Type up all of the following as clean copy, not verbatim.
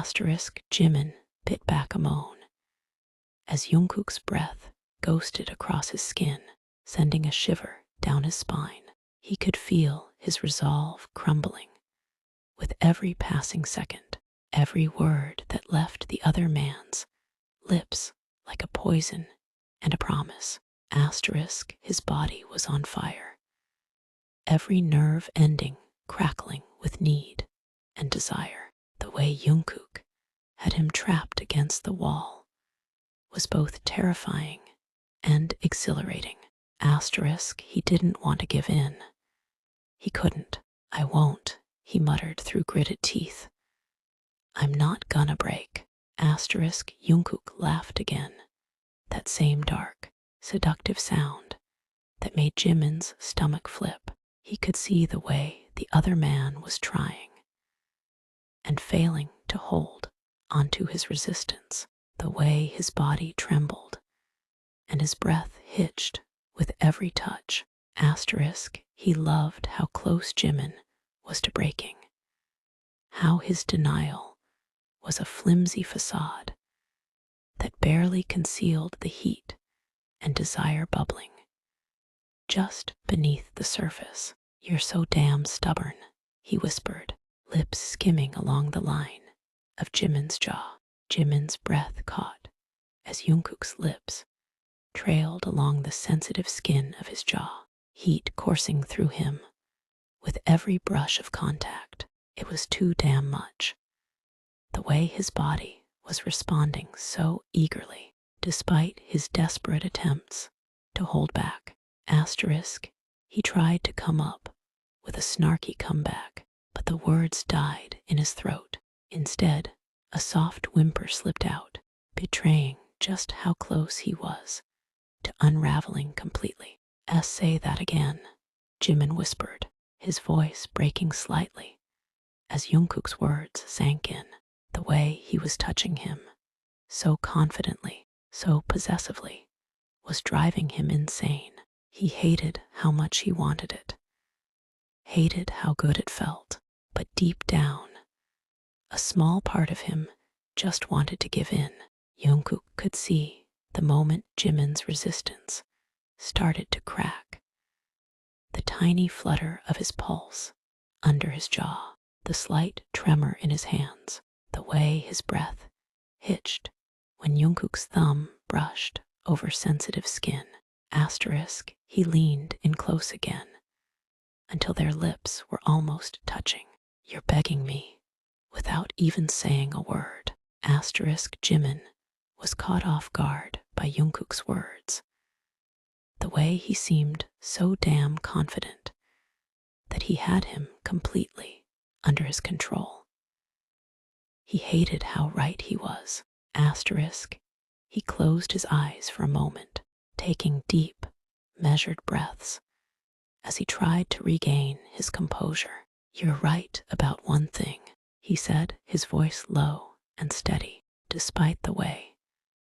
Asterisk Jimin bit back a moan as Jungkook's breath ghosted across his skin, sending a shiver down his spine. He could feel his resolve crumbling with every passing second, every word that left the other man's lips like a poison and a promise. Asterisk his body was on fire, every nerve ending crackling with need and desire. The way Jungkook had him trapped against the wall was both terrifying and exhilarating. Asterisk he didn't want to give in. He couldn't. I won't, he muttered through gritted teeth. I'm not gonna break. Asterisk Jungkook laughed again, that same dark, seductive sound that made Jimin's stomach flip. He could see the way the other man was trying and failing to hold onto his resistance, the way his body trembled and his breath hitched with every touch. Asterisk he loved how close Jimin was to breaking, how his denial was a flimsy facade that barely concealed the heat and desire bubbling just beneath the surface. You're so damn stubborn, he whispered, lips skimming along the line of Jimin's jaw. Jimin's breath caught as Jungkook's lips trailed along the sensitive skin of his jaw, heat coursing through him with every brush of contact. It was too damn much. The way his body was responding so eagerly, despite his desperate attempts to hold back. Asterisk he tried to come up with a snarky comeback, but the words died in his throat. Instead, a soft whimper slipped out, betraying just how close he was to unraveling completely. Say that again, Jimin whispered, his voice breaking slightly as Jungkook's words sank in. The way he was touching him, so confidently, so possessively, was driving him insane. He hated how much he wanted it, hated how good it felt, but deep down, a small part of him just wanted to give in. Jungkook could see the moment Jimin's resistance started to crack, the tiny flutter of his pulse under his jaw, the slight tremor in his hands, the way his breath hitched when Jungkook's thumb brushed over sensitive skin. Asterisk he leaned in close again until their lips were almost touching. You're begging me, without even saying a word. Asterisk Jimin was caught off guard by Jungkook's words, the way he seemed so damn confident that he had him completely under his control. He hated how right he was. Asterisk he closed his eyes for a moment, taking deep, measured breaths as he tried to regain his composure. You're right about one thing, he said, his voice low and steady, despite the way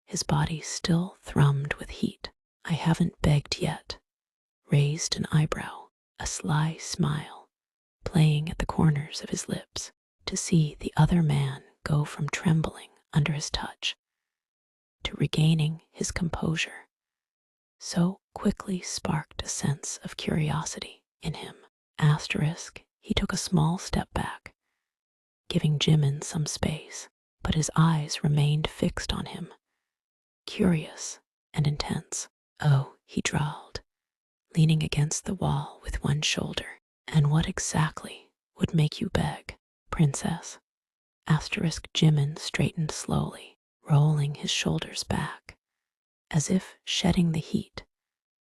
his body still thrummed with heat. I haven't begged yet. Raised an eyebrow, a sly smile playing at the corners of his lips, to see the other man go from trembling under his touch to regaining his composure so quickly sparked a sense of curiosity in him. Asterisk he took a small step back, giving Jimin some space, but his eyes remained fixed on him, curious and intense. Oh, he drawled, leaning against the wall with one shoulder. And what exactly would make you beg, princess? Asterisk Jimin straightened slowly, rolling his shoulders back, as if shedding the heat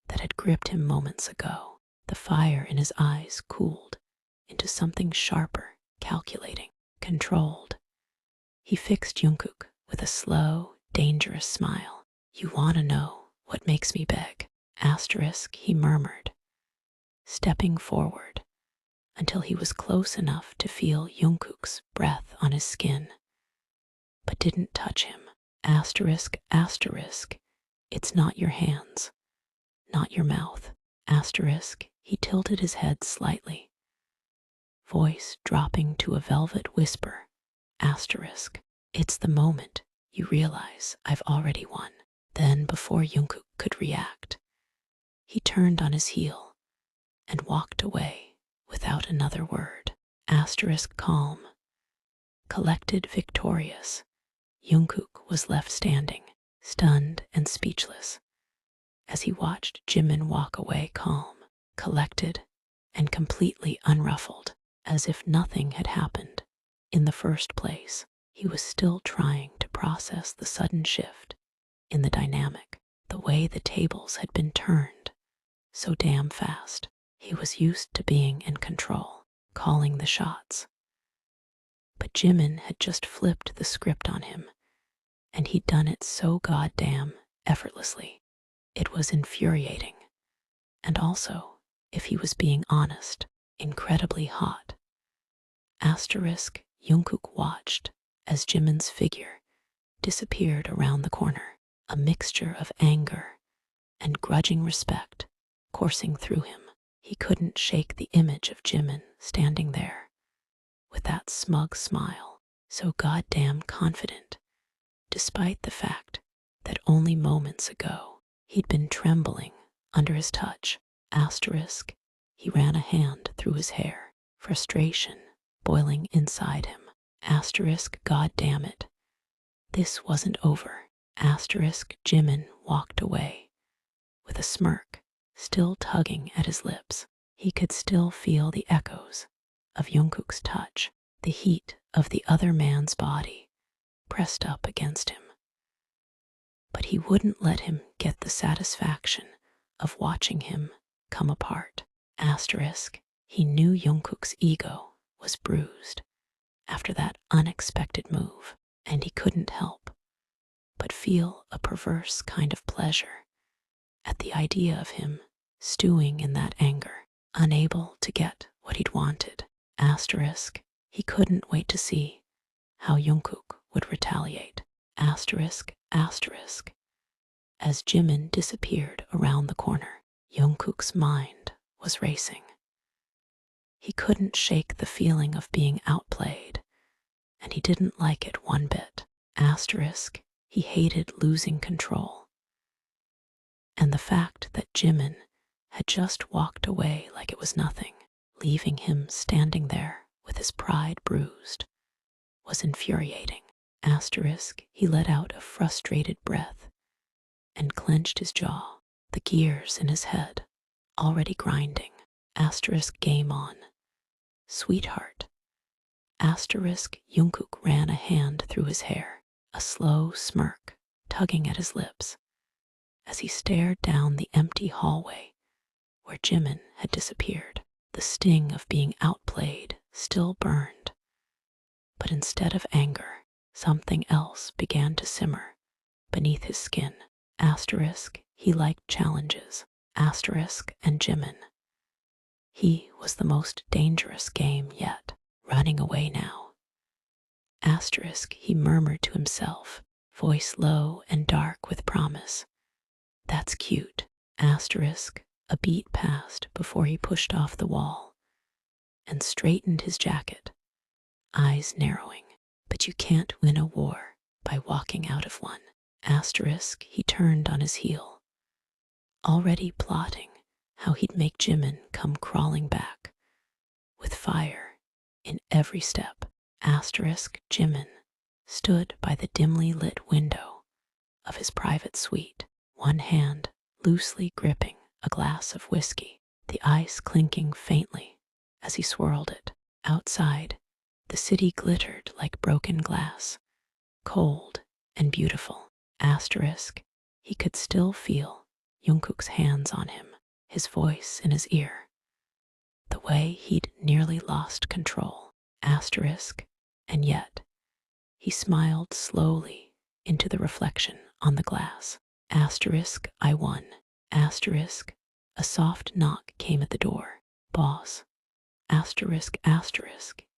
that had gripped him moments ago. The fire in his eyes cooled into something sharper, calculating, controlled. He fixed Jungkook with a slow, dangerous smile. You want to know what makes me beg? Asterisk he murmured, stepping forward until he was close enough to feel Jungkook's breath on his skin, but didn't touch him. Asterisk, it's not your hands, not your mouth. Asterisk he tilted his head slightly, voice dropping to a velvet whisper. Asterisk, It's the moment you realize I've already won. Then, before Jungkook could react, he turned on his heel and walked away without another word. Calm, collected, victorious, Jungkook was left standing, stunned and speechless, as he watched Jimin walk away calm, collected, and completely unruffled, as if nothing had happened. In the first place, he was still trying to process the sudden shift in the dynamic, the way the tables had been turned so damn fast. He was used to being in control, calling the shots. But Jimin had just flipped the script on him, and he'd done it so goddamn effortlessly. It was infuriating. And also, if he was being honest, incredibly hot. Jungkook watched as Jimin's figure disappeared around the corner, a mixture of anger and grudging respect coursing through him. He couldn't shake the image of Jimin standing there with that smug smile, so goddamn confident, despite the fact that only moments ago he'd been trembling under his touch. He ran a hand through his hair, frustration boiling inside him. God damn it. This wasn't over. Jimin walked away with a smirk still tugging at his lips. He could still feel the echoes of Jungkook's touch, the heat of the other man's body pressed up against him. But he wouldn't let him get the satisfaction of watching him come apart. He knew Jungkook's ego was bruised after that unexpected move, and he couldn't help but feel a perverse kind of pleasure at the idea of him stewing in that anger, unable to get what he'd wanted. He couldn't wait to see how Jungkook would retaliate. As Jimin disappeared around the corner, Jungkook's mind was racing. He couldn't shake the feeling of being outplayed, and he didn't like it one bit. He hated losing control. And the fact that Jimin had just walked away like it was nothing, leaving him standing there with his pride bruised, was infuriating. He let out a frustrated breath and clenched his jaw, the gears in his head already grinding. Game on. Sweetheart. Jungkook ran a hand through his hair, a slow smirk tugging at his lips as he stared down the empty hallway where Jimin had disappeared. The sting of being outplayed still burned, but instead of anger, something else began to simmer beneath his skin. He liked challenges. And Jimin. He was the most dangerous game yet. Running away now. He murmured to himself, voice low and dark with promise. That's cute. A beat passed before he pushed off the wall and straightened his jacket, eyes narrowing. But you can't win a war by walking out of one. He turned on his heel, already plotting how he'd make Jimin come crawling back, with fire in every step. Jimin stood by the dimly lit window of his private suite, one hand loosely gripping a glass of whiskey, the ice clinking faintly as he swirled it. Outside, the city glittered like broken glass, cold and beautiful. He could still feel Jungkook's hands on him, his voice in his ear, the way he'd nearly lost control. And yet, he smiled slowly into the reflection on the glass. I won. A soft knock came at the door. Boss.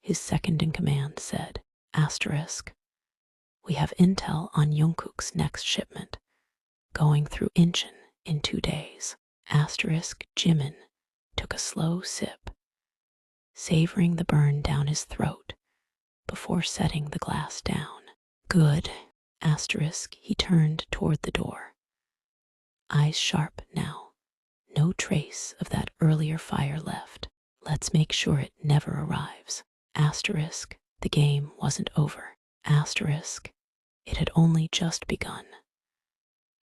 His second in command said. We have intel on Jungkook's next shipment, going through Incheon in 2 days. Jimin took a slow sip, savoring the burn down his throat before setting the glass down. Good. Asterisk, he turned toward the door. Eyes sharp now. No trace of that earlier fire left. Let's make sure it never arrives. Asterisk, the game wasn't over. Asterisk, it had only just begun.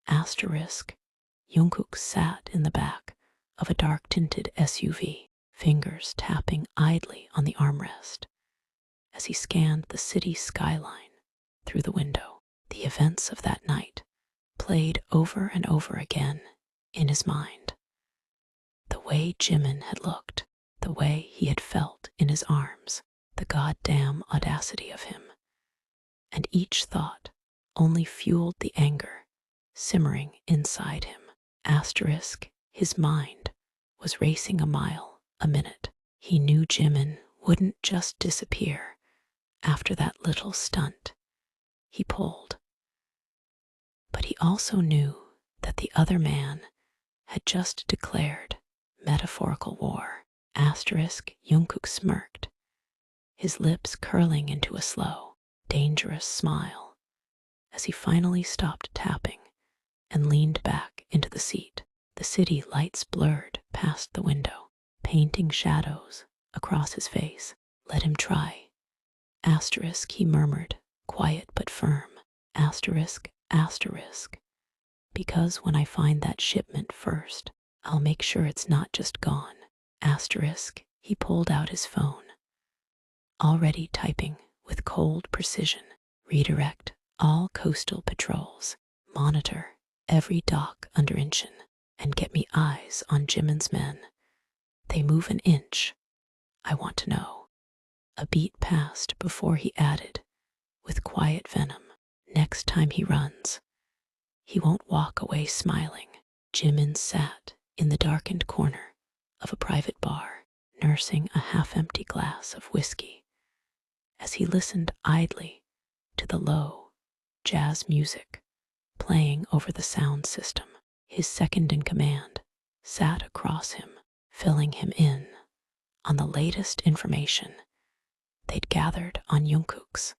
Asterisk, Jungkook sat in the back of a dark-tinted SUV, fingers tapping idly on the armrest as he scanned the city skyline through the window. The events of that night played over and over again in his mind. The way Jimin had looked, the way he had felt in his arms, the goddamn audacity of him. And each thought only fueled the anger simmering inside him. Asterisk, his mind was racing a mile a minute. He knew Jimin wouldn't just disappear after that little stunt he pulled. But he also knew that the other man had just declared metaphorical war. Asterisk, Jungkook smirked, his lips curling into a slow, dangerous smile as he finally stopped tapping and leaned back into the seat. The city lights blurred past the window, painting shadows across his face. Let him try. Asterisk, he murmured, quiet but firm. Asterisk, asterisk. Because when I find that shipment first, I'll make sure it's not just gone. Asterisk, he pulled out his phone, already typing with cold precision. Redirect all coastal patrols. Monitor every dock under Incheon, and get me eyes on Jimin's men. They move an inch. I want to know. A beat passed before he added, with quiet venom, next time he runs, he won't walk away smiling. Jimin sat in the darkened corner of a private bar, nursing a half-empty glass of whiskey, as he listened idly to the low jazz music playing over the sound system. His second-in-command sat across him, filling him in on the latest information they'd gathered on Jungkook's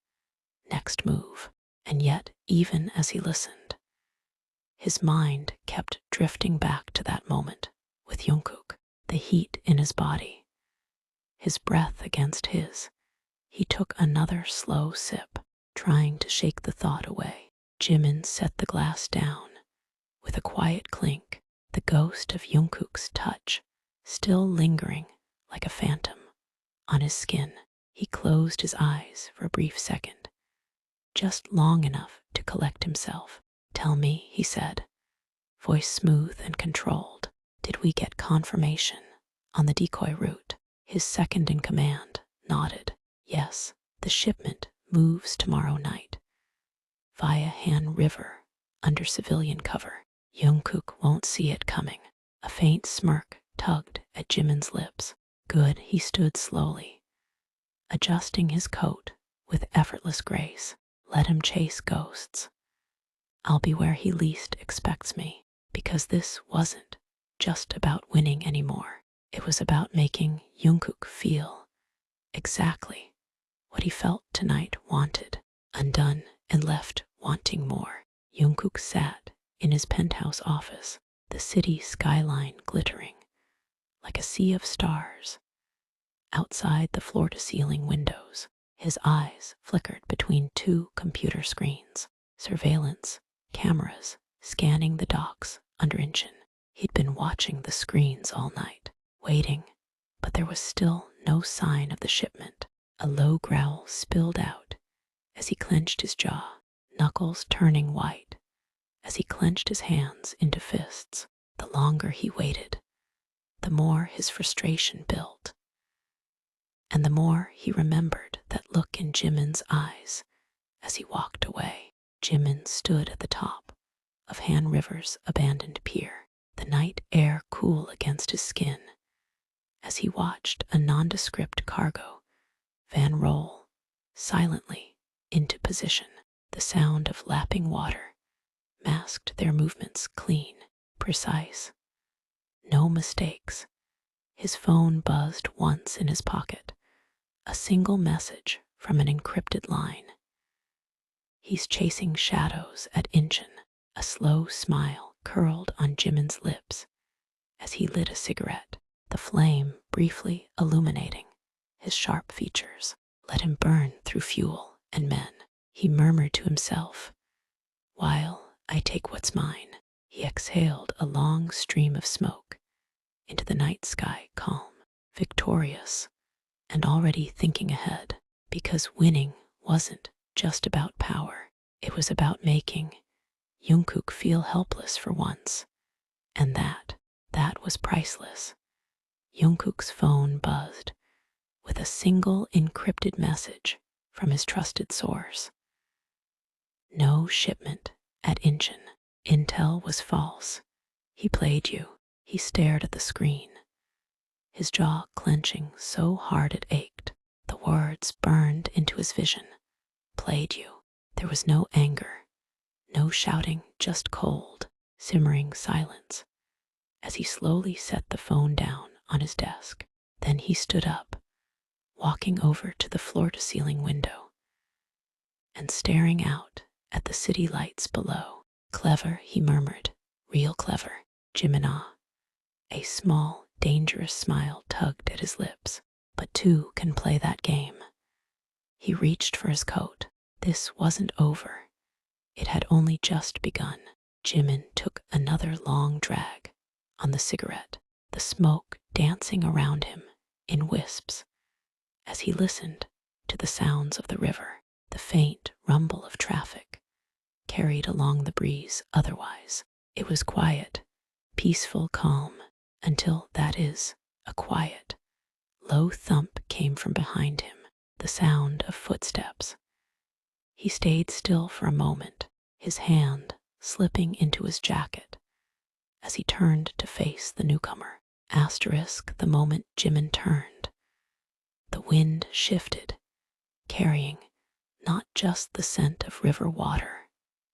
next move. And yet, even as he listened, his mind kept drifting back to that moment with Jungkook, the heat in his body, his breath against his. He took another slow sip, trying to shake the thought away. Jimin set the glass down with a quiet clink, the ghost of Jungkook's touch still lingering like a phantom on his skin. He closed his eyes for a brief second, just long enough to collect himself. Tell me, he said, voice smooth and controlled, did we get confirmation on the decoy route? His second-in-command nodded. Yes, the shipment moves tomorrow night via Han River under civilian cover. Jungkook won't see it coming. A faint smirk tugged at Jimin's lips. Good, he stood slowly, adjusting his coat with effortless grace. Let him chase ghosts. I'll be where he least expects me, because this wasn't just about winning anymore. It was about making Jungkook feel exactly what he felt tonight, wanted, undone, and left wanting more. Jungkook sat in his penthouse office, the city skyline glittering like a sea of stars. Outside the floor-to-ceiling windows, his eyes flickered between two computer screens, surveillance cameras scanning the docks under Incheon. He'd been watching the screens all night, waiting, but there was still no sign of the shipment. A low growl spilled out as he clenched his jaw, knuckles turning white as he clenched his hands into fists. The longer he waited, the more his frustration built, and the more he remembered that look in Jimin's eyes as he walked away. Jimin stood at the top of Han River's abandoned pier, the night air cool against his skin, as he watched a nondescript cargo van roll silently into position. The sound of lapping water masked their movements clean, precise. No mistakes. His phone buzzed once in his pocket, a single message from an encrypted line. He's chasing shadows at Incheon. A slow smile curled on Jimin's lips as he lit a cigarette, the flame briefly illuminating his sharp features. Let him burn through fuel and men, he murmured to himself. While I take what's mine, he exhaled a long stream of smoke into the night sky, calm, victorious, and already thinking ahead, because winning wasn't just about power. It was about making JIKOOK feel helpless for once, and that was priceless. JIKOOK's phone buzzed with a single encrypted message from his trusted source. No shipment at Incheon. Intel was false. He played you. He stared at the screen, his jaw clenching so hard it ached. The words burned into his vision. Played you. There was no anger, no shouting, just cold, simmering silence as he slowly set the phone down on his desk. Then he stood up, walking over to the floor-to-ceiling window and staring out at the city lights below. Clever, he murmured. Real clever. Jimin. A small, dangerous smile tugged at his lips. But two can play that game. He reached for his coat. This wasn't over. It had only just begun. Jimin took another long drag on the cigarette, the smoke dancing around him in wisps as he listened to the sounds of the river, the faint rumble of traffic carried along the breeze. Otherwise, it was quiet, peaceful, calm, until, that is, a quiet, low thump came from behind him, the sound of footsteps. He stayed still for a moment, his hand slipping into his jacket as he turned to face the newcomer. The moment Jimin turned, the wind shifted, carrying not just the scent of river water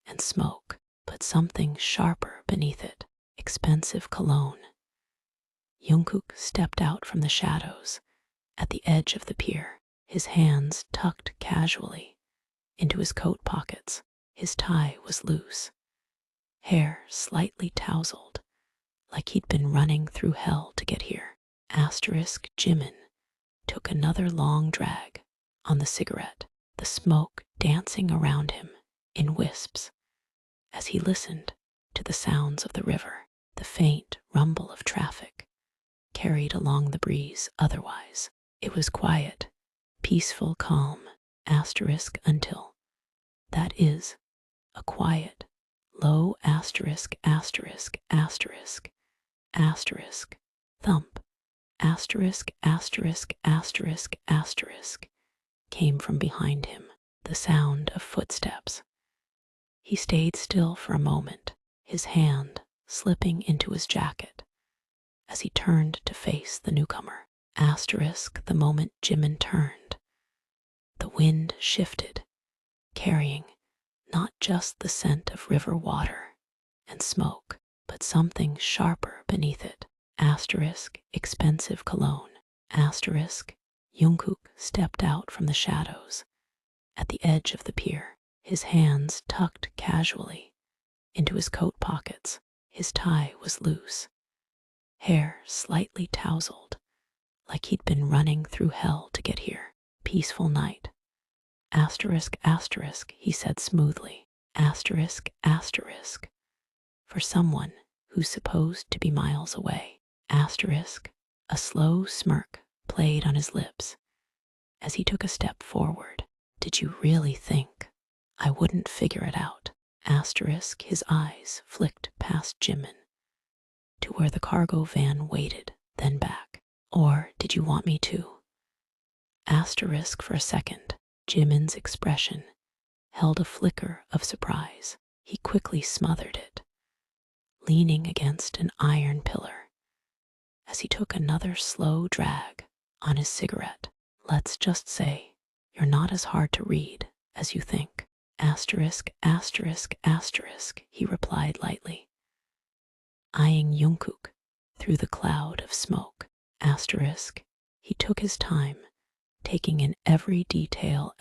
and smoke, but something sharper beneath it, expensive cologne. JIKOOK stepped out from the shadows at the edge of the pier, his hands tucked casually into his coat pockets. His tie was loose, hair slightly tousled, like he'd been running through hell to get here. Jimin took another long drag on the cigarette, the smoke dancing around him in wisps as he listened to the sounds of the river, the faint rumble of traffic carried along the breeze. Otherwise, it was quiet, peaceful, calm, until, that is, a quiet, low thump, came from behind him, the sound of footsteps. He stayed still for a moment, his hand slipping into his jacket as he turned to face the newcomer. The moment Jimin turned, the wind shifted, carrying not just the scent of river water and smoke, but something sharper beneath it. Expensive cologne. JIKOOK stepped out from the shadows at the edge of the pier, his hands tucked casually into his coat pockets. His tie was loose, hair slightly tousled, like he'd been running through hell to get here. Peaceful night. He said smoothly. For someone who's supposed to be miles away. A slow smirk played on his lips as he took a step forward. Did you really think I wouldn't figure it out? His eyes flicked past Jimin to where the cargo van waited, then back. Or did you want me to? For a second, Jimin's expression held a flicker of surprise. He quickly smothered it, leaning against an iron pillar as he took another slow drag on his cigarette. Let's just say you're not as hard to read as you think. He replied lightly, eyeing JIKOOK through the cloud of smoke. He took his time, taking in every detail.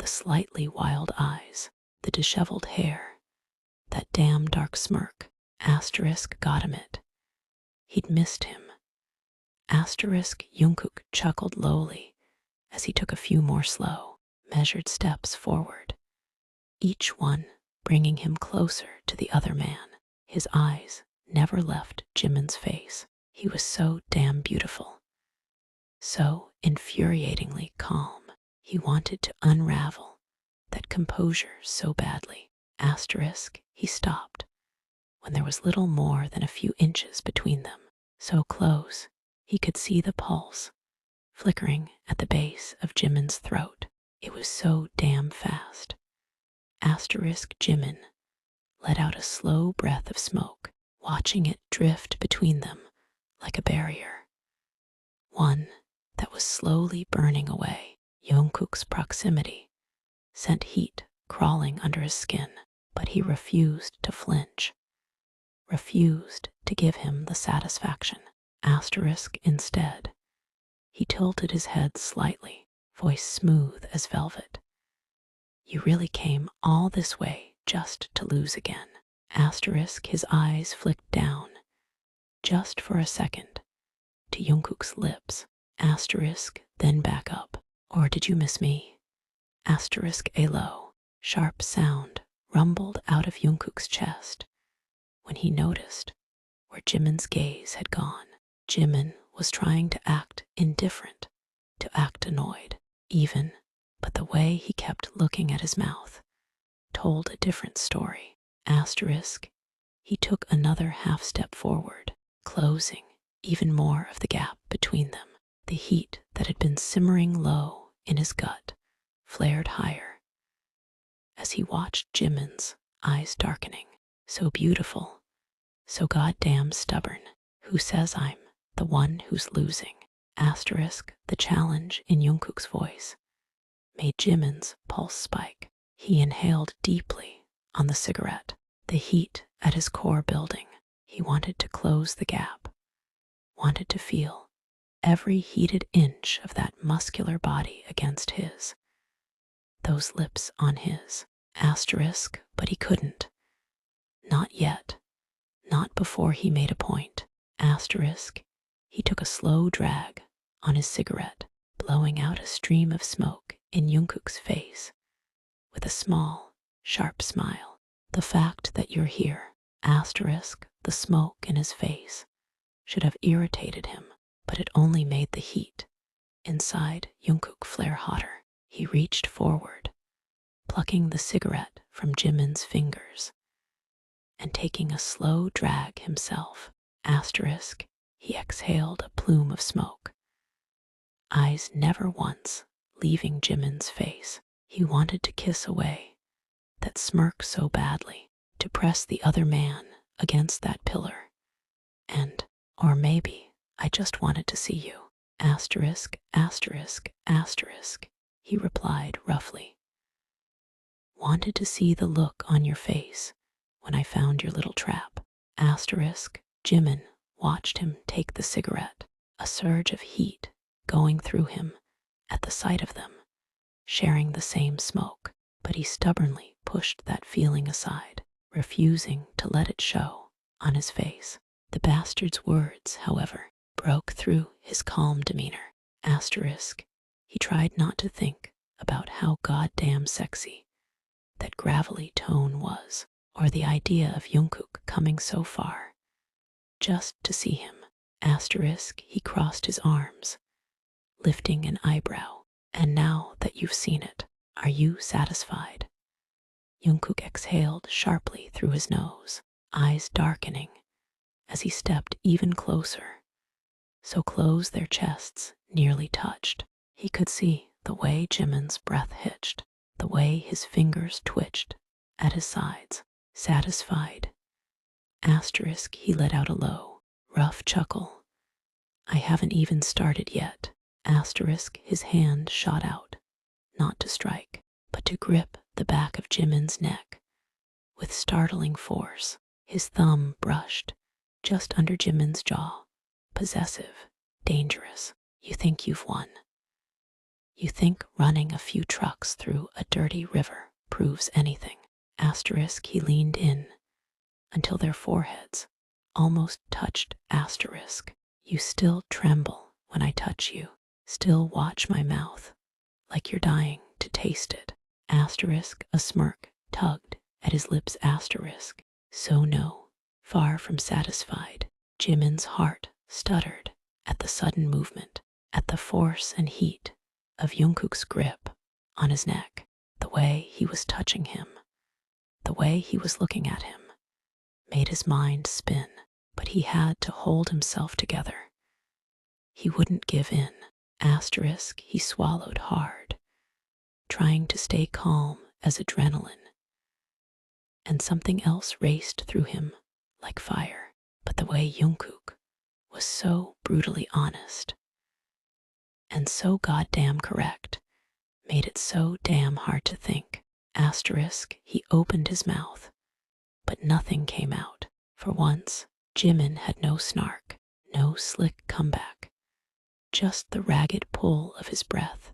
The slightly wild eyes, the disheveled hair, that damn dark smirk. Asterisk got him it. He'd missed him. Asterisk JIKOOK chuckled lowly as he took a few more slow, measured steps forward, each one bringing him closer to the other man. His eyes never left Jimin's face. He was so damn beautiful, so infuriatingly calm. He wanted to unravel that composure so badly. Asterisk, he stopped when there was little more than a few inches between them, so close he could see the pulse flickering at the base of Jimin's throat. It was so damn fast. Asterisk Jimin let out a slow breath of smoke, watching it drift between them like a barrier, one that was slowly burning away. Jungkook's proximity sent heat crawling under his skin, but he refused to flinch, refused to give him the satisfaction. Asterisk instead, he tilted his head slightly, voice smooth as velvet. You really came all this way just to lose again. Asterisk, his eyes flicked down, just for a second, to Jungkook's lips. Asterisk, then back up. Or did you miss me? Asterisk, a low, sharp sound rumbled out of Jungkook's chest when he noticed where Jimin's gaze had gone. Jimin was trying to act indifferent, to act annoyed, even, but the way he kept looking at his mouth told a different story. Asterisk, he took another half step forward, closing even more of the gap between them. The heat that had been simmering low in his gut flared higher as he watched Jimin's eyes darkening. So beautiful, so goddamn stubborn. Who says I'm the one who's losing? Asterisk, the challenge in Jungkook's voice made Jimin's pulse spike. He inhaled deeply on the cigarette, the heat at his core building. He wanted to close the gap, wanted to feel every heated inch of that muscular body against his, those lips on his. Asterisk, but he couldn't. Not yet. Not before he made a point. Asterisk, he took a slow drag on his cigarette, blowing out a stream of smoke in Jungkook's face with a small, sharp smile. The fact that you're here, asterisk, the smoke in his face, should have irritated him, but it only made the heat inside Jungkook flare hotter. He reached forward, plucking the cigarette from Jimin's fingers and taking a slow drag himself. Asterisk, he exhaled a plume of smoke, eyes never once leaving Jimin's face. He wanted to kiss away that smirk so badly, to press the other man against that pillar. And, or maybe, I just wanted to see you. Asterisk, asterisk, asterisk, he replied roughly. Wanted to see the look on your face when I found your little trap. Asterisk, Jimin watched him take the cigarette, a surge of heat going through him at the sight of them, sharing the same smoke, but he stubbornly pushed that feeling aside, refusing to let it show on his face. The bastard's words, however, broke through his calm demeanor. Asterisk, he tried not to think about how goddamn sexy that gravelly tone was, or the idea of Jungkook coming so far just to see him. Asterisk, he crossed his arms, lifting an eyebrow. And now that you've seen it, are you satisfied? Jungkook exhaled sharply through his nose, eyes darkening as he stepped even closer, so close their chests nearly touched. He could see the way Jimin's breath hitched, the way his fingers twitched at his sides. Satisfied? Asterisk, he let out a low, rough chuckle. I haven't even started yet. Asterisk, his hand shot out, not to strike, but to grip the back of Jimin's neck with startling force. His thumb brushed just under Jimin's jaw, possessive, dangerous. You think you've won. You think running a few trucks through a dirty river proves anything. Asterisk, he leaned in until their foreheads almost touched. Asterisk, you still tremble when I touch you. Still watch my mouth like you're dying to taste it. Asterisk, a smirk tugged at his lips. Asterisk, so no, far from satisfied. Jimin's heart stuttered at the sudden movement, at the force and heat of Jungkook's grip on his neck, the way he was touching him, the way he was looking at him, made his mind spin, but he had to hold himself together. He wouldn't give in. Asterisk, he swallowed hard, trying to stay calm as adrenaline. And something else raced through him like fire, but the way Jungkook was so brutally honest and so goddamn correct made it so damn hard to think. Asterisk, he opened his mouth, but nothing came out. For once, Jimin had no snark, no slick comeback, just the ragged pull of his breath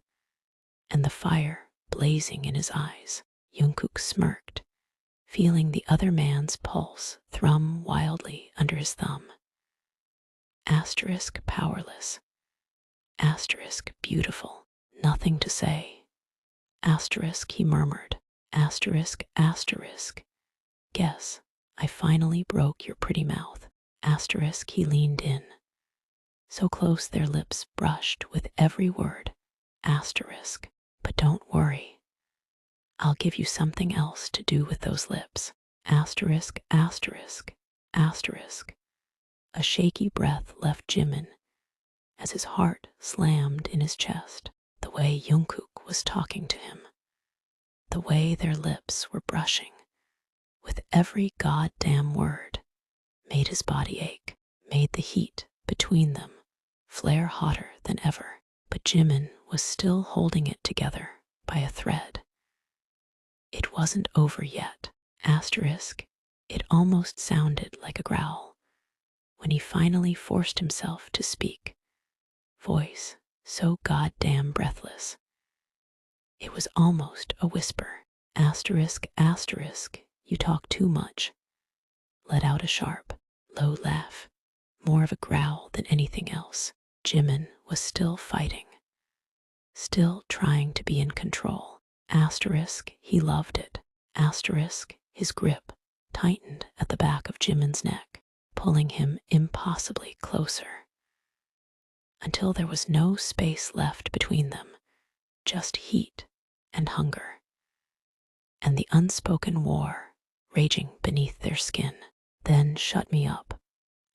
and the fire blazing in his eyes. Jungkook smirked, feeling the other man's pulse thrum wildly under his thumb. Asterisk, powerless. Asterisk, beautiful. Nothing to say. Asterisk, he murmured. Asterisk, asterisk. Guess I finally broke your pretty mouth. Asterisk, he leaned in, so close their lips brushed with every word. Asterisk, but don't worry, I'll give you something else to do with those lips. Asterisk, asterisk, asterisk. A shaky breath left Jimin as his heart slammed in his chest. The way Jungkook was talking to him, the way their lips were brushing with every goddamn word, made his body ache, made the heat between them flare hotter than ever. But Jimin was still holding it together by a thread. It wasn't over yet. Asterisk, it almost sounded like a growl when he finally forced himself to speak, voice so goddamn breathless. It was almost a whisper. Asterisk, asterisk, you talk too much. Let out a sharp, low laugh, more of a growl than anything else. Jimin was still fighting, still trying to be in control. Asterisk, he loved it. Asterisk, his grip tightened at the back of Jimin's neck, pulling him impossibly closer, until there was no space left between them, just heat and hunger, and the unspoken war raging beneath their skin. Then shut me up.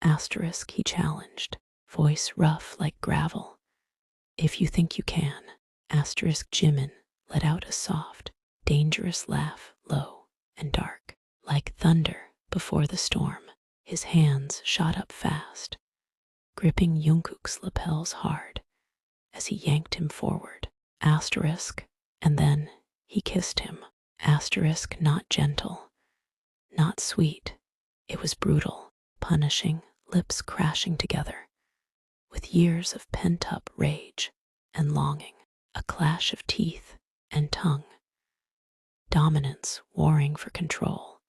Asterisk, he challenged, voice rough like gravel. If you think you can. Asterisk, Jimin let out a soft, dangerous laugh, low and dark, like thunder before the storm. His hands shot up fast, gripping Jungkook's lapels hard as he yanked him forward. Asterisk, and then he kissed him. Asterisk, not gentle, not sweet. It was brutal, punishing, lips crashing together, with years of pent-up rage and longing, a clash of teeth and tongue, dominance warring for control,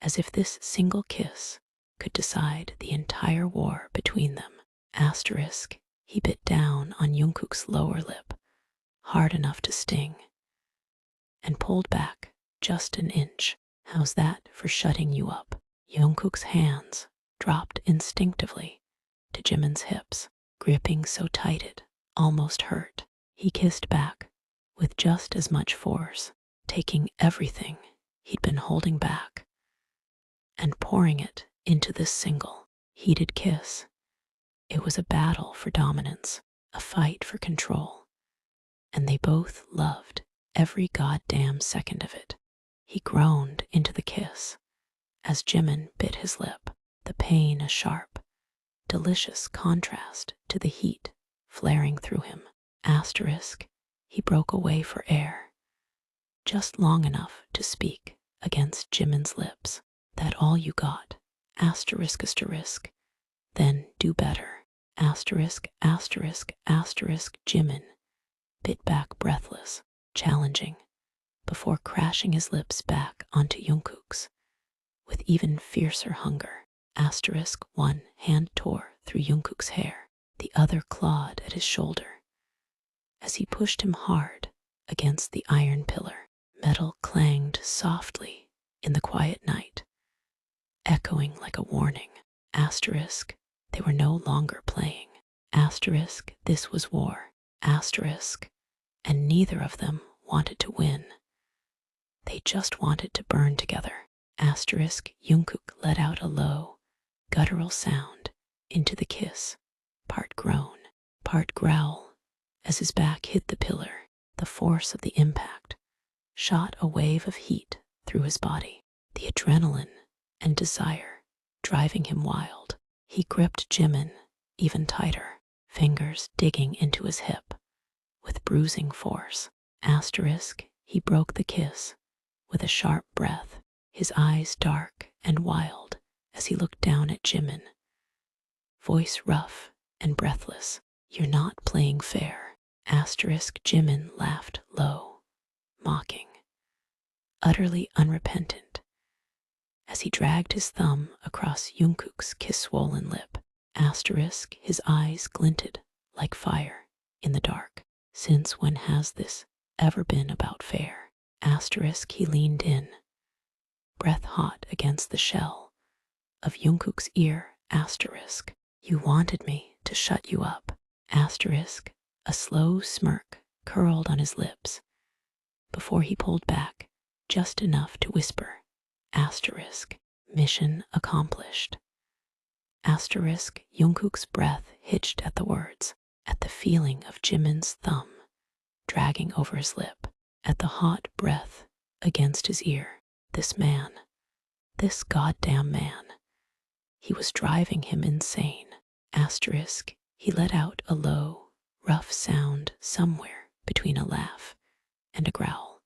as if this single kiss could decide the entire war between them. Asterisk, he bit down on Jungkook's lower lip, hard enough to sting, and pulled back just an inch. How's that for shutting you up? Jungkook's hands dropped instinctively to Jimin's hips, gripping so tight it almost hurt. He kissed back with just as much force, taking everything he'd been holding back and pouring it into this single, heated kiss. It was a battle for dominance, a fight for control, and they both loved every goddamn second of it. He groaned into the kiss as Jimin bit his lip, the pain a sharp, delicious contrast to the heat flaring through him. Asterisk, he broke away for air, just long enough to speak against Jimin's lips. That all you got? Asterisk, asterisk, then do better. Asterisk, asterisk, asterisk, Jimin bit back breathless, challenging, before crashing his lips back onto Jungkook's. With even fiercer hunger, one hand tore through Jungkook's hair, the other clawed at his shoulder. As he pushed him hard against the iron pillar, metal clanged softly in the quiet night, echoing like a warning. They were no longer playing. This was war. And neither of them wanted to win. They just wanted to burn together. Jungkook let out a low, guttural sound into the kiss, part groan, part growl. As his back hit the pillar, the force of the impact shot a wave of heat through his body, the adrenaline and desire driving him wild. He gripped Jimin even tighter, fingers digging into his hip with bruising force. He broke the kiss with a sharp breath, his eyes dark and wild as he looked down at Jimin. Voice rough and breathless. "You're not playing fair." Jimin laughed low, mocking, utterly unrepentant, as he dragged his thumb across Jungkook's kiss-swollen lip. His eyes glinted like fire in the dark. "Since when has this ever been about fair?" He leaned in, breath hot against the shell of Jungkook's ear. "You wanted me to shut you up." A slow smirk curled on his lips before he pulled back just enough to whisper, "Mission accomplished." Jungkook's breath hitched at the words, at the feeling of Jimin's thumb dragging over his lip, at the hot breath against his ear. This goddamn man. He was driving him insane. He let out a low, rough sound somewhere between a laugh and a growl.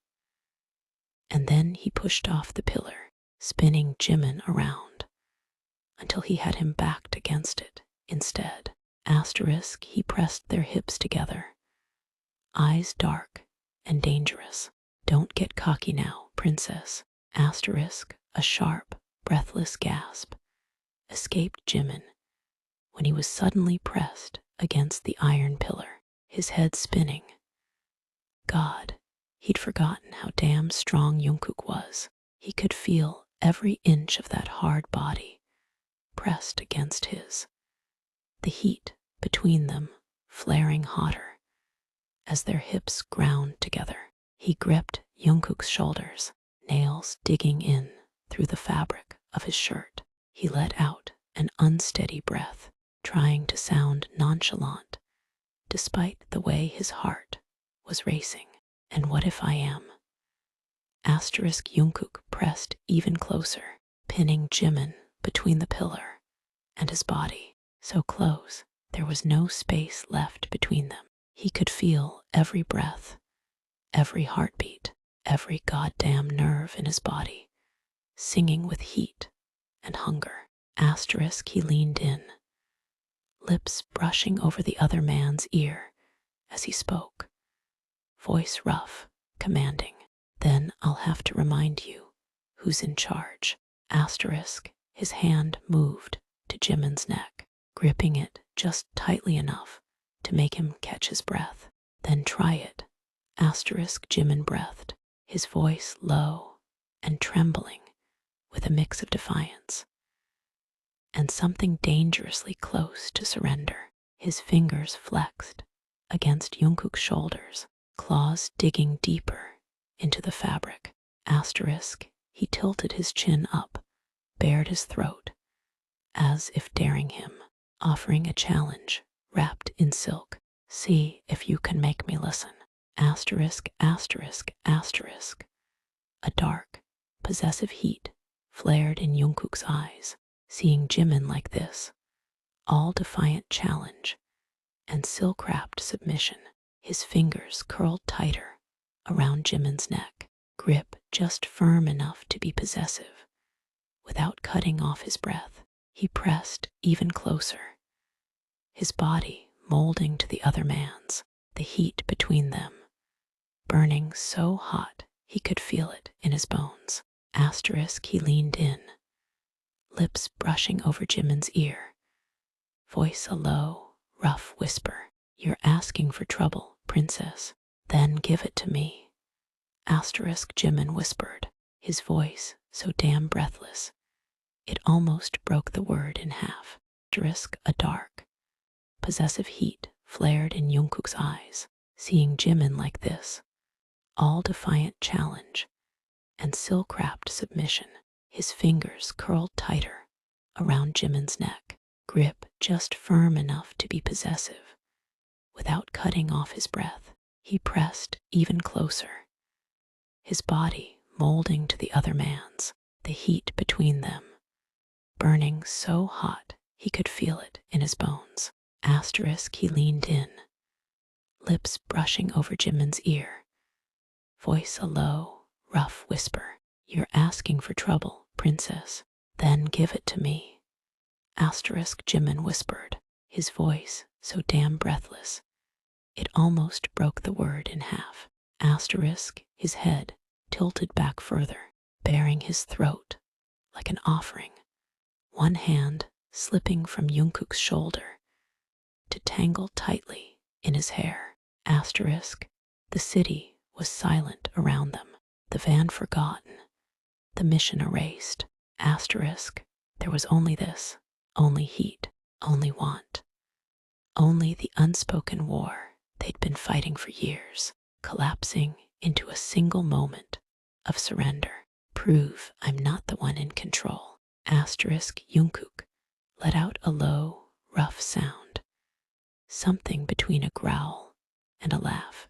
And then he pushed off the pillar, spinning Jimin around until he had him backed against it instead. He pressed their hips together, eyes dark and dangerous. "Don't get cocky now, princess." A sharp, breathless gasp escaped Jimin when he was suddenly pressed against the iron pillar, his head spinning. God, he'd forgotten how damn strong Jungkook was. He could feel every inch of that hard body pressed against his, the heat between them flaring hotter as their hips ground together. He gripped Jungkook's shoulders, nails digging in through the fabric of his shirt. He let out an unsteady breath, trying to sound nonchalant, despite the way his heart was racing. "And what if I am?" Jungkook pressed even closer, pinning Jimin between the pillar and his body. So close, there was no space left between them. He could feel every breath, every heartbeat, every goddamn nerve in his body, singing with heat and hunger. He leaned in, lips brushing over the other man's ear as he spoke, voice rough, commanding. "Then I'll have to remind you who's in charge." His hand moved to Jimin's neck, gripping it just tightly enough to make him catch his breath. "Then try it." Jimin breathed, his voice low and trembling with a mix of defiance and something dangerously close to surrender. His fingers flexed against Jungkook's shoulders, claws digging deeper into the fabric. He tilted his chin up, bared his throat, as if daring him, offering a challenge wrapped in silk. "See if you can make me listen." A dark, possessive heat flared in Jungkook's eyes, seeing Jimin like this, all defiant challenge and silk-wrapped submission. His fingers curled tighter around Jimin's neck, grip just firm enough to be possessive, without cutting off his breath. He pressed even closer, his body molding to the other man's, the heat between them, burning so hot he could feel it in his bones. Asterisk, he leaned in, lips brushing over Jimin's ear, voice a low, rough whisper. You're asking for trouble, princess. Then give it to me. Asterisk, Jimin whispered, his voice so damn breathless it almost broke the word in half. Asterisk, a dark, possessive heat flared in Jungkook's eyes, seeing Jimin like this, all defiant challenge and silk-wrapped submission. His fingers curled tighter around Jimin's neck, grip just firm enough to be possessive without cutting off his breath. He pressed even closer, his body molding to the other man's, the heat between them burning so hot he could feel it in his bones. Asterisk, he leaned in, lips brushing over Jimin's ear, voice a low, rough whisper. You're asking for trouble, princess. Then give it to me. Asterisk, Jimin whispered, his voice so damn breathless it almost broke the word in half. Asterisk, his head tilted back further, baring his throat like an offering, one hand slipping from Jungkook's shoulder to tangle tightly in his hair. Asterisk, the city was silent around them, the van forgotten, the mission erased. Asterisk, there was only this, only heat, only want, only the unspoken war they'd been fighting for years, collapsing into a single moment of surrender. Prove I'm not the one in control. Asterisk, Jungkook let out a low, rough sound, something between a growl and a laugh,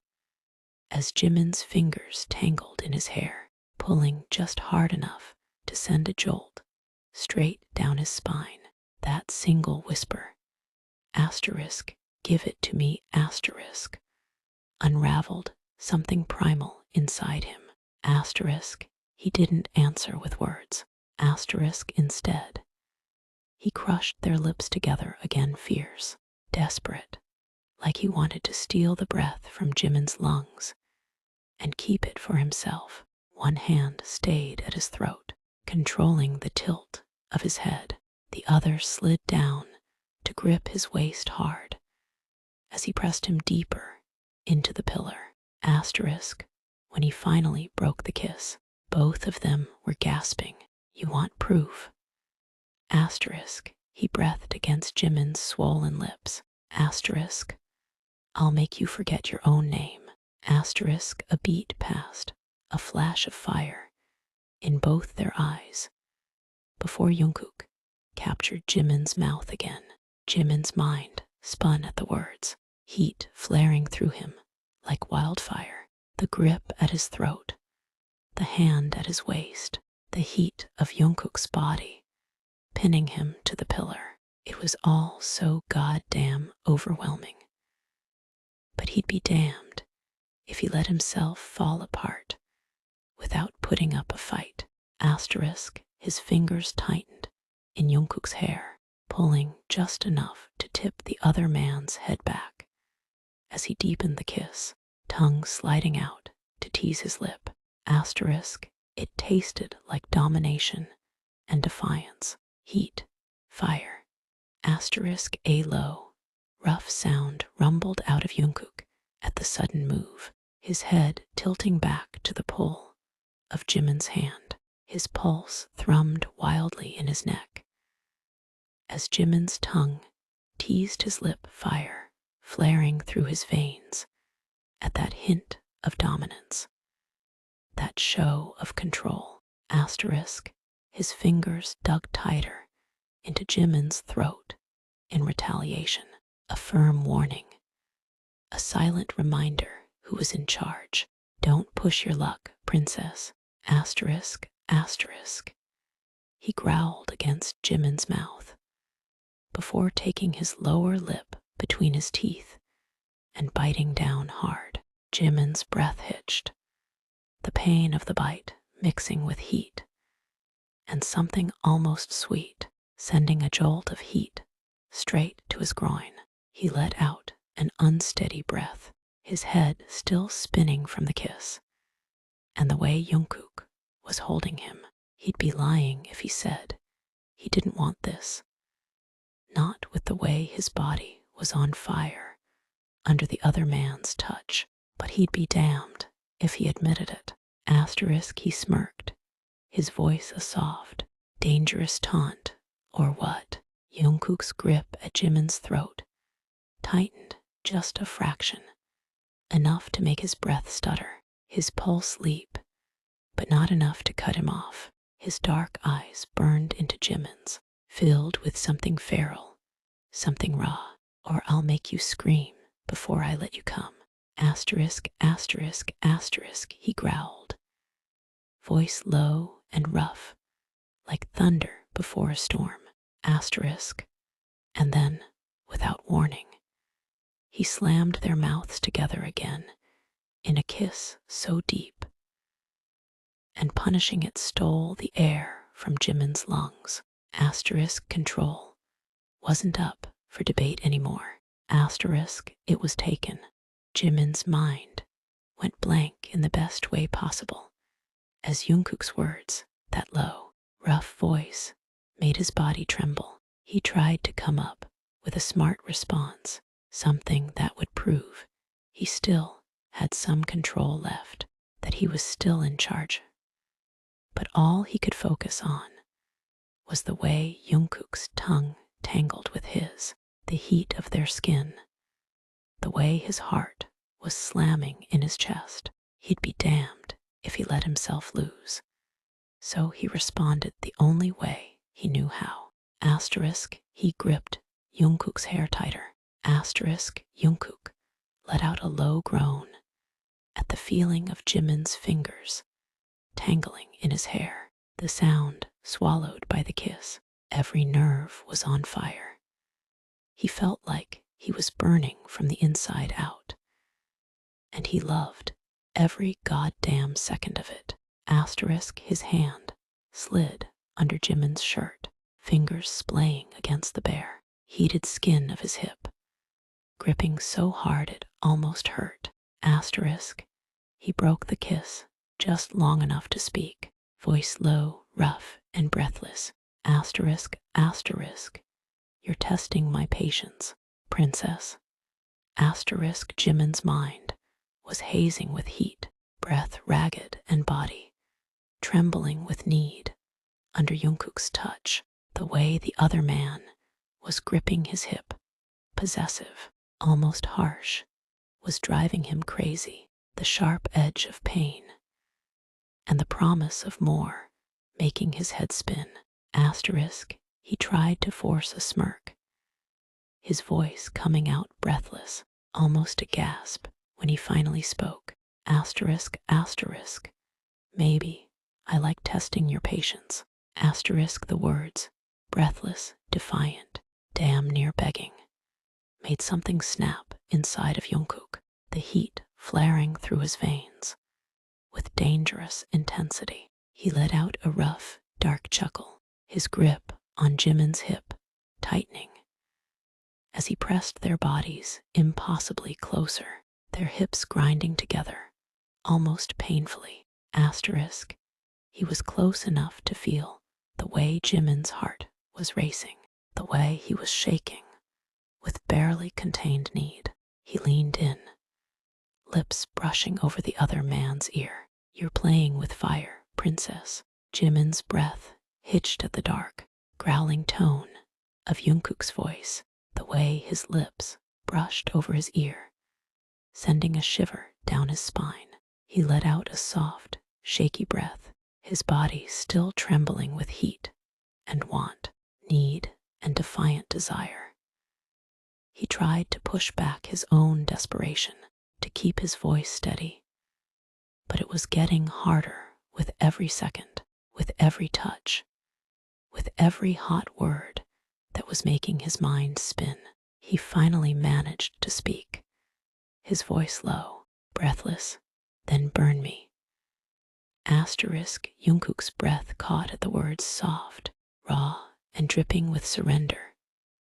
as Jimin's fingers tangled in his hair, pulling just hard enough to send a jolt straight down his spine. That single whisper, asterisk, give it to me, asterisk, unraveled something primal inside him. Asterisk, he didn't answer with words. Asterisk, instead, he crushed their lips together again, fierce, desperate, like he wanted to steal the breath from Jimin's lungs and keep it for himself. One hand stayed at his throat, controlling the tilt of his head. The other slid down to grip his waist hard as he pressed him deeper into the pillar. Asterisk, when he finally broke the kiss, both of them were gasping. You want proof? Asterisk, he breathed against Jimin's swollen lips. Asterisk, I'll make you forget your own name. Asterisk, a beat passed, a flash of fire in both their eyes, before Jungkook captured Jimin's mouth again. Jimin's mind spun at the words, heat flaring through him like wildfire, the grip at his throat, the hand at his waist, the heat of Jungkook's body pinning him to the pillar. It was all so goddamn overwhelming. But he'd be damned if he let himself fall apart without putting up a fight. Asterisk, his fingers tightened in Jungkook's hair, pulling just enough to tip the other man's head back as he deepened the kiss, tongue sliding out to tease his lip. Asterisk, it tasted like domination and defiance. Heat, fire. Asterisk, a low, rough sound rumbled out of Jungkook at the sudden move, his head tilting back to the pull of Jimin's hand. His pulse thrummed wildly in his neck as Jimin's tongue teased his lip, fire flaring through his veins at that hint of dominance, that show of control. Asterisk, his fingers dug tighter into Jimin's throat in retaliation, a firm warning, a silent reminder who was in charge. Don't push your luck, princess. Asterisk, asterisk. He growled against Jimin's mouth before taking his lower lip between his teeth and biting down hard. Jimin's breath hitched, the pain of the bite mixing with heat and something almost sweet, sending a jolt of heat straight to his groin. He let out an unsteady breath, his head still spinning from the kiss. And the way Jungkook was holding him, he'd be lying if he said he didn't want this. Not with the way his body was on fire under the other man's touch, but he'd be damned if he admitted it. Asterisk, he smirked, his voice a soft, dangerous taunt, or what? Jungkook's grip at Jimin's throat tightened just a fraction, enough to make his breath stutter, his pulse leap, but not enough to cut him off. His dark eyes burned into Jimin's, filled with something feral, something raw. Or I'll make you scream before I let you come. Asterisk, asterisk, asterisk, he growled, voice low and rough, like thunder before a storm. Asterisk. And then, without warning, he slammed their mouths together again in a kiss so deep, and punishing it stole the air from Jimin's lungs. Asterisk, control wasn't up for debate anymore. Asterisk, it was taken. Jimin's mind went blank in the best way possible as Jungkook's words, that low, rough voice, made his body tremble. He tried to come up with a smart response, something that would prove he still had some control left, that he was still in charge. But all he could focus on was the way Jungkook's tongue tangled with his, the heat of their skin, the way his heart was slamming in his chest. He'd be damned if he let himself lose. So he responded the only way he knew how. Asterisk, he gripped Jungkook's hair tighter. Asterisk, Jungkook let out a low groan at the feeling of Jimin's fingers tangling in his hair, the sound swallowed by the kiss. Every nerve was on fire. He felt like he was burning from the inside out, and he loved every goddamn second of it. Asterisk, his hand slid under Jimin's shirt, fingers splaying against the bare, heated skin of his hip, gripping so hard it almost hurt. Asterisk, he broke the kiss just long enough to speak, voice low, rough, and breathless. Asterisk, asterisk, you're testing my patience, princess. Asterisk, Jimin's mind was hazing with heat, breath ragged and body trembling with need under Jungkook's touch. The way the other man was gripping his hip, possessive, almost harsh, was driving him crazy. The sharp edge of pain and the promise of more making his head spin. Asterisk, he tried to force a smirk, his voice coming out breathless, almost a gasp, when he finally spoke. Asterisk, asterisk, maybe I like testing your patience. Asterisk, the words, breathless, defiant, damn near begging, made something snap inside of Jungkook, the heat flaring through his veins. With dangerous intensity, he let out a rough, dark chuckle, his grip on Jimin's hip tightening as he pressed their bodies impossibly closer, their hips grinding together, almost painfully. Asterisk, he was close enough to feel the way Jimin's heart was racing, the way he was shaking with barely contained need. He leaned in, lips brushing over the other man's ear. You're playing with fire, princess. Jimin's breath hitched at the dark, growling tone of Jungkook's voice, the way his lips brushed over his ear, sending a shiver down his spine. He let out a soft, shaky breath, his body still trembling with heat and want, need, and defiant desire. He tried to push back his own desperation, to keep his voice steady, but it was getting harder with every second, with every touch, with every hot word that was making his mind spin. He finally managed to speak, his voice low, breathless. Then burn me. Asterisk, Jungkook's breath caught at the words soft, raw, and dripping with surrender,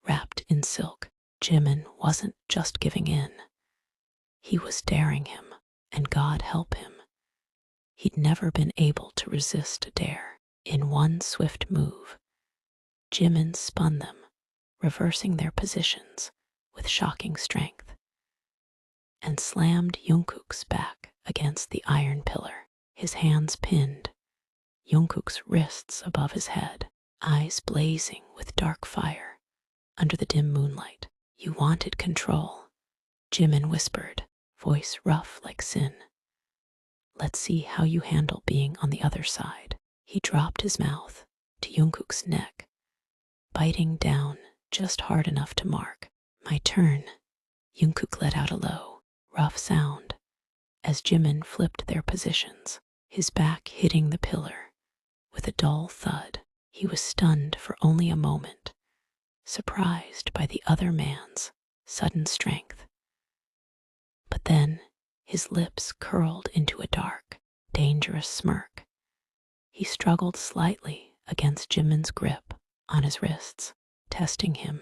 wrapped in silk. Jimin wasn't just giving in. He was daring him, and God help him, he'd never been able to resist a dare. In one swift move, Jimin spun them, reversing their positions with shocking strength, and slammed Jungkook's back against the iron pillar. His hands pinned Jungkook's wrists above his head, eyes blazing with dark fire under the dim moonlight. You wanted control, Jimin whispered, voice rough like sin. Let's see how you handle being on the other side. He dropped his mouth to Jungkook's neck, biting down just hard enough to mark. My turn. Jungkook let out a low, rough sound as Jimin flipped their positions, his back hitting the pillar with a dull thud. He was stunned for only a moment, surprised by the other man's sudden strength. But then his lips curled into a dark, dangerous smirk. He struggled slightly against Jimin's grip on his wrists, testing him,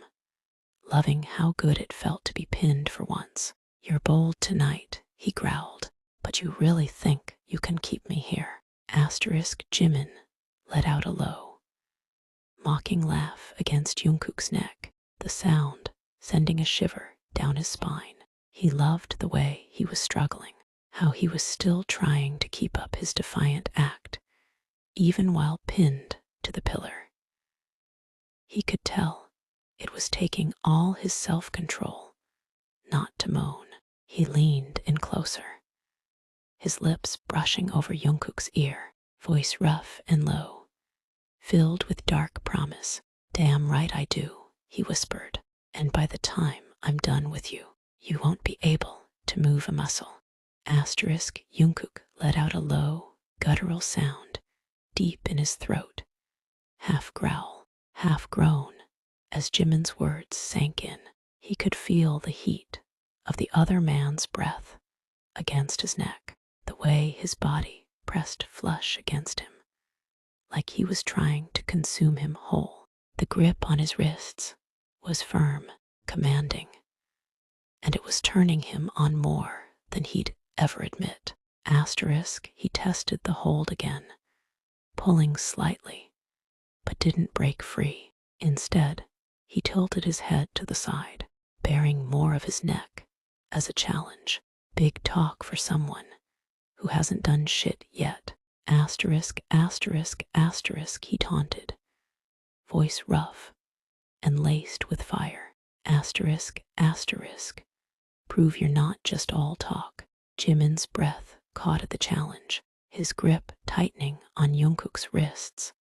loving how good it felt to be pinned for once. You're bold tonight, he growled, but you really think you can keep me here? Jimin let out a low, mocking laugh against Jungkook's neck, the sound sending a shiver down his spine. He loved the way he was struggling, how he was still trying to keep up his defiant act, even while pinned to the pillar. He could tell it was taking all his self-control not to moan. He leaned in closer, his lips brushing over Jungkook's ear, voice rough and low, filled with dark promise. Damn right I do, he whispered, and by the time I'm done with you, you won't be able to move a muscle. Jungkook let out a low, guttural sound deep in his throat, half growl, half groan, as Jimin's words sank in. He could feel the heat of the other man's breath against his neck, the way his body pressed flush against him, like he was trying to consume him whole. The grip on his wrists was firm, commanding, and it was turning him on more than he'd ever admit. He tested the hold again, pulling slightly, but didn't break free. Instead, he tilted his head to the side, baring more of his neck as a challenge. Big talk for someone who hasn't done shit yet. He taunted, voice rough and laced with fire. Prove you're not just all talk. Jimin's breath caught at the challenge, his grip tightening on Jungkook's wrists,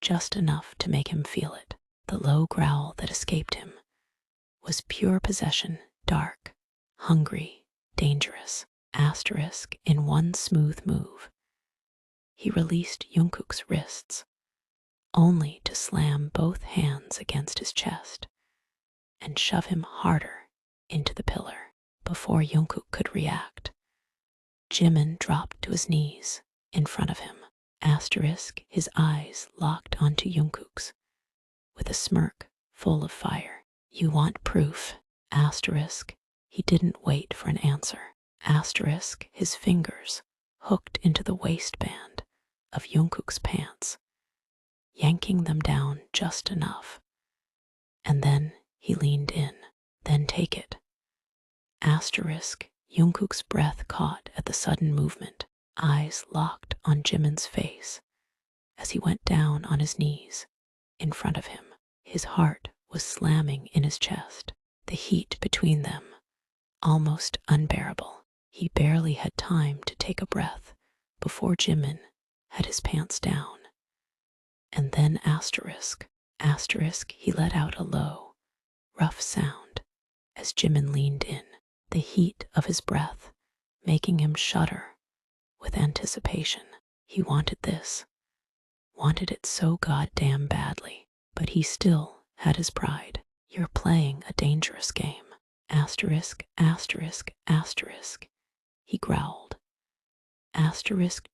just enough to make him feel it. The low growl that escaped him was pure possession, dark, hungry, dangerous. In one smooth move, he released Jungkook's wrists, only to slam both hands against his chest and shove him harder into the pillar. Before Jungkook could react, Jimin dropped to his knees in front of him. His eyes locked onto Jungkook's with a smirk full of fire. You want proof? He didn't wait for an answer. His fingers hooked into the waistband of Jungkook's pants, yanking them down just enough. And then he leaned in. Then take it. Jungkook's breath caught at the sudden movement, eyes locked on Jimin's face as he went down on his knees in front of him. His heart was slamming in his chest, the heat between them almost unbearable. He barely had time to take a breath before Jimin had his pants down. And then he let out a low, rough sound as Jimin leaned in, the heat of his breath making him shudder with anticipation. He wanted this, wanted it so goddamn badly, but he still had his pride. You're playing a dangerous game. He growled.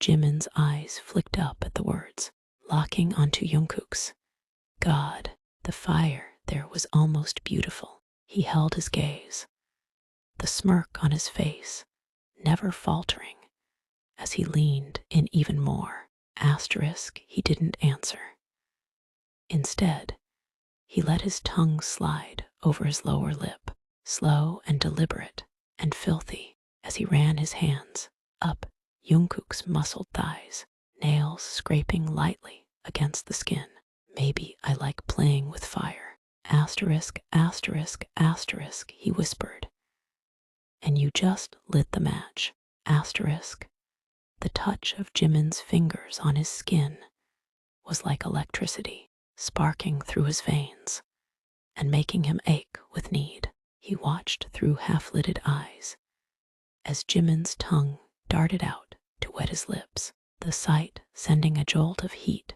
Jimin's eyes flicked up at the words, locking onto Jungkook's. God, the fire there was almost beautiful. He held his gaze, the smirk on his face never faltering as he leaned in even more. He didn't answer. Instead, he let his tongue slide over his lower lip, slow and deliberate and filthy, as he ran his hands up Jungkook's muscled thighs, nails scraping lightly against the skin. Maybe I like playing with fire. Asterisk, asterisk, asterisk, he whispered. And you just lit the match. Asterisk. The touch of Jimin's fingers on his skin was like electricity, sparking through his veins and making him ache with need. He watched through half-lidded eyes as Jimin's tongue darted out to wet his lips, the sight sending a jolt of heat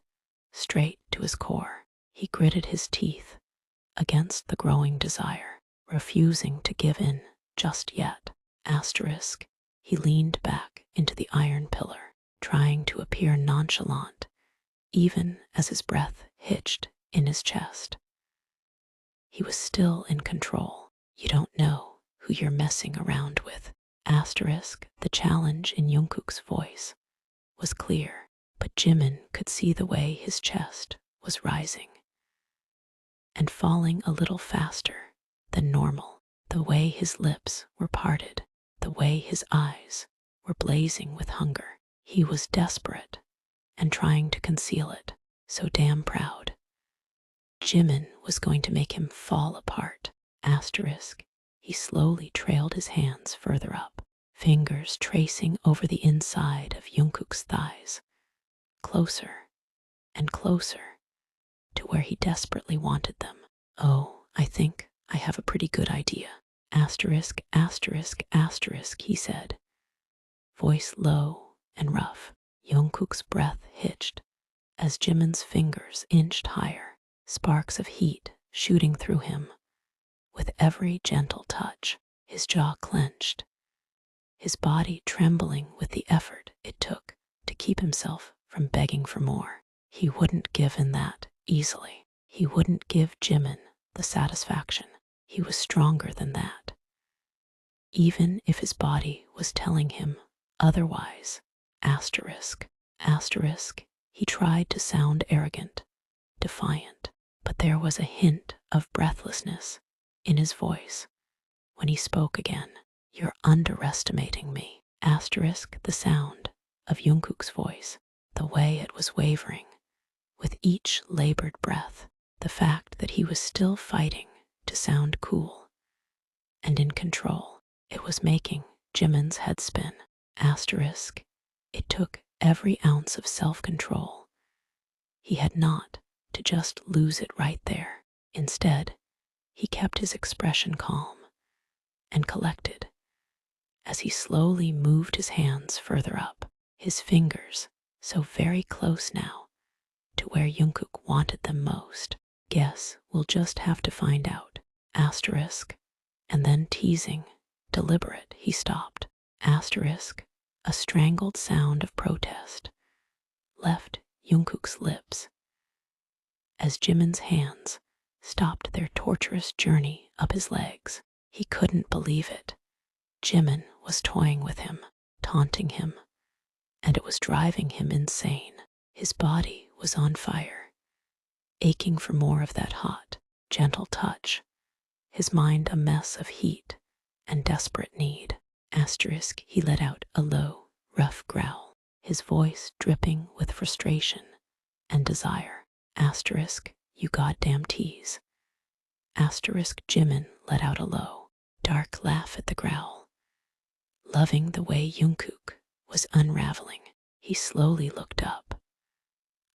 straight to his core. He gritted his teeth against the growing desire, refusing to give in just yet. Asterisk. He leaned back into the iron pillar, trying to appear nonchalant, even as his breath hitched in his chest. He was still in control. You don't know who you're messing around with. Asterisk. The challenge in Jungkook's voice was clear, but Jimin could see the way his chest was rising and falling a little faster than normal, the way his lips were parted, the way his eyes were blazing with hunger. He was desperate and trying to conceal it, so damn proud. Jimin was going to make him fall apart. Asterisk. He slowly trailed his hands further up, fingers tracing over the inside of Jungkook's thighs, closer and closer to where he desperately wanted them. Oh, I think I have a pretty good idea. Asterisk, asterisk, asterisk, he said, voice low and rough. Jungkook's breath hitched as Jimin's fingers inched higher, sparks of heat shooting through him. With every gentle touch, his jaw clenched, his body trembling with the effort it took to keep himself from begging for more. He wouldn't give in that easily. He wouldn't give Jimin the satisfaction. He was stronger than that. Even if his body was telling him otherwise. Asterisk, asterisk. He tried to sound arrogant, defiant, but there was a hint of breathlessness in his voice when he spoke again. You're underestimating me. Asterisk. The sound of Jungkook's voice, the way it was wavering with each labored breath, the fact that he was still fighting to sound cool and in control, it was making Jimin's head spin. Asterisk. It took every ounce of self-control. He had not to just lose it right there. Instead, he kept his expression calm and collected as he slowly moved his hands further up, his fingers so very close now to where Jungkook wanted them most. Guess we'll just have to find out. Asterisk. And then teasing, deliberate, he stopped. Asterisk. A strangled sound of protest left Jungkook's lips as Jimin's hands stopped their torturous journey up his legs. He couldn't believe it. Jimin was toying with him, taunting him, and it was driving him insane. His body was on fire, aching for more of that hot, gentle touch, his mind a mess of heat and desperate need. Asterisk. He let out a low, rough growl, his voice dripping with frustration and desire. Asterisk. You goddamn tease. Asterisk. Jimin let out a low, dark laugh at the growl. Loving the way Jungkook was unraveling, he slowly looked up,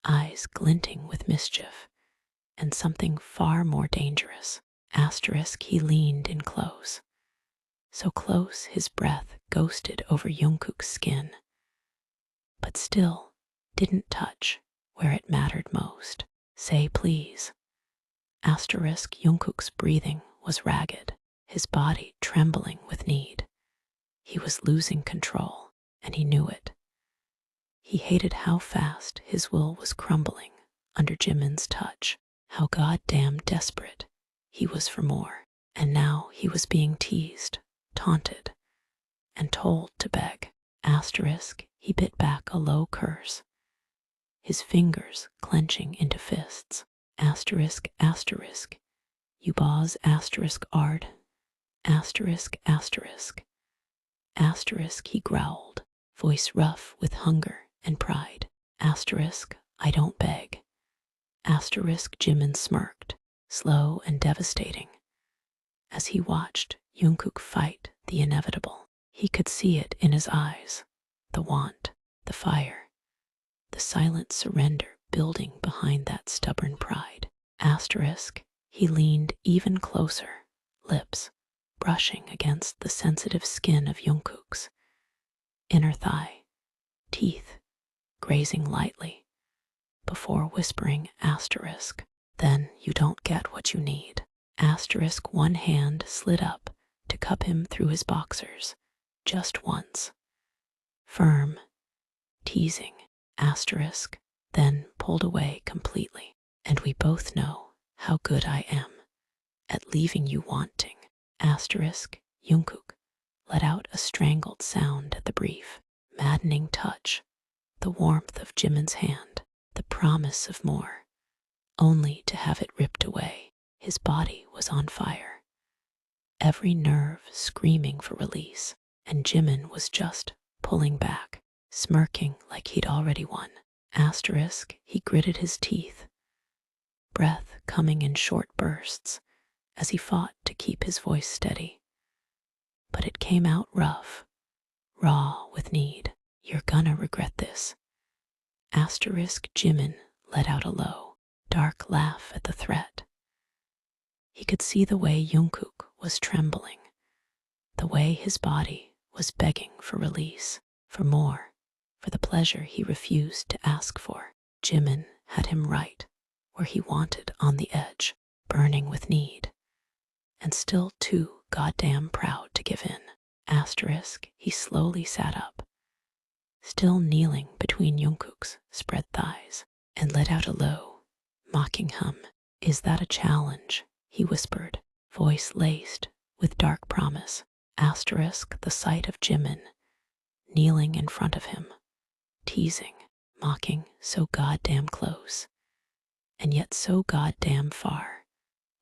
eyes glinting with mischief and something far more dangerous. Asterisk. He leaned in close, so close his breath ghosted over Jungkook's skin, but still didn't touch where it mattered most. Say please. Asterisk. Jungkook's breathing was ragged, his body trembling with need. He was losing control, and he knew it. He hated how fast his will was crumbling under Jimin's touch, how goddamn desperate he was for more, and now he was being teased taunted, and told to beg. Asterisk, he bit back a low curse, his fingers clenching into fists. Asterisk, asterisk, you boz asterisk ard. Asterisk, asterisk, asterisk, he growled, voice rough with hunger and pride. Asterisk, I don't beg. Asterisk, Jimin smirked, slow and devastating, as he watched Jungkook fight the inevitable. He could see it in his eyes, the want, the fire, the silent surrender building behind that stubborn pride. Asterisk, he leaned even closer, lips brushing against the sensitive skin of Jungkook's inner thigh, teeth grazing lightly, before whispering asterisk, then you don't get what you need. Asterisk, one hand slid up to cup him through his boxers, just once. Firm, teasing, asterisk, then pulled away completely. And we both know how good I am at leaving you wanting. Asterisk, Jungkook let out a strangled sound at the brief, maddening touch, the warmth of Jimin's hand, the promise of more, only to have it ripped away. His body was on fire, every nerve screaming for release, and Jimin was just pulling back, smirking like he'd already won. Asterisk, he gritted his teeth, breath coming in short bursts as he fought to keep his voice steady. But it came out rough, raw with need. You're gonna regret this. Asterisk, Jimin let out a low, dark laugh at the threat. He could see the way Jungkook was trembling, the way his body was begging for release, for more, for the pleasure he refused to ask for. Jimin had him right where he wanted, on the edge, burning with need, and still too goddamn proud to give in. Asterisk, he slowly sat up, still kneeling between Jungkook's spread thighs, and let out a low, mocking hum. Is that a challenge? He whispered, voice laced with dark promise. Asterisk, the sight of Jimin kneeling in front of him, teasing, mocking, so goddamn close, and yet so goddamn far,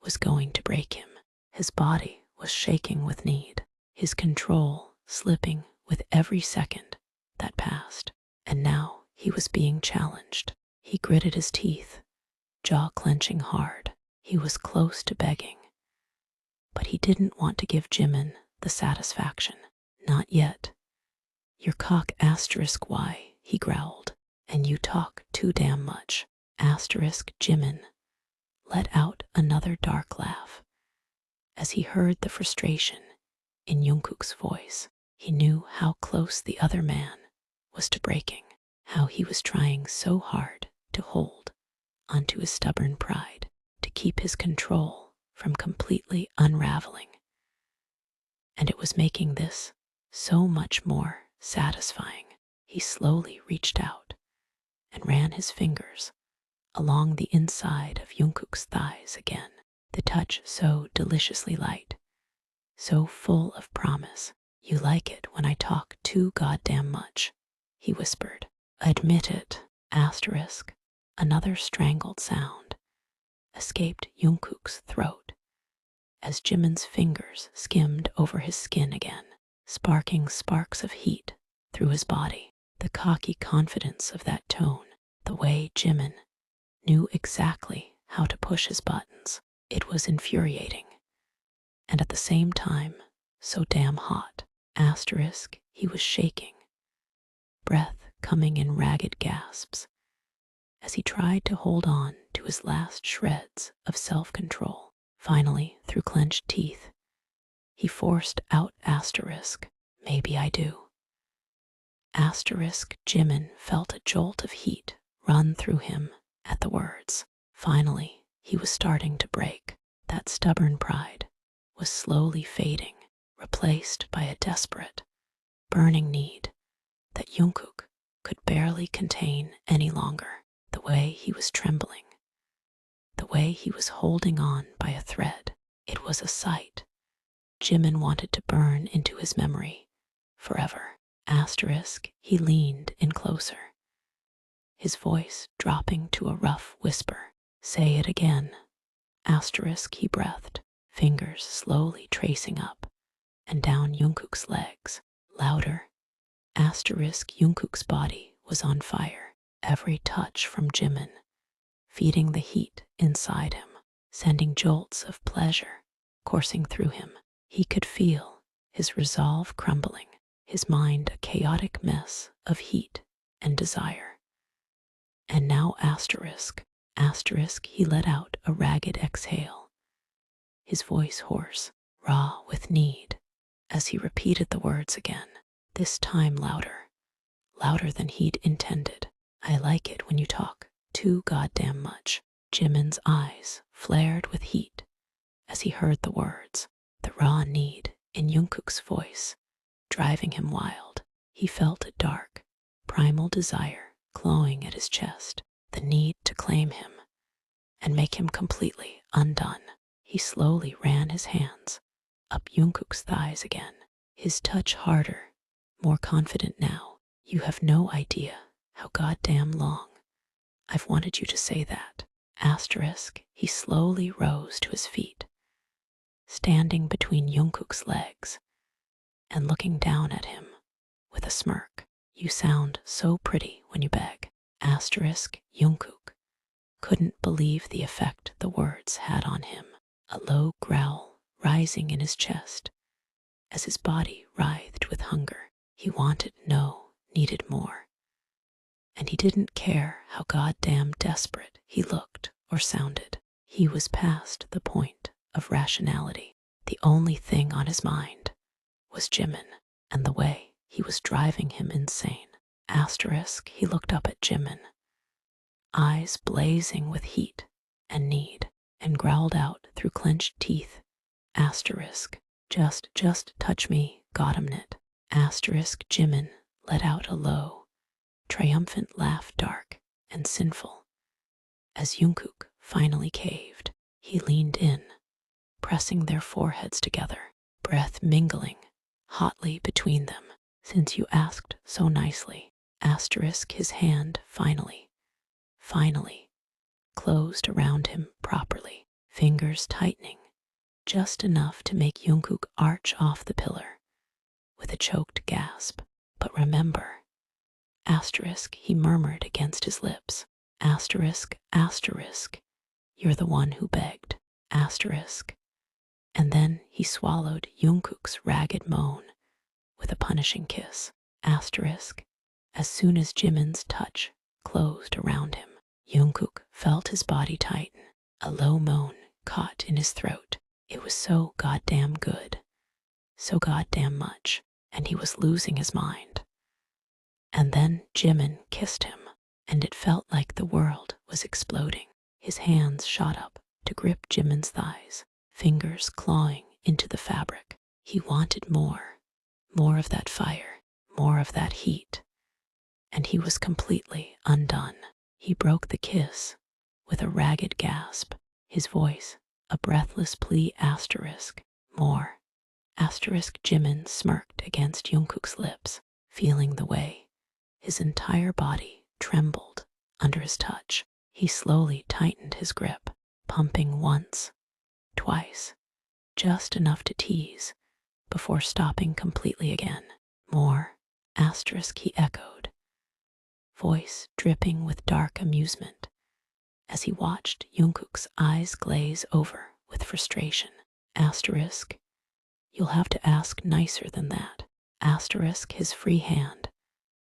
was going to break him. His body was shaking with need, his control slipping with every second that passed, and now he was being challenged. He gritted his teeth, jaw clenching hard. He was close to begging, but he didn't want to give Jimin the satisfaction. Not yet. Your cock asterisk why, he growled, and you talk too damn much. Asterisk, Jimin let out another dark laugh as he heard the frustration in Jungkook's voice. He knew how close the other man was to breaking, how he was trying so hard to hold onto his stubborn pride, to keep his control from completely unraveling. And it was making this so much more satisfying. He slowly reached out and ran his fingers along the inside of Jungkook's thighs again, the touch so deliciously light, so full of promise. You like it when I talk too goddamn much, he whispered. Admit it. Asterisk, another strangled sound escaped Jungkook's throat as Jimin's fingers skimmed over his skin again, sparking sparks of heat through his body. The cocky confidence of that tone, the way Jimin knew exactly how to push his buttons, it was infuriating, and at the same time, so damn hot. Asterisk, he was shaking, breath coming in ragged gasps, as he tried to hold on to his last shreds of self-control. Finally, through clenched teeth, he forced out asterisk, maybe I do. Asterisk, Jimin felt a jolt of heat run through him at the words. Finally, he was starting to break. That stubborn pride was slowly fading, replaced by a desperate, burning need that Jungkook could barely contain any longer. The way he was trembling, the way he was holding on by a thread, it was a sight Jimin wanted to burn into his memory forever. Asterisk, he leaned in closer, his voice dropping to a rough whisper. Say it again. Asterisk, he breathed, fingers slowly tracing up and down Jungkook's legs. Louder. Asterisk, Jungkook's body was on fire, every touch from Jimin feeding the heat inside him, sending jolts of pleasure coursing through him. He could feel his resolve crumbling, his mind a chaotic mess of heat and desire. And now asterisk, he let out a ragged exhale, his voice hoarse, raw with need, as he repeated the words again, this time louder, louder than he'd intended. I like it when you talk too goddamn much. Jimin's eyes flared with heat as he heard the words, the raw need in Jungkook's voice, driving him wild. He felt a dark, primal desire clawing at his chest, the need to claim him and make him completely undone. He slowly ran his hands up Jungkook's thighs again, his touch harder, more confident now. You have no idea how goddamn long I've wanted you to say that. Asterisk, he slowly rose to his feet, standing between Jungkook's legs and looking down at him with a smirk. You sound so pretty when you beg. Asterisk, Jungkook couldn't believe the effect the words had on him, a low growl rising in his chest as his body writhed with hunger. He wanted no, needed more. And he didn't care how goddamn desperate he looked or sounded. He was past the point of rationality. The only thing on his mind was Jimin and the way he was driving him insane. Asterisk, he looked up at Jimin, eyes blazing with heat and need, and growled out through clenched teeth. Asterisk, just touch me, goddammit. Asterisk, Jimin let out a low, triumphant laugh, dark and sinful, as Jungkook finally caved. He leaned in, pressing their foreheads together, breath mingling hotly between them. Since you asked so nicely. Asterisk, his hand finally closed around him properly, fingers tightening just enough to make Jungkook arch off the pillar with a choked gasp. But remember, asterisk, he murmured against his lips. Asterisk, you're the one who begged. Asterisk. And then he swallowed Jungkook's ragged moan with a punishing kiss. Asterisk. As soon as Jimin's touch closed around him, Jungkook felt his body tighten. A low moan caught in his throat. It was so goddamn good, so goddamn much, and he was losing his mind. And then Jimin kissed him, and it felt like the world was exploding. His hands shot up to grip Jimin's thighs, fingers clawing into the fabric. He wanted more of that fire, more of that heat, and he was completely undone. He broke the kiss with a ragged gasp, his voice a breathless plea. Asterisk, more. Asterisk, Jimin smirked against Jungkook's lips, feeling the way his entire body trembled under his touch. He slowly tightened his grip, pumping once, twice, just enough to tease, before stopping completely again. More. Asterisk, he echoed, voice dripping with dark amusement, as he watched Jungkook's eyes glaze over with frustration. Asterisk, you'll have to ask nicer than that. Asterisk, his free hand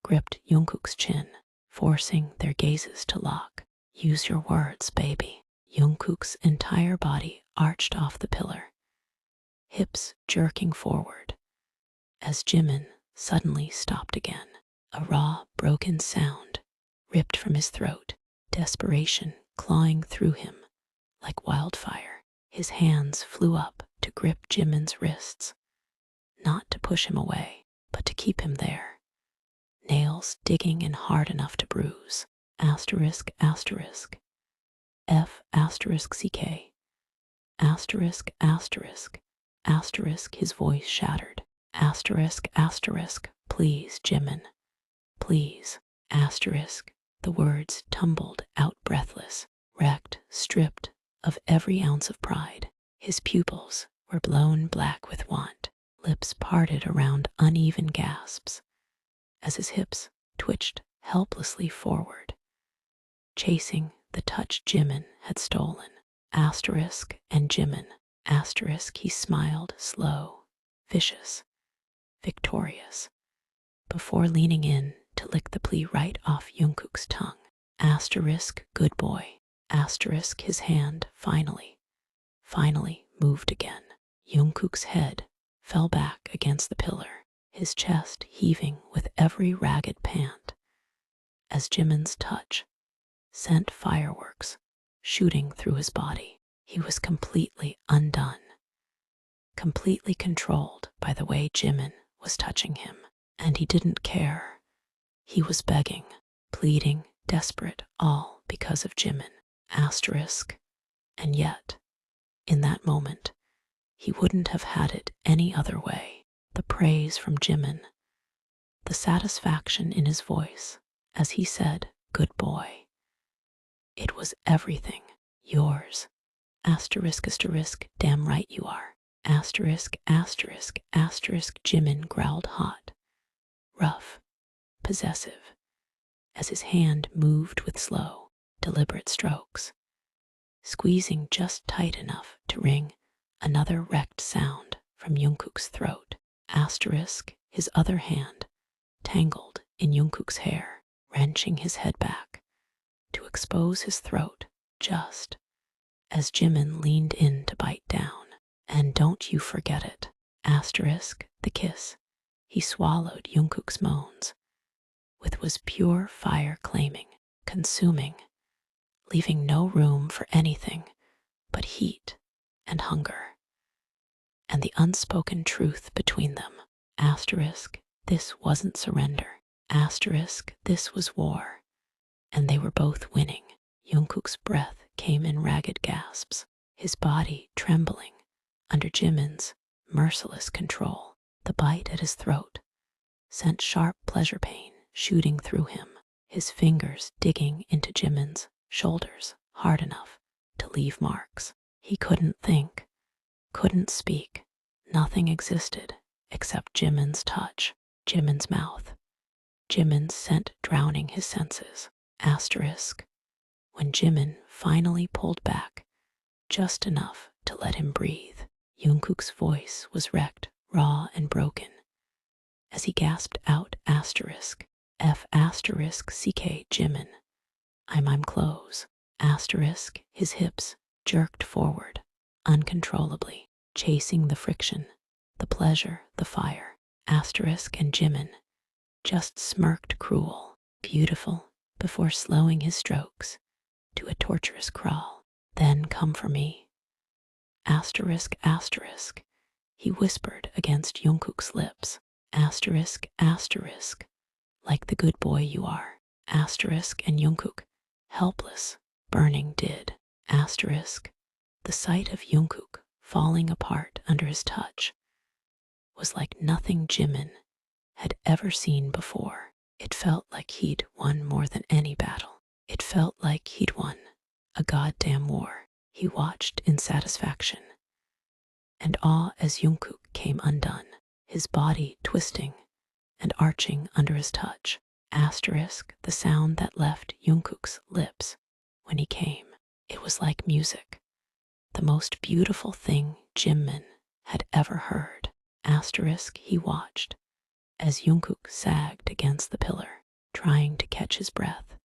gripped Jungkook's chin, forcing their gazes to lock. Use your words, baby. Jungkook's entire body arched off the pillar, hips jerking forward, as Jimin suddenly stopped again. A raw, broken sound ripped from his throat, desperation clawing through him like wildfire. His hands flew up to grip Jimin's wrists, not to push him away, but to keep him there, nails digging in hard enough to bruise. Asterisk, F asterisk CK, asterisk, Asterisk, his voice shattered. Asterisk, asterisk, please, Jimin, please. Asterisk, the words tumbled out breathless, wrecked, stripped of every ounce of pride. His pupils were blown black with want, lips parted around uneven gasps, as his hips twitched helplessly forward, chasing the touch Jimin had stolen. Asterisk and Jimin. Asterisk, he smiled, slow, vicious, victorious, before leaning in to lick the plea right off Jungkook's tongue. Asterisk, good boy. Asterisk, his hand finally moved again. Jungkook's head fell back against the pillar, his chest heaving with every ragged pant, as Jimin's touch sent fireworks shooting through his body. He was completely undone, completely controlled by the way Jimin was touching him, and he didn't care. He was begging, pleading, desperate, all because of Jimin. Asterisk, and yet, in that moment, he wouldn't have had it any other way. The praise from Jimin, the satisfaction in his voice as he said, good boy. It was everything. Yours. Asterisk, asterisk, damn right you are. Asterisk, asterisk, asterisk, Jimin growled hot, rough, possessive, as his hand moved with slow, deliberate strokes, squeezing just tight enough to wring another wrecked sound from Jungkook's throat. Asterisk, his other hand tangled in Jungkook's hair, wrenching his head back to expose his throat just as Jimin leaned in to bite down. And don't you forget it. Asterisk, the kiss he swallowed Jungkook's moans with was pure fire, claiming, consuming, leaving no room for anything but heat and hunger, and the unspoken truth between them. Asterisk, this wasn't surrender. Asterisk, this was war, and they were both winning. Jungkook's breath came in ragged gasps, his body trembling under Jimin's merciless control. The bite at his throat sent sharp pleasure pain shooting through him, his fingers digging into Jimin's shoulders hard enough to leave marks. He couldn't think, couldn't speak. Nothing existed except Jimin's touch, Jimin's mouth, Jimin's scent drowning his senses. Asterisk, when Jimin finally pulled back just enough to let him breathe, Jungkook's voice was wrecked, raw and broken, as he gasped out asterisk, F asterisk CK Jimin, I'm close. Asterisk, his hips jerked forward, uncontrollably, chasing the friction, the pleasure, the fire. Asterisk and Jimin just smirked cruel, beautiful, before slowing his strokes to a torturous crawl. Then come for me. Asterisk, asterisk, he whispered against Jungkook's lips. Asterisk, asterisk, like the good boy you are. Asterisk and Jungkook, helpless, burning did. Asterisk, the sight of Jungkook falling apart under his touch was like nothing Jimin had ever seen before. It felt like he'd won more than any battle. It felt like he'd won a goddamn war. He watched in satisfaction and awe as Jungkook came undone, his body twisting and arching under his touch. Asterisk, the sound that left Jungkook's lips when he came. It was like music, the most beautiful thing Jimin had ever heard. Asterisk, he watched as Jungkook sagged against the pillar, trying to catch his breath.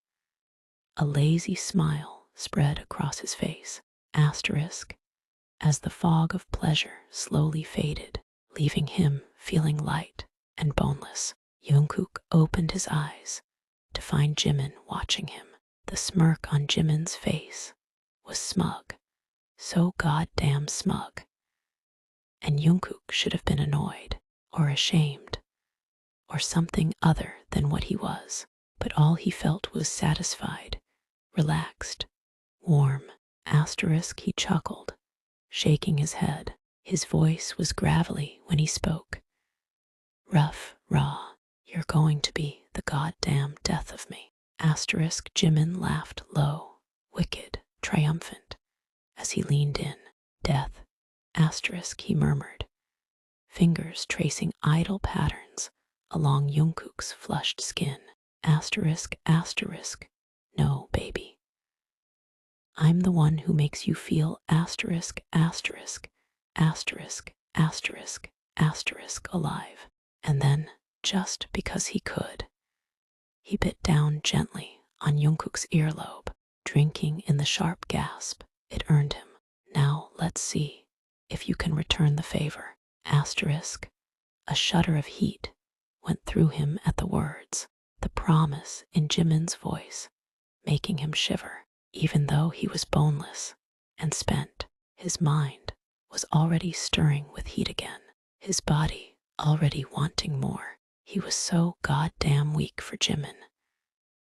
A lazy smile spread across his face. Asterisk, as the fog of pleasure slowly faded, leaving him feeling light and boneless. Jungkook opened his eyes to find Jimin watching him. The smirk on Jimin's face was smug, so goddamn smug. And Jungkook should have been annoyed or ashamed or something other than what he was. But all he felt was satisfied, relaxed, warm. Asterisk, he chuckled, shaking his head. His voice was gravelly when he spoke. Rough, raw, you're going to be the goddamn death of me. Asterisk Jimin laughed low, wicked, triumphant, as he leaned in. Death, asterisk, he murmured, fingers tracing idle patterns along Jungkook's flushed skin. Asterisk, asterisk, no, baby. I'm the one who makes you feel asterisk, asterisk, asterisk, asterisk, asterisk alive. And then, just because he could, he bit down gently on Jungkook's earlobe, drinking in the sharp gasp it earned him. Now let's see if you can return the favor. Asterisk, a shudder of heat went through him at the words, the promise in Jimin's voice, making him shiver. Even though he was boneless and spent, his mind was already stirring with heat again, his body already wanting more. He was so goddamn weak for Jimin,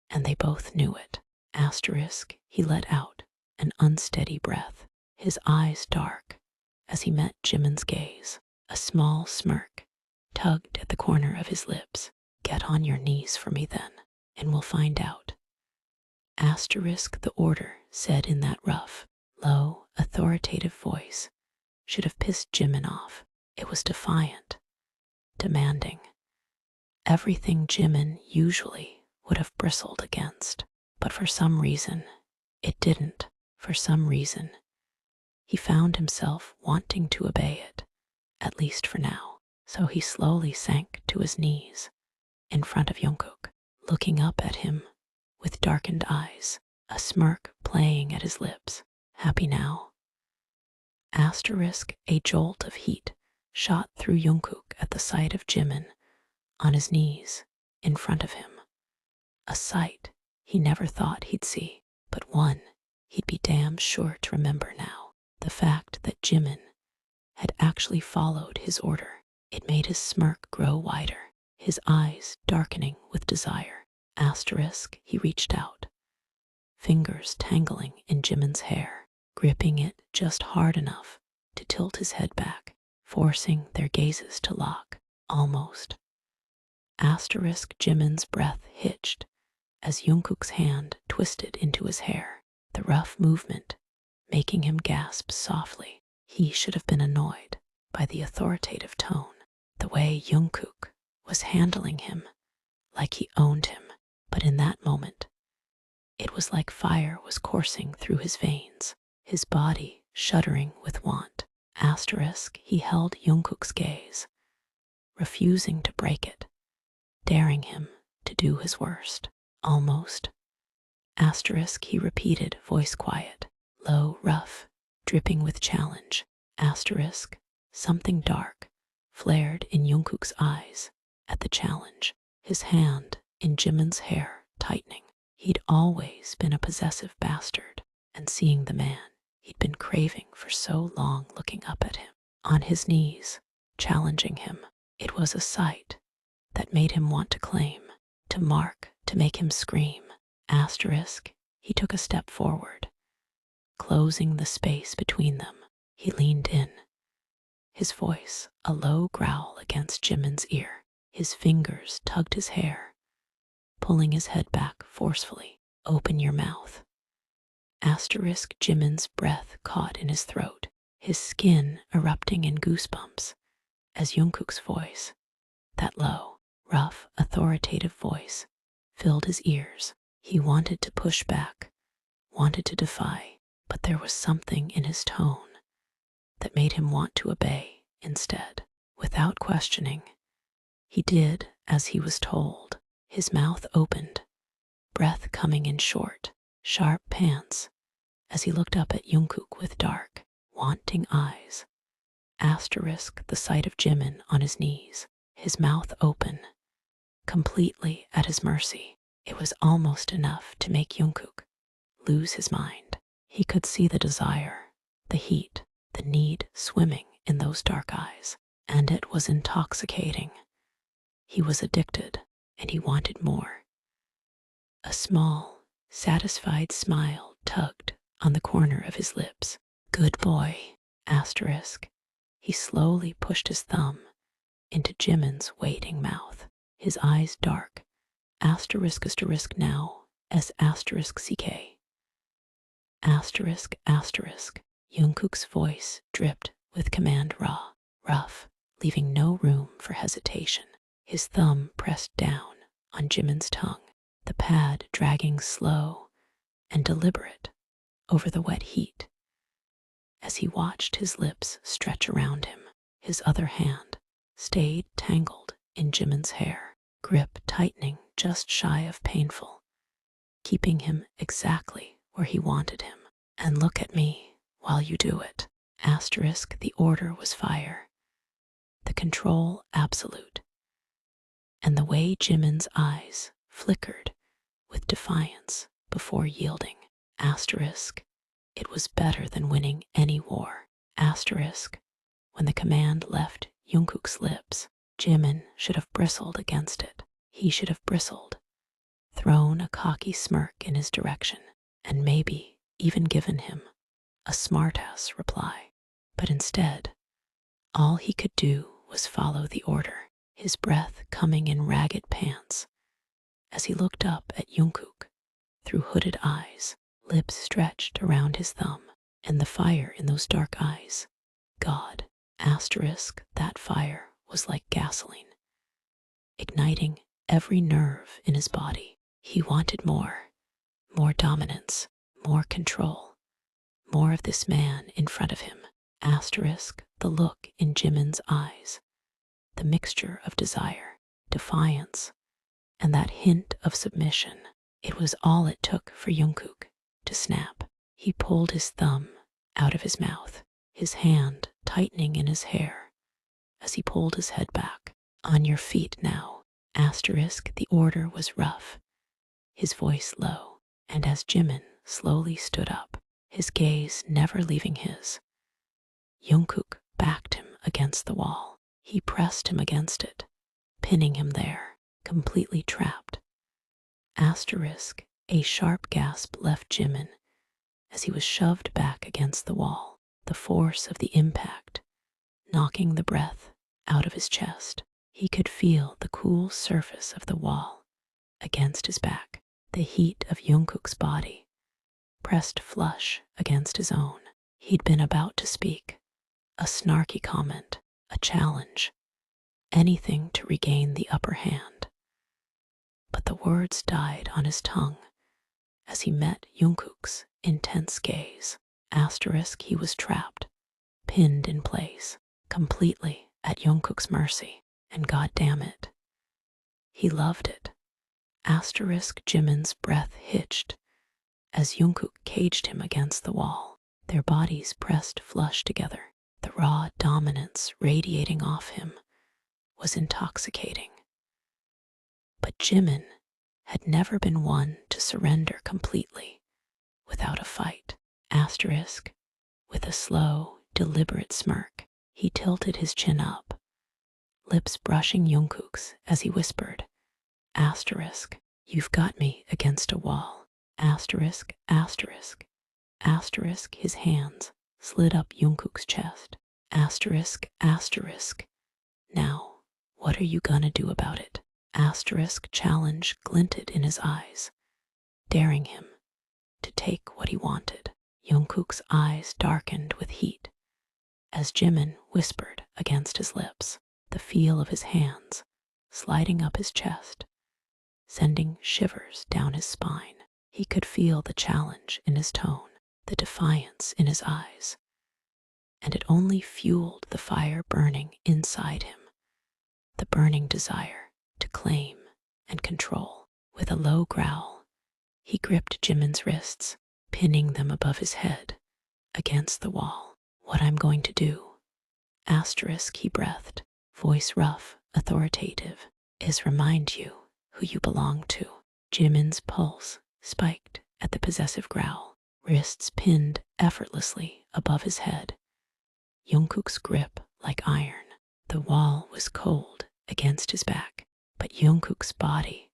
and they both knew it. Asterisk, he let out an unsteady breath, his eyes dark as he met Jimin's gaze. A small smirk tugged at the corner of his lips. Get on your knees for me then, and we'll find out. Asterisk, the order said in that rough, low, authoritative voice should have pissed Jimin off. It was defiant, demanding, everything Jimin usually would have bristled against. But for some reason, it didn't. For some reason, he found himself wanting to obey it, at least for now. So he slowly sank to his knees in front of Jungkook, looking up at him with darkened eyes, a smirk playing at his lips. Happy now? Asterisk, a jolt of heat shot through Jungkook at the sight of Jimin on his knees in front of him. A sight he never thought he'd see, but one he'd be damn sure to remember now. The fact that Jimin had actually followed his order. It made his smirk grow wider, his eyes darkening with desire. Asterisk, he reached out, fingers tangling in Jimin's hair, gripping it just hard enough to tilt his head back, forcing their gazes to lock, almost. Asterisk, Jimin's breath hitched as Jungkook's hand twisted into his hair, the rough movement making him gasp softly. He should have been annoyed by the authoritative tone, the way Jungkook was handling him like he owned him. But in that moment, it was like fire was coursing through his veins, his body shuddering with want. Asterisk, he held Jungkook's gaze, refusing to break it, daring him to do his worst. Almost. Asterisk, he repeated, voice quiet, low, rough, dripping with challenge. Asterisk, something dark flared in Jungkook's eyes at the challenge, his hand in Jimin's hair tightening. He'd always been a possessive bastard, and seeing the man he'd been craving for so long looking up at him, on his knees, challenging him, it was a sight that made him want to claim, to mark, to make him scream. Asterisk, he took a step forward, closing the space between them. He leaned in, his voice a low growl against Jimin's ear. His fingers tugged his hair, pulling his head back forcefully. Open your mouth. Asterisk, Jimin's breath caught in his throat, his skin erupting in goosebumps as Jungkook's voice, that low, rough, authoritative voice, filled his ears. He wanted to push back, wanted to defy, but there was something in his tone that made him want to obey instead. Without questioning, he did as he was told. His mouth opened, breath coming in short, sharp pants as he looked up at Jungkook with dark, wanting eyes. Asterisk, the sight of Jimin on his knees, his mouth open, completely at his mercy. It was almost enough to make Jungkook lose his mind. He could see the desire, the heat, the need swimming in those dark eyes, and it was intoxicating. He was addicted, and he wanted more. A small, satisfied smile tugged on the corner of his lips. Good boy, asterisk. He slowly pushed his thumb into Jimin's waiting mouth, his eyes dark. Asterisk now, S asterisk CK. Asterisk. Jungkook's voice dripped with command rough, leaving no room for hesitation. His thumb pressed down on Jimin's tongue, the pad dragging slow and deliberate over the wet heat. As he watched his lips stretch around him, his other hand stayed tangled in Jimin's hair, grip tightening just shy of painful, keeping him exactly where he wanted him. And look at me while you do it. Asterisk, the order was fire, the control absolute. And the way Jimin's eyes flickered with defiance before yielding. Asterisk, it was better than winning any war. Asterisk, when the command left Jungkook's lips, Jimin should have bristled against it. He should have bristled, thrown a cocky smirk in his direction, and maybe even given him a smartass reply. But instead, all he could do was follow the order, his breath coming in ragged pants as he looked up at Jungkook through hooded eyes, lips stretched around his thumb, and the fire in those dark eyes. God, asterisk, that fire was like gasoline, igniting every nerve in his body. He wanted more dominance, more control, more of this man in front of him. Asterisk, the look in Jimin's eyes, the mixture of desire, defiance, and that hint of submission. It was all it took for Jungkook to snap. He pulled his thumb out of his mouth, his hand tightening in his hair as he pulled his head back. On your feet now. Asterisk, the order was rough, his voice low, and as Jimin slowly stood up, his gaze never leaving his, Jungkook backed him against the wall. He pressed him against it, pinning him there, completely trapped. Asterisk, a sharp gasp left Jimin as he was shoved back against the wall, the force of the impact knocking the breath out of his chest. He could feel the cool surface of the wall against his back, the heat of Jungkook's body pressed flush against his own. He'd been about to speak, a snarky comment, a challenge, anything to regain the upper hand. But the words died on his tongue as he met Jungkook's intense gaze. Asterisk, he was trapped, pinned in place, completely at Jungkook's mercy, and god damn it, he loved it. Asterisk, Jimin's breath hitched as Jungkook caged him against the wall, their bodies pressed flush together. The raw dominance radiating off him was intoxicating. But Jimin had never been one to surrender completely without a fight. Asterisk, with a slow, deliberate smirk, he tilted his chin up, lips brushing Jungkook's as he whispered, asterisk, you've got me against a wall. Asterisk, his hands slid up Jungkook's chest. Asterisk, now, what are you gonna do about it? Asterisk, challenge glinted in his eyes, daring him to take what he wanted. Jungkook's eyes darkened with heat as Jimin whispered against his lips, the feel of his hands sliding up his chest, sending shivers down his spine. He could feel the challenge in his tone, the defiance in his eyes, and it only fueled the fire burning inside him, the burning desire to claim and control. With a low growl, he gripped Jimin's wrists, pinning them above his head against the wall. What I'm going to do, asterisk, he breathed, voice rough, authoritative, is remind you who you belong to. Jimin's pulse spiked at the possessive growl, wrists pinned effortlessly above his head, Jungkook's grip like iron. The wall was cold against his back, but Jungkook's body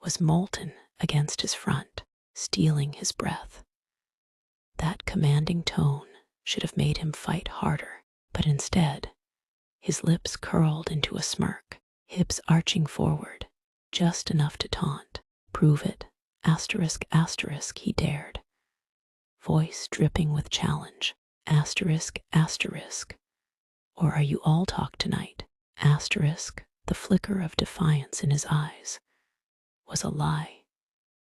was molten against his front, stealing his breath. That commanding tone should have made him fight harder, But instead, his lips curled into a smirk, hips arching forward, just enough to taunt. Prove it, asterisk, asterisk, he dared, voice dripping with challenge, asterisk, asterisk. Or are you all talk tonight? Asterisk, the flicker of defiance in his eyes was a lie.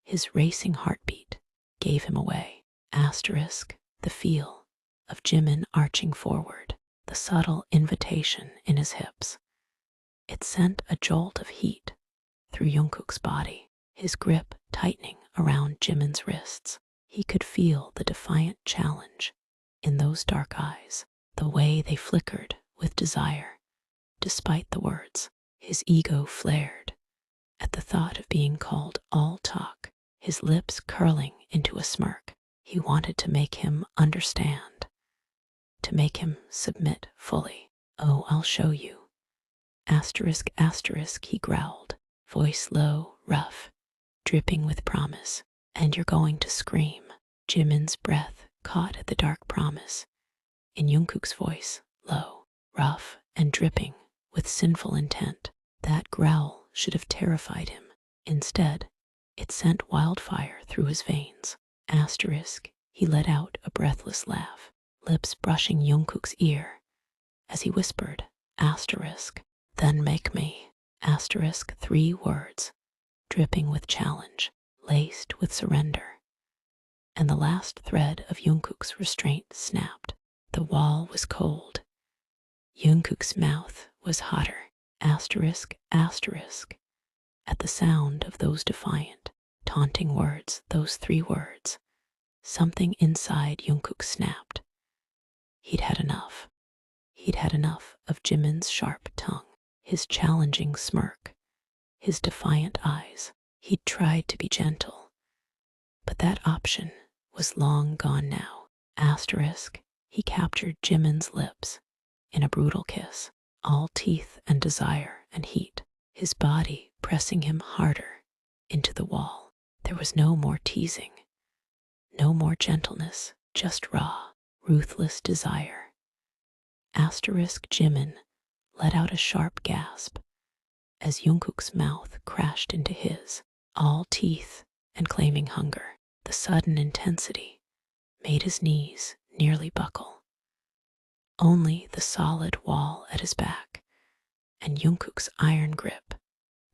His racing heartbeat gave him away. Asterisk, the feel of Jimin arching forward, the subtle invitation in his hips. It sent a jolt of heat through Jungkook's body, his grip tightening around Jimin's wrists. He could feel the defiant challenge in those dark eyes, the way they flickered with desire. Despite the words, his ego flared at the thought of being called all talk, his lips curling into a smirk. He wanted to make him understand, to make him submit fully. Oh, I'll show you. Asterisk, asterisk, he growled, voice low, rough, dripping with promise. And you're going to scream. Jimin's breath caught at the dark promise in Jungkook's voice, low, rough, and dripping with sinful intent. That growl should have terrified him. Instead, it sent wildfire through his veins. Asterisk, he let out a breathless laugh, lips brushing Jungkook's ear as he whispered, asterisk, then make me. Asterisk, 3 words, dripping with challenge, laced with surrender. And the last thread of Jungkook's restraint snapped. The wall was cold. Jungkook's mouth was hotter. Asterisk, asterisk. At the sound of those defiant, taunting words, those 3 words, something inside Jungkook snapped. He'd had enough. He'd had enough of Jimin's sharp tongue, his challenging smirk, his defiant eyes. He'd tried to be gentle, but that option was long gone now. Asterisk, he captured Jimin's lips in a brutal kiss, all teeth and desire and heat, his body pressing him harder into the wall. There was no more teasing, no more gentleness, just raw, ruthless desire. Asterisk, Jimin let out a sharp gasp as Jungkook's mouth crashed into his, all teeth and claiming hunger. The sudden intensity made his knees nearly buckle. Only the solid wall at his back and Jungkook's iron grip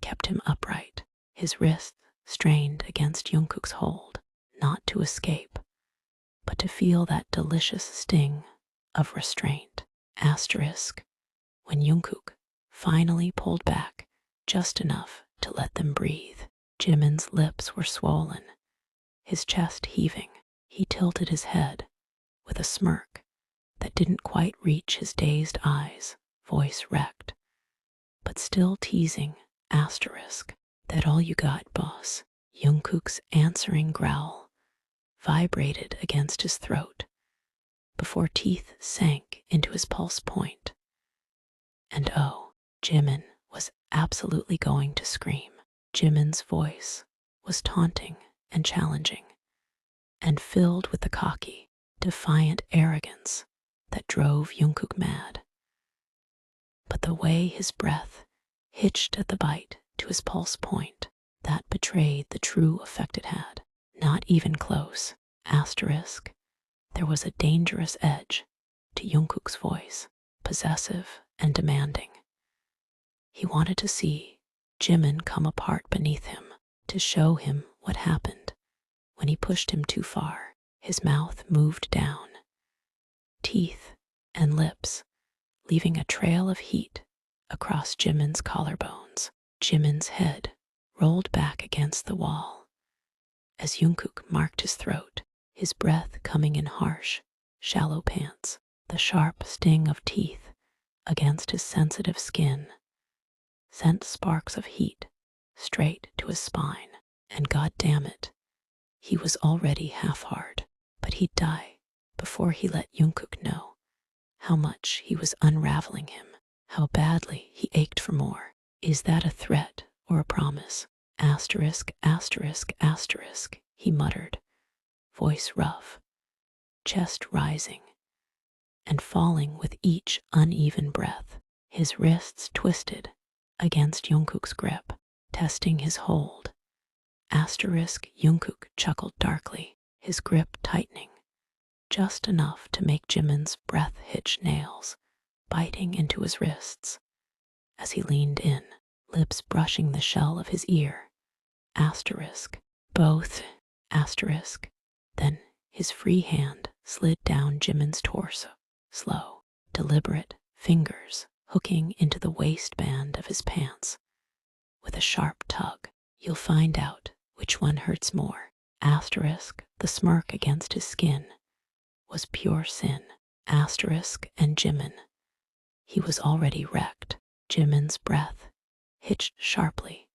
kept him upright, his wrists strained against Jungkook's hold, not to escape, but to feel that delicious sting of restraint. Asterisk, when Jungkook finally pulled back just enough to let them breathe, Jimin's lips were swollen, his chest heaving. He tilted his head with a smirk that didn't quite reach his dazed eyes, voice wrecked, but still teasing. Asterisk, that all you got, boss? Jungkook's answering growl vibrated against his throat before teeth sank into his pulse point. And oh, Jimin was absolutely going to scream. Jimin's voice was taunting and challenging, and filled with the cocky, defiant arrogance that drove Jungkook mad. But the way his breath hitched at the bite to his pulse point, that betrayed the true effect it had. Not even close. Asterisk, there was a dangerous edge to Jungkook's voice, possessive and demanding. He wanted to see Jimin come apart beneath him, to show him what happened when he pushed him too far. His mouth moved down, teeth and lips leaving a trail of heat across Jimin's collarbones. Jimin's head rolled back against the wall as Jungkook marked his throat, his breath coming in harsh, shallow pants, the sharp sting of teeth against his sensitive skin sent sparks of heat straight to his spine. And god damn it, he was already half hard, but he'd die before he let Jungkook know how much he was unraveling him, how badly he ached for more. Is that a threat or a promise? Asterisk, asterisk, asterisk, he muttered, voice rough, chest rising, and falling with each uneven breath. His wrists twisted against Jungkook's grip, testing his hold. Jungkook chuckled darkly, his grip tightening, just enough to make Jimin's breath hitch nails, biting into his wrists. As he leaned in, lips brushing the shell of his ear. Both. Then his free hand slid down Jimin's torso, slow, deliberate fingers hooking into the waistband of his pants. With a sharp tug, you'll find out which one hurts more. The smirk against his skin was pure sin. And Jimin. He was already wrecked. Jimin's breath hitched sharply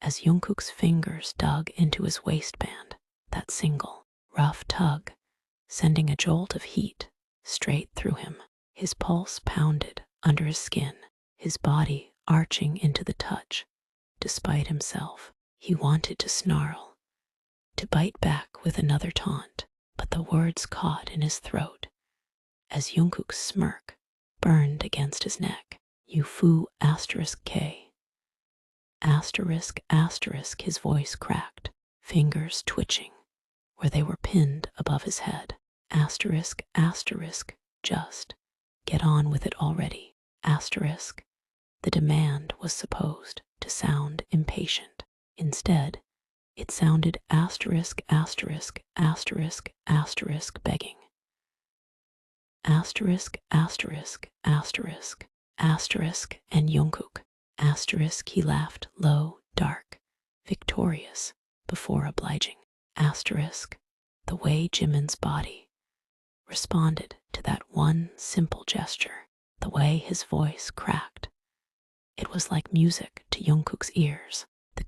as Jungkook's fingers dug into his waistband, that single, rough tug, sending a jolt of heat straight through him. His pulse pounded under his skin, his body arching into the touch. Despite himself, he wanted to snarl, to bite back with another taunt, but the words caught in his throat as Jungkook's smirk burned against his neck. You foo K. His voice cracked, fingers twitching where they were pinned above his head. Just get on with it already. The demand was supposed to sound impatient. Instead, it sounded begging. And Jungkook. He laughed low, dark, victorious, before obliging. The way Jimin's body responded to that one simple gesture, the way his voice cracked. It was like music to Jungkook's ears. The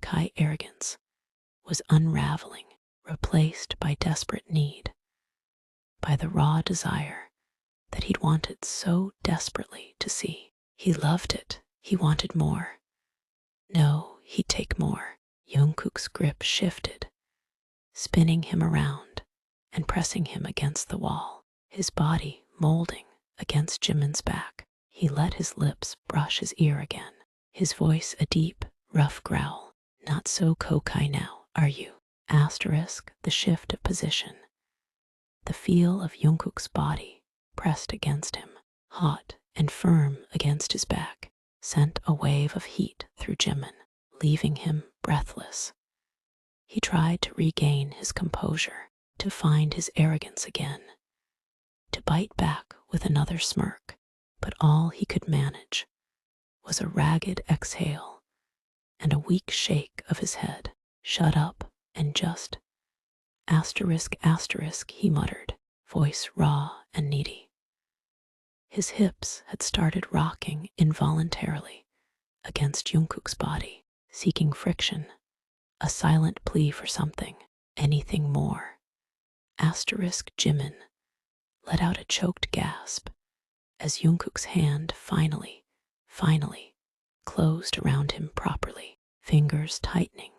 Kai arrogance was unraveling, replaced by desperate need, by the raw desire that he'd wanted so desperately to see. He loved it. He wanted more. No, he'd take more. Jungkook's grip shifted, spinning him around and pressing him against the wall, his body molding against Jimin's back. He let his lips brush his ear again, his voice a deep, rough growl. Not so cocky now, are you? The shift of position. The feel of Jungkook's body pressed against him, hot and firm against his back, sent a wave of heat through Jimin, leaving him breathless. He tried to regain his composure, to find his arrogance again, to bite back with another smirk, but all he could manage was a ragged exhale and a weak shake of his head. Shut up and just he muttered, voice raw and needy. His hips had started rocking involuntarily against Jungkook's body, seeking friction, a silent plea for something, anything more. Jimin let out a choked gasp as Jungkook's hand finally closed around him properly, fingers tightening,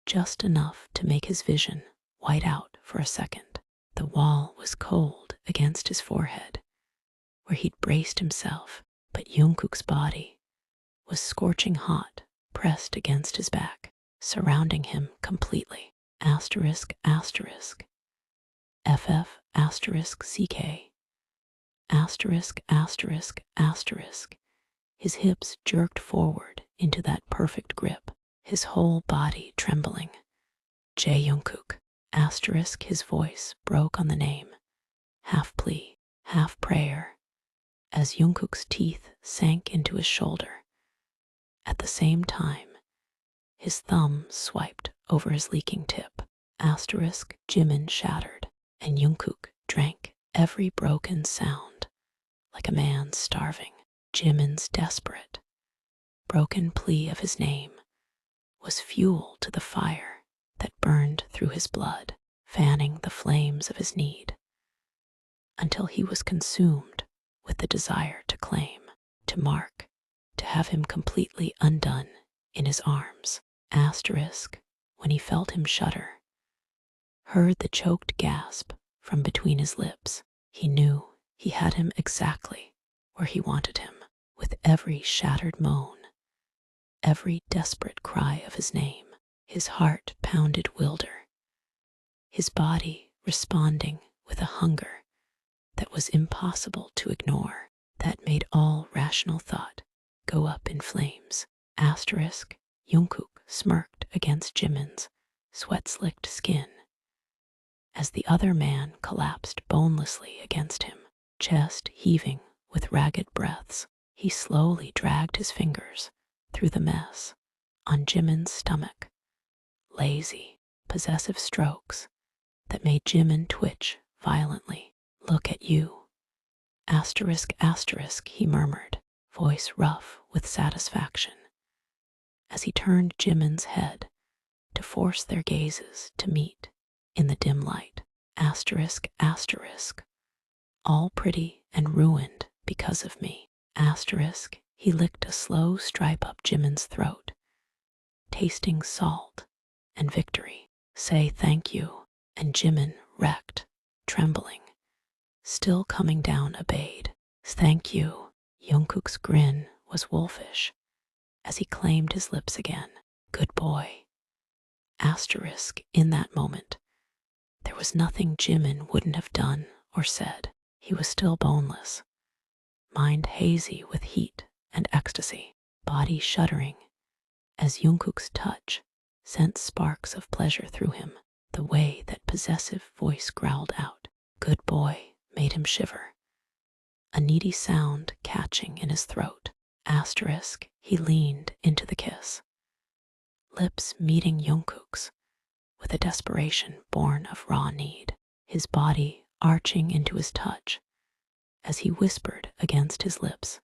just enough to make his vision white out for a second. The wall was cold against his forehead, where he'd braced himself, but Jungkook's body was scorching hot, pressed against his back, surrounding him completely. CK. His hips jerked forward into that perfect grip, his whole body trembling. Jungkook. His voice broke on the name, half plea, half prayer, as Jungkook's teeth sank into his shoulder. At the same time, his thumb swiped over his leaking tip. Jimin shattered, and Jungkook drank every broken sound like a man starving. Jimin's desperate, broken plea of his name was fuel to the fire that burned through his blood, fanning the flames of his need, until he was consumed with the desire to claim, to mark, to have him completely undone in his arms. When he felt him shudder, heard the choked gasp from between his lips, He knew he had him exactly where he wanted him. With every shattered moan, every desperate cry of his name, his heart pounded wilder, his body responding with a hunger that was impossible to ignore, that made all rational thought go up in flames. Asterisk, Jungkook smirked against Jimin's sweat-slicked skin as the other man collapsed bonelessly against him, chest heaving with ragged breaths. He slowly dragged his fingers through the mess on Jimin's stomach, lazy, possessive strokes that made Jimin twitch violently. Look at you. Asterisk, asterisk, he murmured, voice rough with satisfaction, as he turned Jimin's head to force their gazes to meet in the dim light. Asterisk, asterisk, all pretty and ruined because of me. Asterisk, he licked a slow stripe up Jimin's throat, tasting salt and victory. Say thank you. And Jimin, wrecked, trembling, still coming down, obeyed. Thank you. Jungkook's grin was wolfish as he claimed his lips again. Good boy. Asterisk, in that moment, there was nothing Jimin wouldn't have done or said. He was still boneless, mind hazy with heat and ecstasy, body shuddering as Jungkook's touch sent sparks of pleasure through him. The way that possessive voice growled out, good boy, made him shiver, a needy sound catching in his throat. Asterisk, he leaned into the kiss, lips meeting Jungkook's with a desperation born of raw need, his body arching into his touch as he whispered against his lips,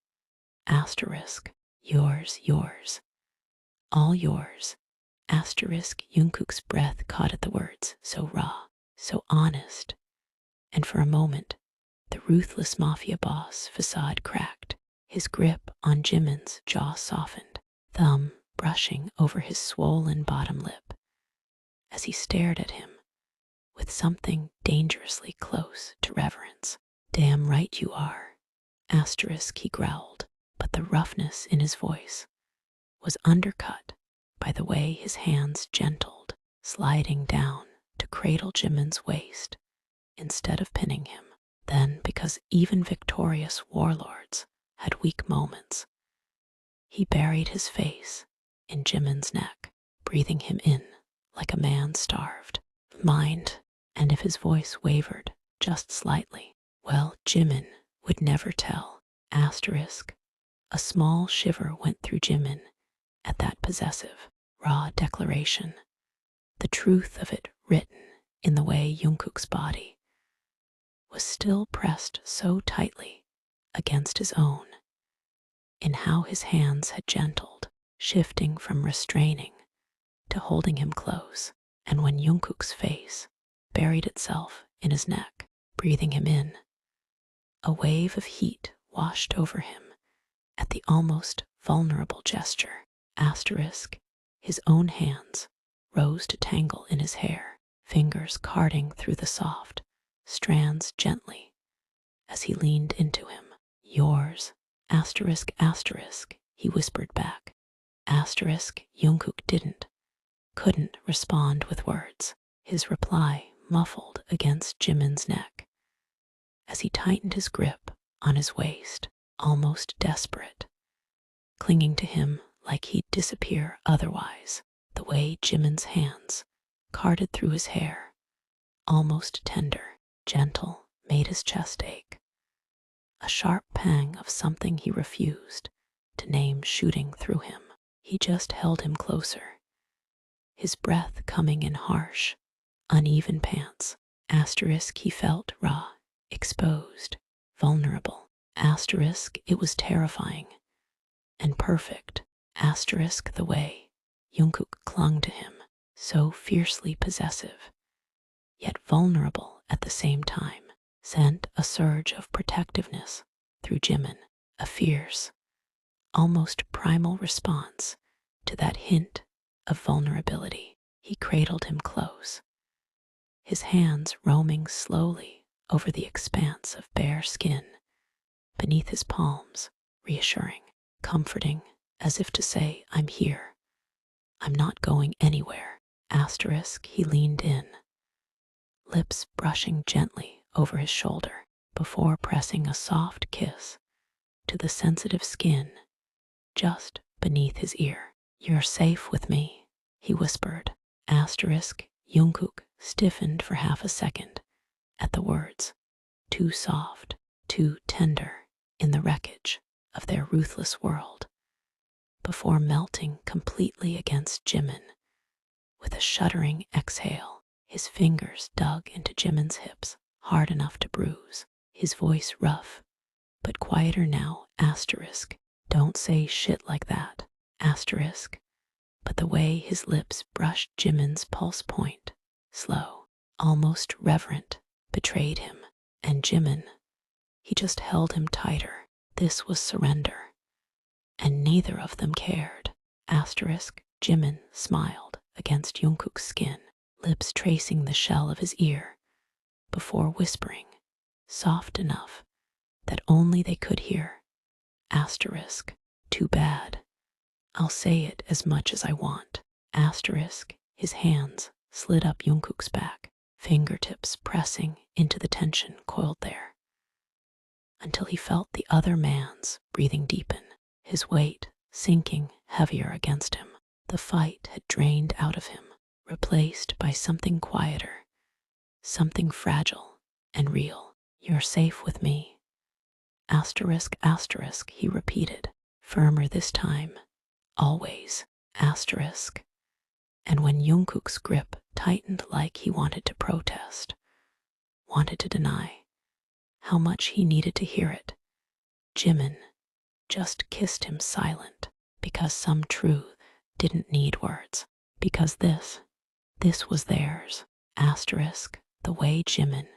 asterisk, yours, yours, all yours. Asterisk, Jungkook's breath caught at the words, so raw, so honest, and for a moment, the ruthless mafia boss facade cracked, his grip on Jimin's jaw softened, thumb brushing over his swollen bottom lip as he stared at him with something dangerously close to reverence. Damn right you are. Asterisk, he growled, but the roughness in his voice was undercut by the way his hands gentled, sliding down to cradle Jimin's waist instead of pinning him. Then, because even victorious warlords had weak moments, he buried his face in Jimin's neck, breathing him in like a man starved. Mind, and if his voice wavered just slightly, well, Jimin would never tell. Asterisk, a small shiver went through Jimin at that possessive, raw declaration, the truth of it written in the way Jungkook's body was still pressed so tightly against his own, in how his hands had gentled, shifting from restraining to holding him close. And when Jungkook's face buried itself in his neck, breathing him in, a wave of heat washed over him at the almost vulnerable gesture. Asterisk, his own hands rose to tangle in his hair, fingers carting through the soft strands gently as he leaned into him. Yours. Asterisk, asterisk, he whispered back. Asterisk, Jungkook couldn't respond with words, his reply muffled against Jimin's neck as he tightened his grip on his waist, almost desperate, clinging to him like he'd disappear otherwise. The way Jimin's hands carted through his hair, almost tender, gentle, made his chest ache. A sharp pang of something he refused to name shooting through him. He just held him closer, his breath coming in harsh, uneven pants. Asterisk, he felt raw, exposed, vulnerable. Asterisk, it was terrifying and perfect. Asterisk, the way Jungkook clung to him, so fiercely possessive, yet vulnerable at the same time, sent a surge of protectiveness through Jimin, a fierce, almost primal response to that hint of vulnerability. He cradled him close, his hands roaming slowly over the expanse of bare skin beneath his palms, reassuring, comforting, as if to say, I'm here. I'm not going anywhere. Asterisk, he leaned in, lips brushing gently over his shoulder before pressing a soft kiss to the sensitive skin just beneath his ear. You're safe with me, he whispered. Asterisk, Jungkook stiffened for half a second at the words, too soft, too tender in the wreckage of their ruthless world, before melting completely against Jimin. With a shuddering exhale, his fingers dug into Jimin's hips, hard enough to bruise, his voice rough, but quieter now. Asterisk, don't say shit like that. Asterisk, but the way his lips brushed Jimin's pulse point, slow, almost reverent, betrayed him. And Jimin, he just held him tighter. This was surrender, and neither of them cared. Asterisk, Jimin smiled against Jungkook's skin, lips tracing the shell of his ear, before whispering, soft enough that only they could hear. Asterisk, too bad. I'll say it as much as I want. Asterisk, his hands slid up Jungkook's back, fingertips pressing into the tension coiled there, until he felt the other man's breathing deepen, his weight sinking heavier against him. The fight had drained out of him, replaced by something quieter, something fragile and real. You're safe with me. Asterisk, asterisk, he repeated, firmer this time. Always. Asterisk. And when Jungkook's grip tightened like he wanted to protest, wanted to deny how much he needed to hear it, Jimin just kissed him silent, because some truth didn't need words, because this was theirs. Asterisk, the way Jimin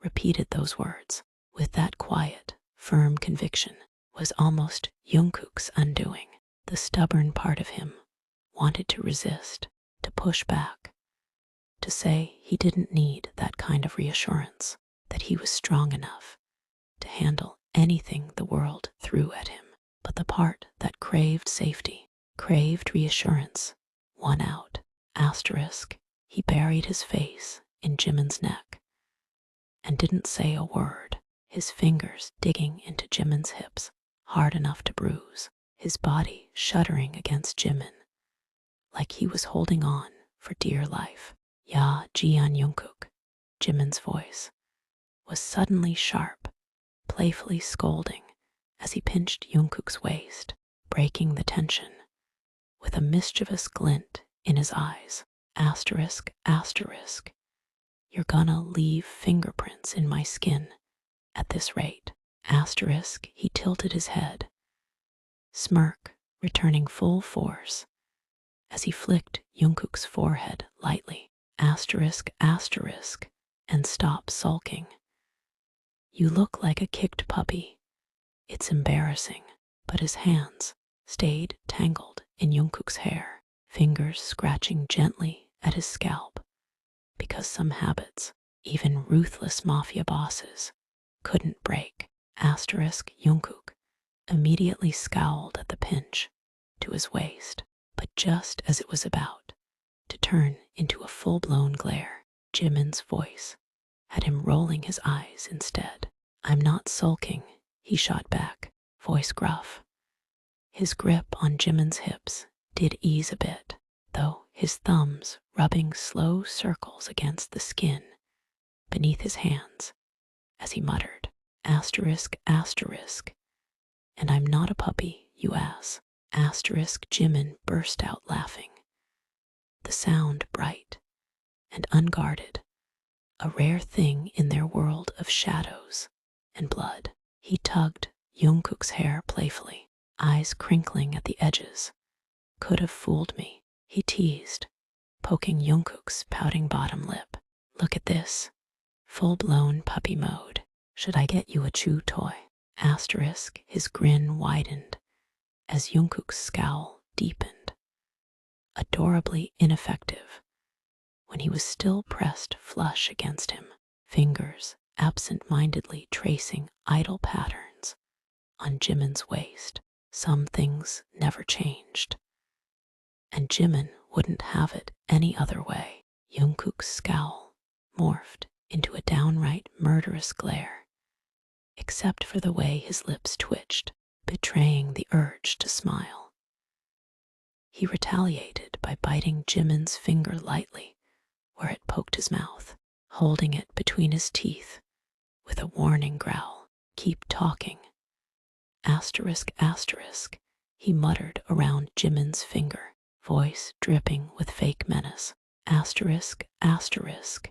repeated those words with that quiet, firm conviction was almost Jungkook's undoing. The stubborn part of him wanted to resist, to push back, to say he didn't need that kind of reassurance, that he was strong enough to handle anything the world threw at him. But the part that craved safety, craved reassurance, won out. Asterisk, he buried his face in Jimin's neck and didn't say a word, his fingers digging into Jimin's hips, hard enough to bruise, his body shuddering against Jimin, like he was holding on for dear life. Ya, Jian Jungkook, Jimin's voice was suddenly sharp, playfully scolding as he pinched Jungkook's waist, breaking the tension, with a mischievous glint in his eyes. Asterisk, asterisk, you're gonna leave fingerprints in my skin at this rate. Asterisk, he tilted his head, smirk returning full force as he flicked Jungkook's forehead lightly. Asterisk, asterisk, and stop sulking. You look like a kicked puppy. It's embarrassing. But his hands stayed tangled in Jungkook's hair, fingers scratching gently at his scalp, because some habits, even ruthless mafia bosses, couldn't break. Asterisk, Jungkook immediately scowled at the pinch to his waist, but just as it was about to turn into a full-blown glare, Jimin's voice had him rolling his eyes instead. I'm not sulking, he shot back, voice gruff. His grip on Jimin's hips did ease a bit, though, his thumbs rubbing slow circles against the skin beneath his hands as he muttered, asterisk, asterisk, and I'm not a puppy, you ass. Asterisk, Jimin burst out laughing, the sound bright and unguarded, a rare thing in their world of shadows and blood. He tugged Jungkook's hair playfully, eyes crinkling at the edges. Could have fooled me, he teased, poking Jungkook's pouting bottom lip. Look at this, full-blown puppy mode. Should I get you a chew toy? Asterisk, his grin widened as Jungkook's scowl deepened, adorably ineffective when he was still pressed flush against him, fingers absent-mindedly tracing idle patterns on Jimin's waist. Some things never changed, and Jimin wouldn't have it any other way. Jungkook's scowl morphed into a downright murderous glare, except for the way his lips twitched, betraying the urge to smile. He retaliated by biting Jimin's finger lightly where it poked his mouth, holding it between his teeth with a warning growl. "Keep talking. Asterisk, asterisk," he muttered around Jimin's finger, voice dripping with fake menace. Asterisk, asterisk,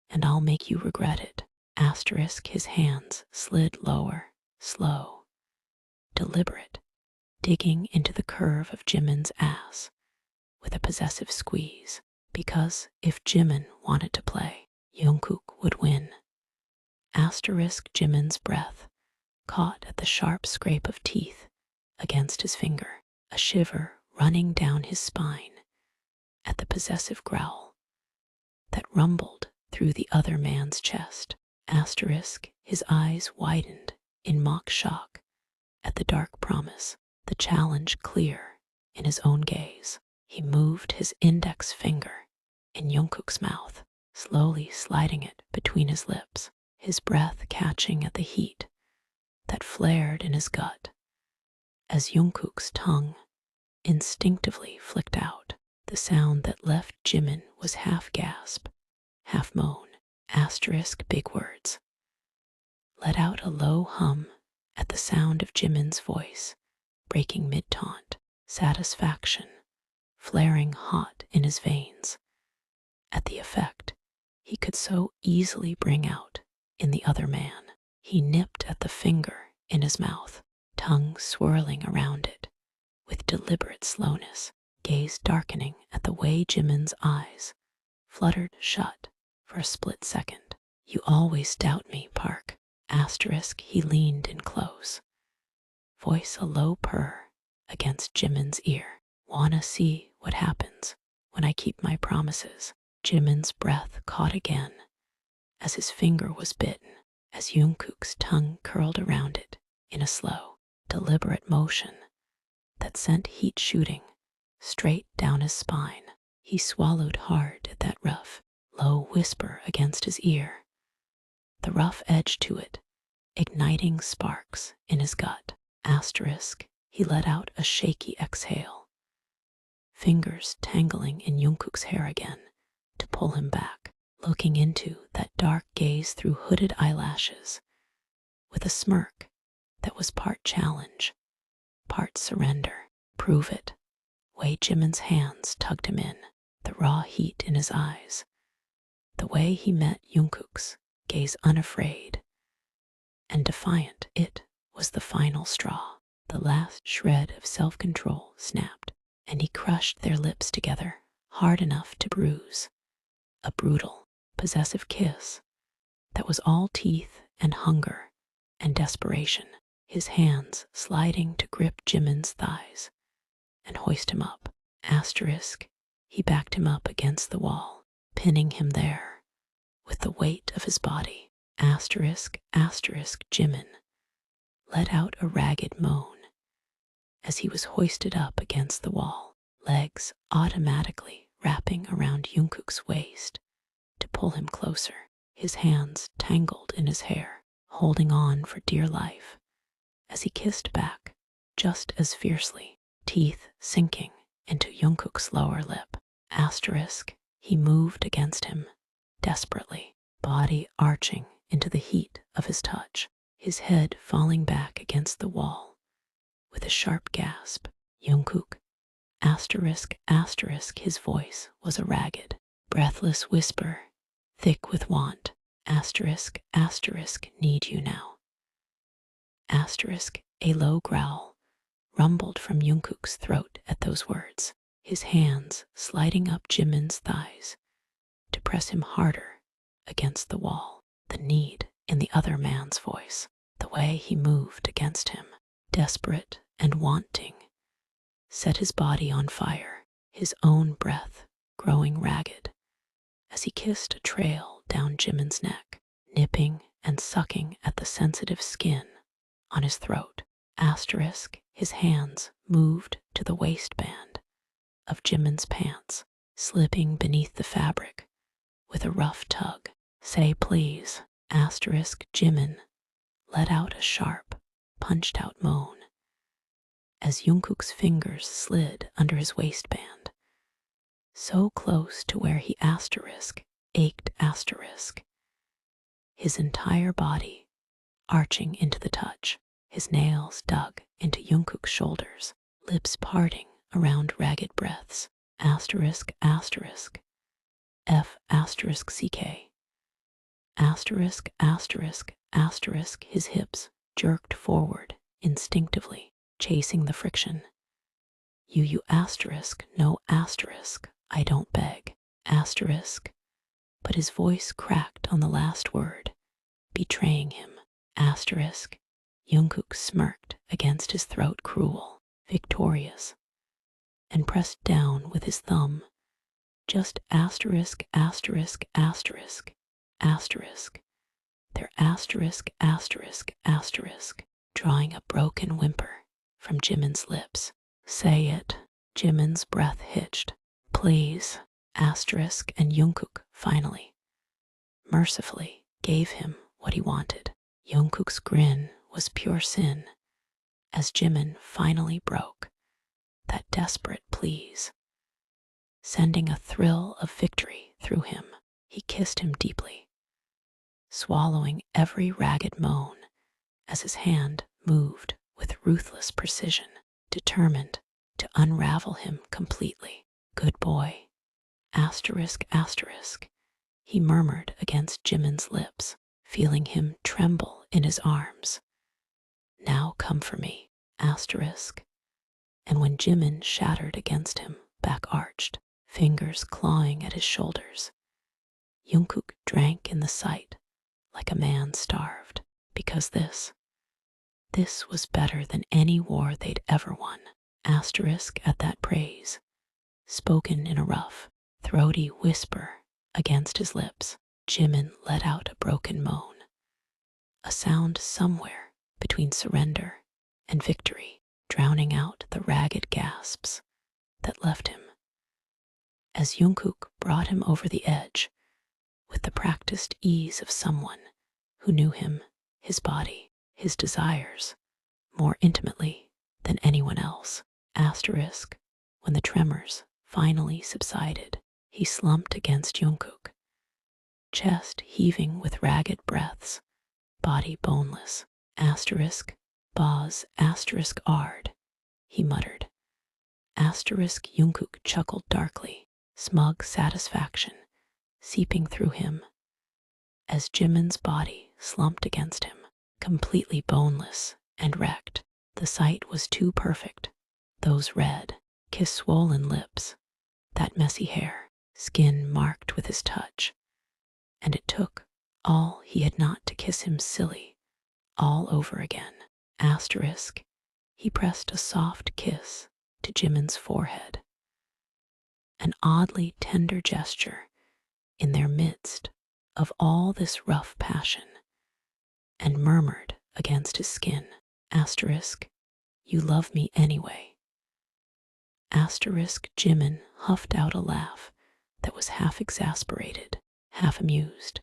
and I'll make you regret it. Asterisk. His hands slid lower, slow, deliberate, digging into the curve of Jimin's ass with a possessive squeeze, because if Jimin wanted to play, Jungkook would win. Asterisk. Jimin's breath caught at the sharp scrape of teeth against his finger, a shiver running down his spine at the possessive growl that rumbled through the other man's chest. Asterisk. His eyes widened in mock shock at the dark promise, the challenge clear in his own gaze. He moved his index finger in Jungkook's mouth, slowly sliding it between his lips, his breath catching at the heat that flared in his gut as Jungkook's tongue instinctively flicked out. The sound that left Jimin was half gasp, half moan. Asterisk. Big words let out a low hum at the sound of Jimin's voice, breaking mid-taunt, satisfaction flaring hot in his veins at the effect he could so easily bring out in the other man. He nipped at the finger in his mouth, tongue swirling around it with deliberate slowness, gaze darkening at the way Jimin's eyes fluttered shut for a split second. "You always doubt me, Park." Asterisk. He leaned in close, voice a low purr against Jimin's ear. "Wanna see what happens when I keep my promises?" Jimin's breath caught again as his finger was bitten, as Jungkook's tongue curled around it in a slow, deliberate motion that sent heat shooting straight down his spine. He swallowed hard at that rough, low whisper against his ear, the rough edge to it igniting sparks in his gut. Asterisk. He let out a shaky exhale, fingers tangling in Jungkook's hair again to pull him back, looking into that dark gaze through hooded eyelashes with a smirk that was part challenge, part surrender. "Prove it." Way Jimin's hands tugged him in, the raw heat in his eyes, the way he met Jungkook's gaze unafraid and defiant. It was the final straw. The last shred of self-control snapped, and he crushed their lips together hard enough to bruise. A brutal, possessive kiss that was all teeth and hunger and desperation, his hands sliding to grip Jimin's thighs and hoist him up. Asterisk. He backed him up against the wall, pinning him there with the weight of his body. Asterisk. Asterisk. Jimin let out a ragged moan as he was hoisted up against the wall, legs automatically wrapping around Jungkook's waist to pull him closer, his hands tangled in his hair, holding on for dear life as he kissed back just as fiercely, teeth sinking into Jungkook's lower lip. Asterisk. He moved against him desperately, body arching into the heat of his touch, his head falling back against the wall with a sharp gasp. "Jungkook." Asterisk. Asterisk. His voice was a ragged, breathless whisper, thick with want. Asterisk. Asterisk. "Need you now." Asterisk. A low growl rumbled from Jungkook's throat at those words, his hands sliding up Jimin's thighs to press him harder against the wall. The need in the other man's voice, the way he moved against him, desperate and wanting, set his body on fire, his own breath growing ragged as he kissed a trail down Jimin's neck, nipping and sucking at the sensitive skin on his throat. Asterisk, his hands moved to the waistband of Jimin's pants, slipping beneath the fabric with a rough tug. Say please. Asterisk, Jimin let out a sharp, punched-out moan as Jungkook's fingers slid under his waistband, so close to where he ached his entire body arching into the touch, his nails dug into Jungkook's shoulders, lips parting around ragged breaths. Asterisk, asterisk, F asterisk CK. Asterisk, asterisk, asterisk, his hips jerked forward instinctively, chasing the friction. You asterisk, no asterisk, I don't beg. Asterisk, but his voice cracked on the last word, betraying him. Asterisk, Jungkook smirked against his throat, cruel, victorious, and pressed down with his thumb. Just asterisk, asterisk, asterisk, asterisk, their asterisk, asterisk, asterisk, drawing a broken whimper from Jimin's lips. Say it. Jimin's breath hitched. Please. Asterisk, and Jungkook finally, mercifully, gave him what he wanted. Jungkook's grin was pure sin as Jimin finally broke that desperate please, sending a thrill of victory through him. He kissed him deeply, swallowing every ragged moan as his hand moved with ruthless precision, determined to unravel him completely. Good boy. Asterisk, asterisk, he murmured against Jimin's lips, feeling him tremble in his arms. Now come for me. Asterisk. And when Jimin shattered against him, back arched, fingers clawing at his shoulders, Jungkook drank in the sight like a man starved, because this was better than any war they'd ever won. Asterisk at that praise, spoken in a rough, throaty whisper against his lips, Jimin let out a broken moan, a sound somewhere between surrender and victory, drowning out the ragged gasps that left him. As Jungkook brought him over the edge with the practiced ease of someone who knew him, his body, his desires, more intimately than anyone else. Asterisk, when the tremors finally subsided, he slumped against Jungkook, chest heaving with ragged breaths, body boneless. Asterisk, Boz, asterisk Ard, he muttered. Asterisk, Jungkook chuckled darkly, smug satisfaction seeping through him as Jimin's body slumped against him, completely boneless and wrecked. The sight was too perfect. Those red, kiss-swollen lips, that messy hair, skin marked with his touch. And it took all he had not to kiss him silly all over again. Asterisk, he pressed a soft kiss to Jimin's forehead, an oddly tender gesture in their midst of all this rough passion, and murmured against his skin. Asterisk, you love me anyway. Asterisk, Jimin huffed out a laugh that was half exasperated, half amused,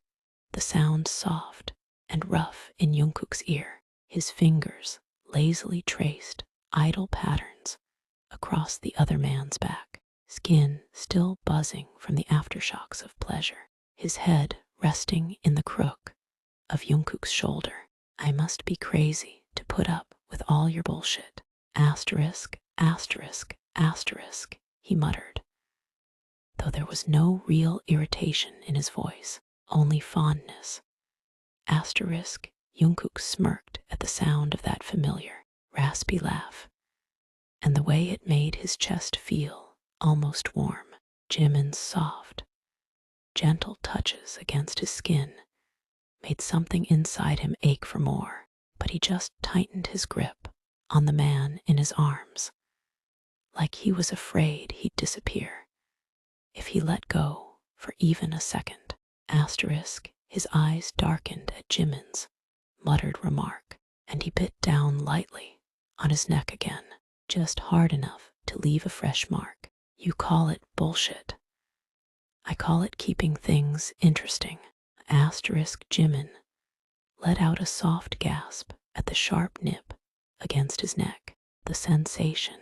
the sound soft and rough in Jungkook's ear. His fingers lazily traced idle patterns across the other man's back, skin still buzzing from the aftershocks of pleasure, his head resting in the crook of Jungkook's shoulder. I must be crazy to put up with all your bullshit. Asterisk, asterisk, asterisk, he muttered, though there was no real irritation in his voice, only fondness. Asterisk, Jungkook smirked at the sound of that familiar, raspy laugh, and the way it made his chest feel almost warm. Jimin's soft, gentle touches against his skin made something inside him ache for more, but he just tightened his grip on the man in his arms, like he was afraid he'd disappear if he let go for even a second. Asterisk, His eyes darkened at Jimin's muttered remark, and he bit down lightly on his neck again, just hard enough to leave a fresh mark. You call it bullshit. I call it keeping things interesting. Jimin let out a soft gasp at the sharp nip against his neck, the sensation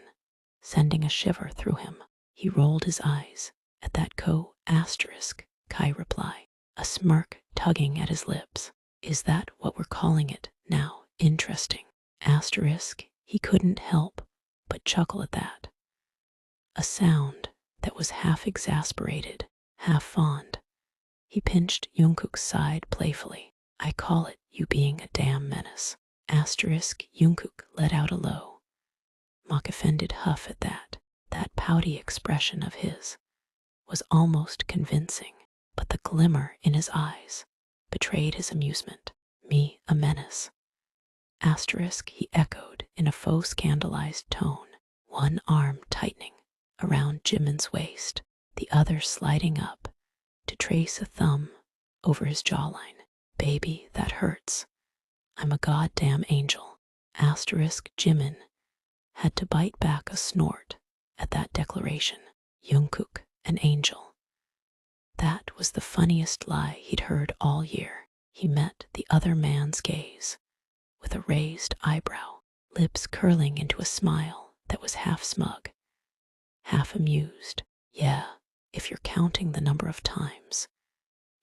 sending a shiver through him. He rolled his eyes at that Kai reply, a smirk tugging at his lips. Is that what we're calling it now? Interesting. He couldn't help but chuckle at that. A sound that was half exasperated, half fond. He pinched Jungkook's side playfully. I call it you being a damn menace. Jungkook let out a low, mock-offended huff at that. That pouty expression of his was almost convincing, but the glimmer in his eyes betrayed his amusement. Me a menace? He echoed in a faux scandalized tone, one arm tightening around Jimin's waist, the other sliding up to trace a thumb over his jawline. Baby, that hurts. I'm a goddamn angel. Jimin had to bite back a snort at that declaration. Jungkook, an angel. That was the funniest lie he'd heard all year. He met the other man's gaze with a raised eyebrow, lips curling into a smile that was half smug, half amused. Yeah, if you're counting the number of times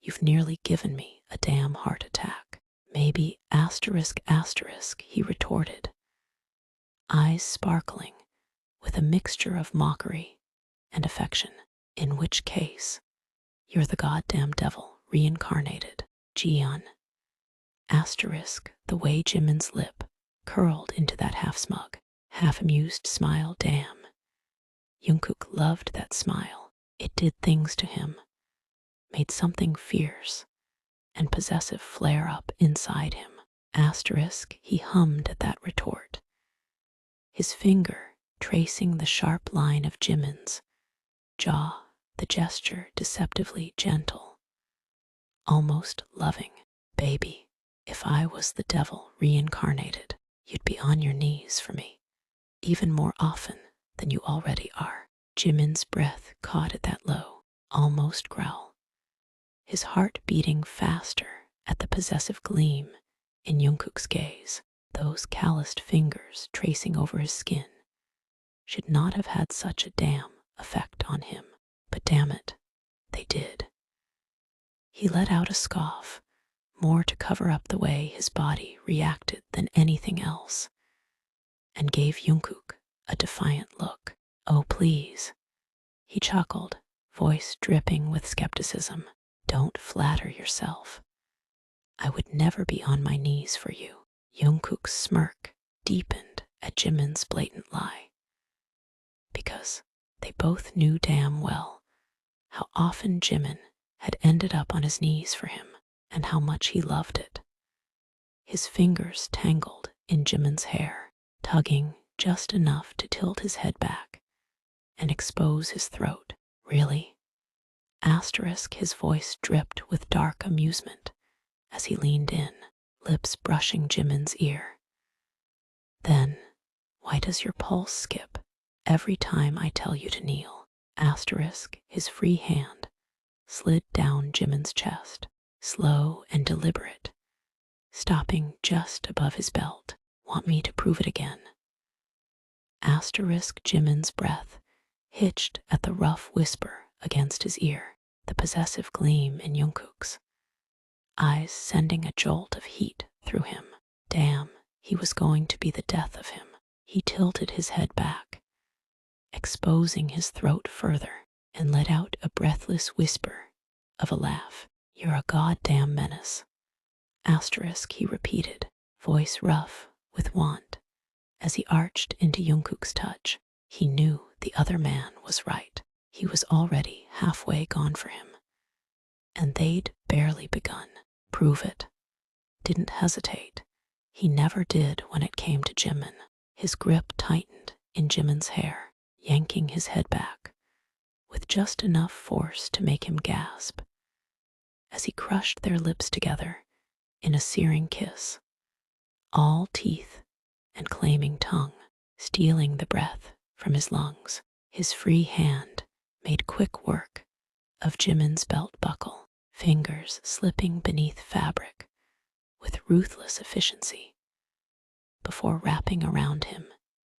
you've nearly given me a damn heart attack. Maybe ***, he retorted, eyes sparkling with a mixture of mockery and affection. In which case, you're the goddamn devil reincarnated. Jian. The way Jimin's lip curled into that half-smug, half-amused smile. Damn. Jungkook loved that smile. It did things to him, made something fierce and possessive flare up inside him. He hummed at that retort, his finger tracing the sharp line of Jimin's jaw, the gesture deceptively gentle, almost loving. Baby, if I was the devil reincarnated, you'd be on your knees for me, even more often than you already are. Jimin's breath caught at that low, almost growl, his heart beating faster at the possessive gleam in Jungkook's gaze. Those calloused fingers tracing over his skin should not have had such a damn effect on him, but damn it, they did. He let out a scoff, more to cover up the way his body reacted than anything else, and gave Jungkook a defiant look. Oh, please, he chuckled, voice dripping with skepticism. Don't flatter yourself. I would never be on my knees for you. Jungkook's smirk deepened at Jimin's blatant lie, because they both knew damn well how often Jimin had ended up on his knees for him and how much he loved it. His fingers tangled in Jimin's hair, tugging just enough to tilt his head back and expose his throat. Really? His voice dripped with dark amusement as he leaned in, lips brushing Jimin's ear. Then, why does your pulse skip every time I tell you to kneel? His free hand slid down Jimin's chest, slow and deliberate, stopping just above his belt. Want me to prove it again? Jimin's breath hitched at the rough whisper against his ear, the possessive gleam in Jungkook's eyes sending a jolt of heat through him. Damn, he was going to be the death of him. He tilted his head back, exposing his throat further, and let out a breathless whisper of a laugh. You're a goddamn menace. He repeated, voice rough with want, as he arched into Jungkook's touch. He knew the other man was right. He was already halfway gone for him, and they'd barely begun. Prove it. Didn't hesitate. He never did when it came to Jimin. His grip tightened in Jimin's hair, yanking his head back with just enough force to make him gasp as he crushed their lips together in a searing kiss, all teeth and claiming tongue, stealing the breath from his lungs. His free hand made quick work of Jimin's belt buckle, fingers slipping beneath fabric with ruthless efficiency before wrapping around him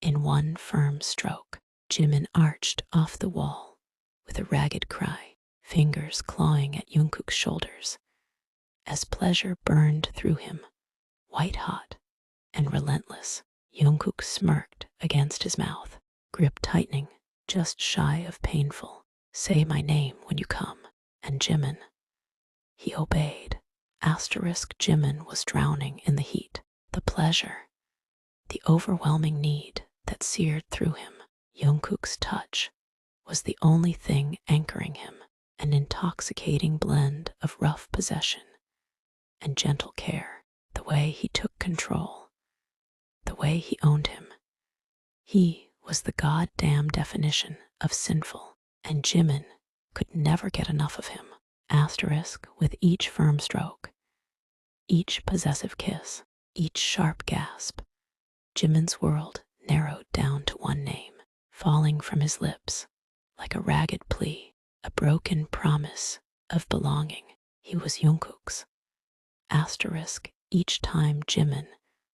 in one firm stroke. Jimin arched off the wall with a ragged cry, fingers clawing at Jungkook's shoulders as pleasure burned through him, white hot and relentless. Jungkook smirked against his mouth, grip tightening just shy of painful. "Say my name when you come." And Jimin. He obeyed. Jimin was drowning in the heat, the pleasure, the overwhelming need that seared through him. Jungkook's touch was the only thing anchoring him, an intoxicating blend of rough possession and gentle care. The way he took control, the way he owned him. He was the goddamn definition of sinful, and Jimin could never get enough of him. With each firm stroke, each possessive kiss, each sharp gasp, Jimin's world narrowed down to one name, falling from his lips like a ragged plea, a broken promise of belonging. He was Jungkook's. Each time Jimin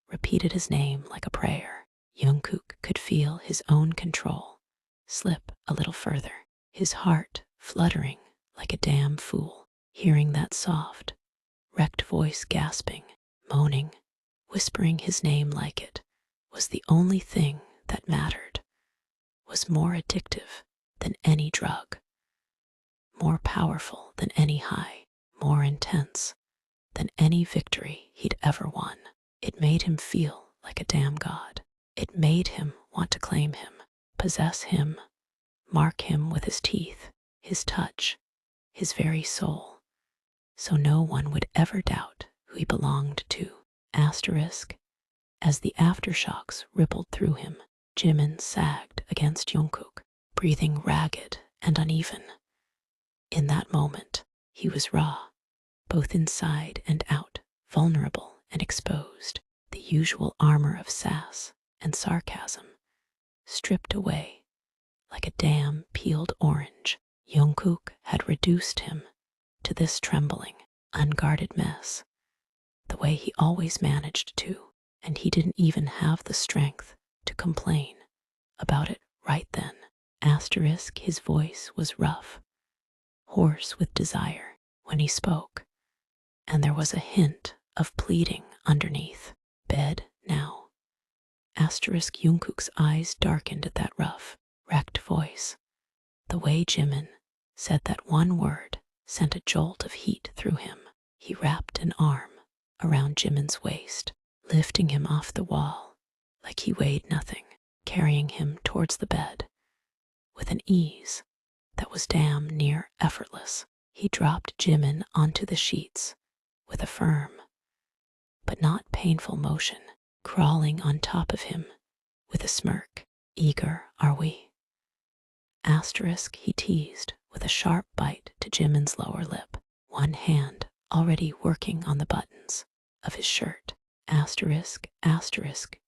repeated his name like a prayer, Jungkook could feel his own control slip a little further, his heart fluttering like a damn fool, hearing that soft, wrecked voice gasping, moaning, whispering his name like it was the only thing that mattered, was more addictive than any drug, more powerful than any high, more intense than any victory he'd ever won. It made him feel like a damn god. It made him want to claim him, possess him, mark him with his teeth, his touch, his very soul, so no one would ever doubt who he belonged to. As the aftershocks rippled through him, Jimin sagged against Jungkook, breathing ragged and uneven. In that moment, he was raw, both inside and out, vulnerable and exposed, the usual armor of sass and sarcasm stripped away like a damn peeled orange. Jungkook had reduced him to this trembling, unguarded mess, the way he always managed to, and he didn't even have the strength to complain about it right then. His voice was rough, hoarse with desire when he spoke, and there was a hint of pleading underneath. "Bed now." Jungkook's eyes darkened at that rough, wrecked voice. The way Jimin said that one word sent a jolt of heat through him. He wrapped an arm around Jimin's waist, lifting him off the wall like he weighed nothing, carrying him towards the bed with an ease that was damn near effortless. He dropped Jimin onto the sheets with a firm but not painful motion, crawling on top of him with a smirk. "Eager, are we?" He teased with a sharp bite to Jimin's lower lip, one hand already working on the buttons of his shirt.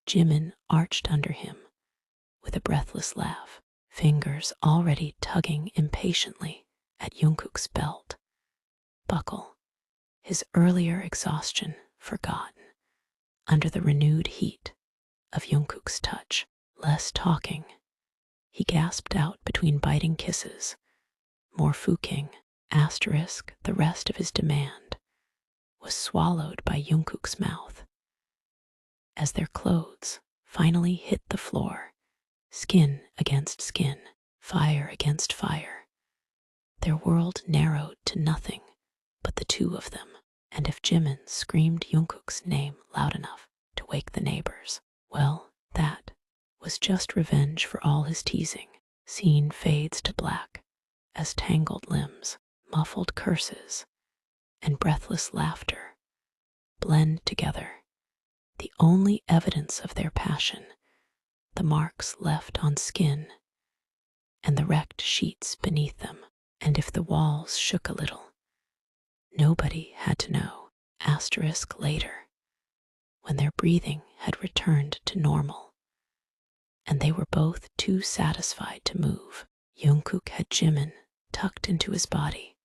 Jimin arched under him with a breathless laugh, fingers already tugging impatiently at Jungkook's belt buckle, his earlier exhaustion forgotten under the renewed heat of Jungkook's touch. "Less talking," he gasped out between biting kisses. "More fuking." The rest of his demand was swallowed by Jungkook's mouth as their clothes finally hit the floor, skin against skin, fire against fire. Their world narrowed to nothing but the two of them, and if Jimin screamed Jungkook's name loud enough to wake the neighbors, well, that was just revenge for all his teasing. Scene fades to black as tangled limbs, muffled curses, and breathless laughter blend together. The only evidence of their passion, the marks left on skin and the wrecked sheets beneath them. And if the walls shook a little, Nobody had to know. Asterisk later, when their breathing had returned to normal, and they were both too satisfied to move. Jungkook had Jimin tucked into his body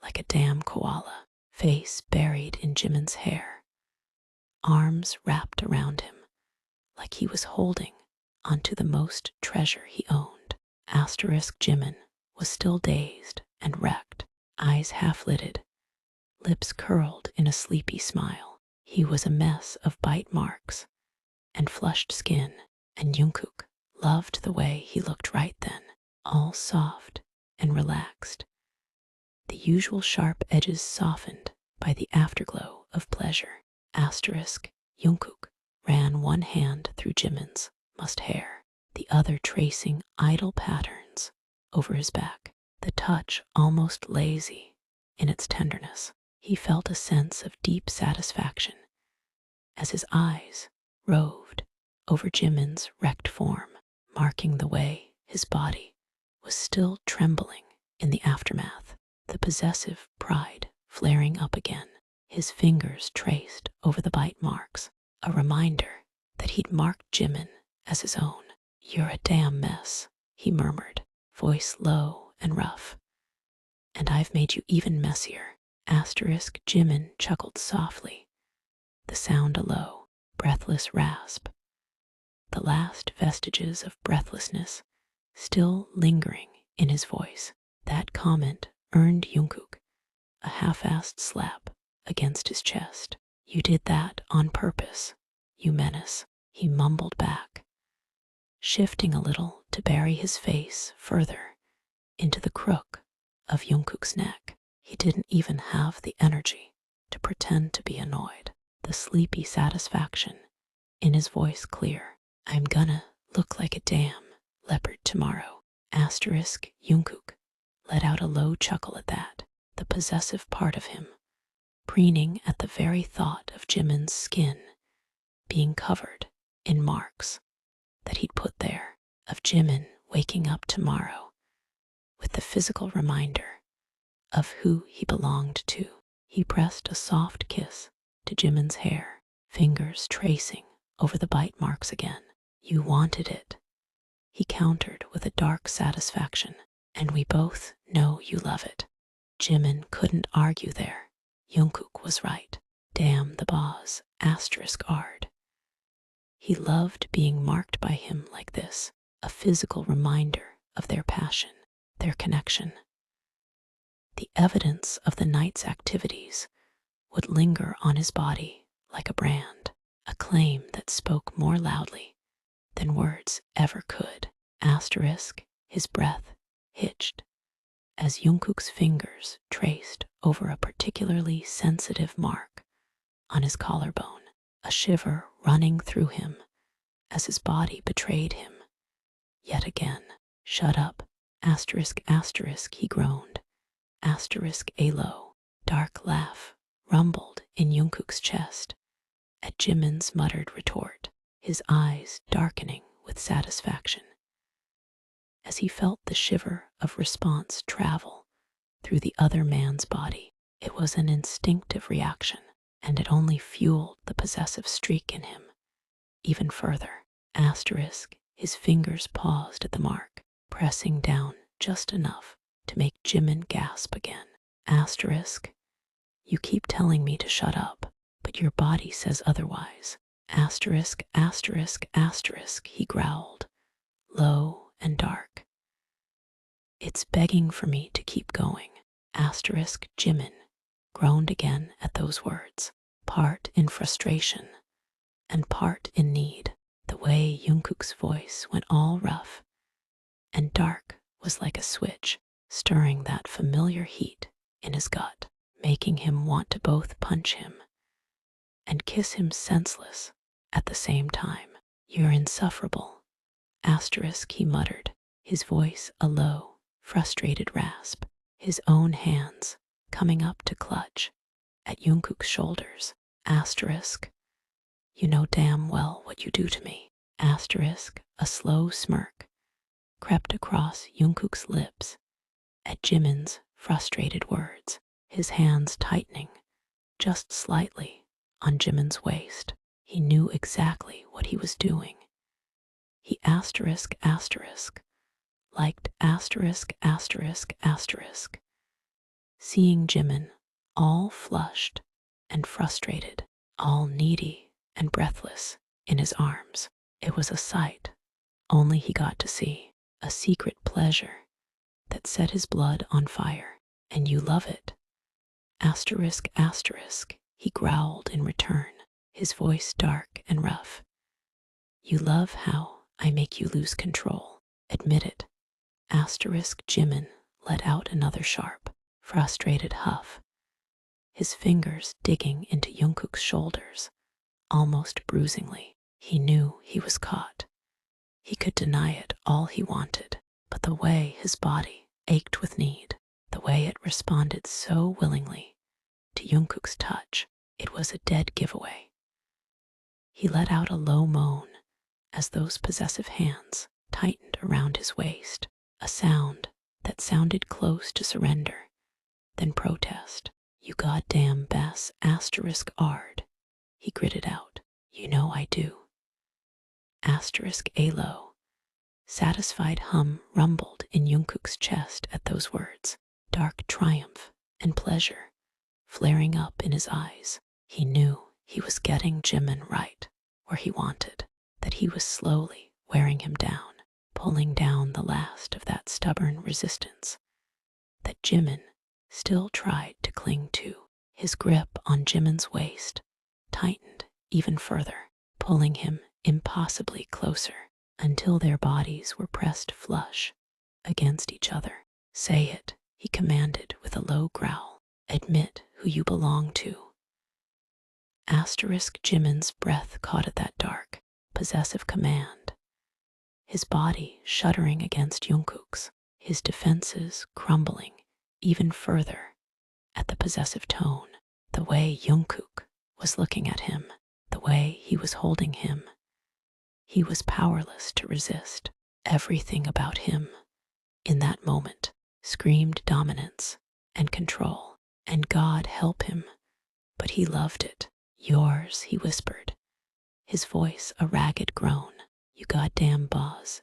like a damn koala, face buried in Jimin's hair, arms wrapped around him like he was holding onto the most treasure he owned. Asterisk Jimin was still dazed and wrecked, eyes half-lidded, lips curled in a sleepy smile. He was a mess of bite marks and flushed skin, and Jungkook loved the way he looked right then, all soft and relaxed, the usual sharp edges softened by the afterglow of pleasure. Asterisk Jungkook ran one hand through Jimin's mussed hair, the other tracing idle patterns over his back, the touch almost lazy in its tenderness. He felt a sense of deep satisfaction as his eyes roved over Jimin's wrecked form, marking the way his body was still trembling in the aftermath, the possessive pride flaring up again. His fingers traced over the bite marks, a reminder that he'd marked Jimin as his own. "You're a damn mess," he murmured, voice low and rough. "And I've made you even messier." Asterisk Jimin chuckled softly, the sound a low, breathless rasp, the last vestiges of breathlessness still lingering in his voice. That comment earned Jungkook a half-assed slap against his chest. "You did that on purpose, you menace," he mumbled back, shifting a little to bury his face further into the crook of Jungkook's neck. He didn't even have the energy to pretend to be annoyed, the sleepy satisfaction in his voice clear. "I'm gonna look like a damn leopard tomorrow." Asterisk Jungkook let out a low chuckle at that, the possessive part of him preening at the very thought of Jimin's skin being covered in marks that he'd put there, of Jimin waking up tomorrow with the physical reminder of who he belonged to. He pressed a soft kiss to Jimin's hair, fingers tracing over the bite marks again. "You wanted it," he countered with a dark satisfaction, "and we both know you love it." Jimin couldn't argue there. Jungkook was right. Damn the boss. Asterisk Ard. He loved being marked by him like this, a physical reminder of their passion, their connection. The evidence of the night's activities would linger on his body like a brand, a claim that spoke more loudly than words ever could. Asterisk, his breath hitched as Jungkook's fingers traced over a particularly sensitive mark on his collarbone, a shiver running through him as his body betrayed him yet again. "Shut up, asterisk, asterisk," he groaned. Asterisk a low, dark laugh rumbled in Jungkook's chest at Jimin's muttered retort, his eyes darkening with satisfaction as he felt the shiver of response travel through the other man's body. It was an instinctive reaction, and it only fueled the possessive streak in him even further. Asterisk, his fingers paused at the mark, pressing down just enough to make Jimin gasp again. Asterisk, "You keep telling me to shut up, but your body says otherwise." Asterisk, asterisk, asterisk, he growled, low and dark. "It's begging for me to keep going." Asterisk, Jimin groaned again at those words, part in frustration and part in need. The way Jungkook's voice went all rough and dark was like a switch, stirring that familiar heat in his gut, making him want to both punch him and kiss him senseless at the same time. "You're insufferable." Asterisk, he muttered, his voice a low, frustrated rasp, his own hands coming up to clutch at Jungkook's shoulders. Asterisk, "You know damn well what you do to me." Asterisk, a slow smirk crept across Jungkook's lips at Jimin's frustrated words, his hands tightening just slightly on Jimin's waist. He knew exactly what he was doing. He liked seeing Jimin all flushed and frustrated, all needy and breathless in his arms. It was a sight only he got to see, a secret pleasure that set his blood on fire. And you love it? He growled in return, his voice dark and rough. You love how I make you lose control. Admit it. Jimin let out another sharp, frustrated huff, his fingers digging into Jungkook's shoulders, almost bruisingly. He knew he was caught. He could deny it all he wanted, but the way his body ached with need, the way it responded so willingly to Jungkook's touch, it was a dead giveaway. He let out a low moan as those possessive hands tightened around his waist, a sound that sounded close to surrender, then protest. You goddamn Bess *ard, he gritted out. You know I do. A low, satisfied hum rumbled in Jungkook's chest at those words, dark triumph and pleasure flaring up in his eyes. He knew he was getting Jimin right where he wanted, that he was slowly wearing him down, pulling down the last of that stubborn resistance that Jimin still tried to cling to. His grip on Jimin's waist tightened even further, pulling him impossibly closer until their bodies were pressed flush against each other. Say it, he commanded with a low growl. Admit who you belong to. Jimin's breath caught at that dark, possessive command, his body shuddering against Jungkook's, his defenses crumbling even further at the possessive tone, the way Jungkook was looking at him, the way he was holding him. He was powerless to resist. Everything about him, in that moment, screamed dominance and control, and God help him, but he loved it. Yours, he whispered, his voice a ragged groan. You goddamn boss,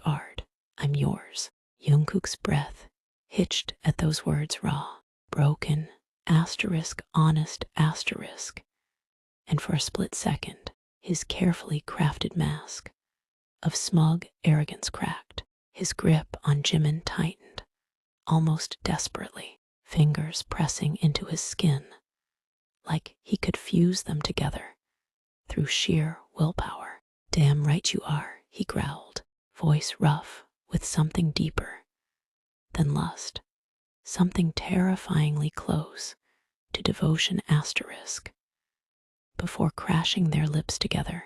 *ard, I'm yours. Jungkook's breath hitched at those words, raw, broken, honest, and for a split second, his carefully crafted mask of smug arrogance cracked. His grip on Jimin tightened, almost desperately, fingers pressing into his skin, like he could fuse them together through sheer willpower. Damn right you are, he growled, voice rough with something deeper than lust, something terrifyingly close to devotion before crashing their lips together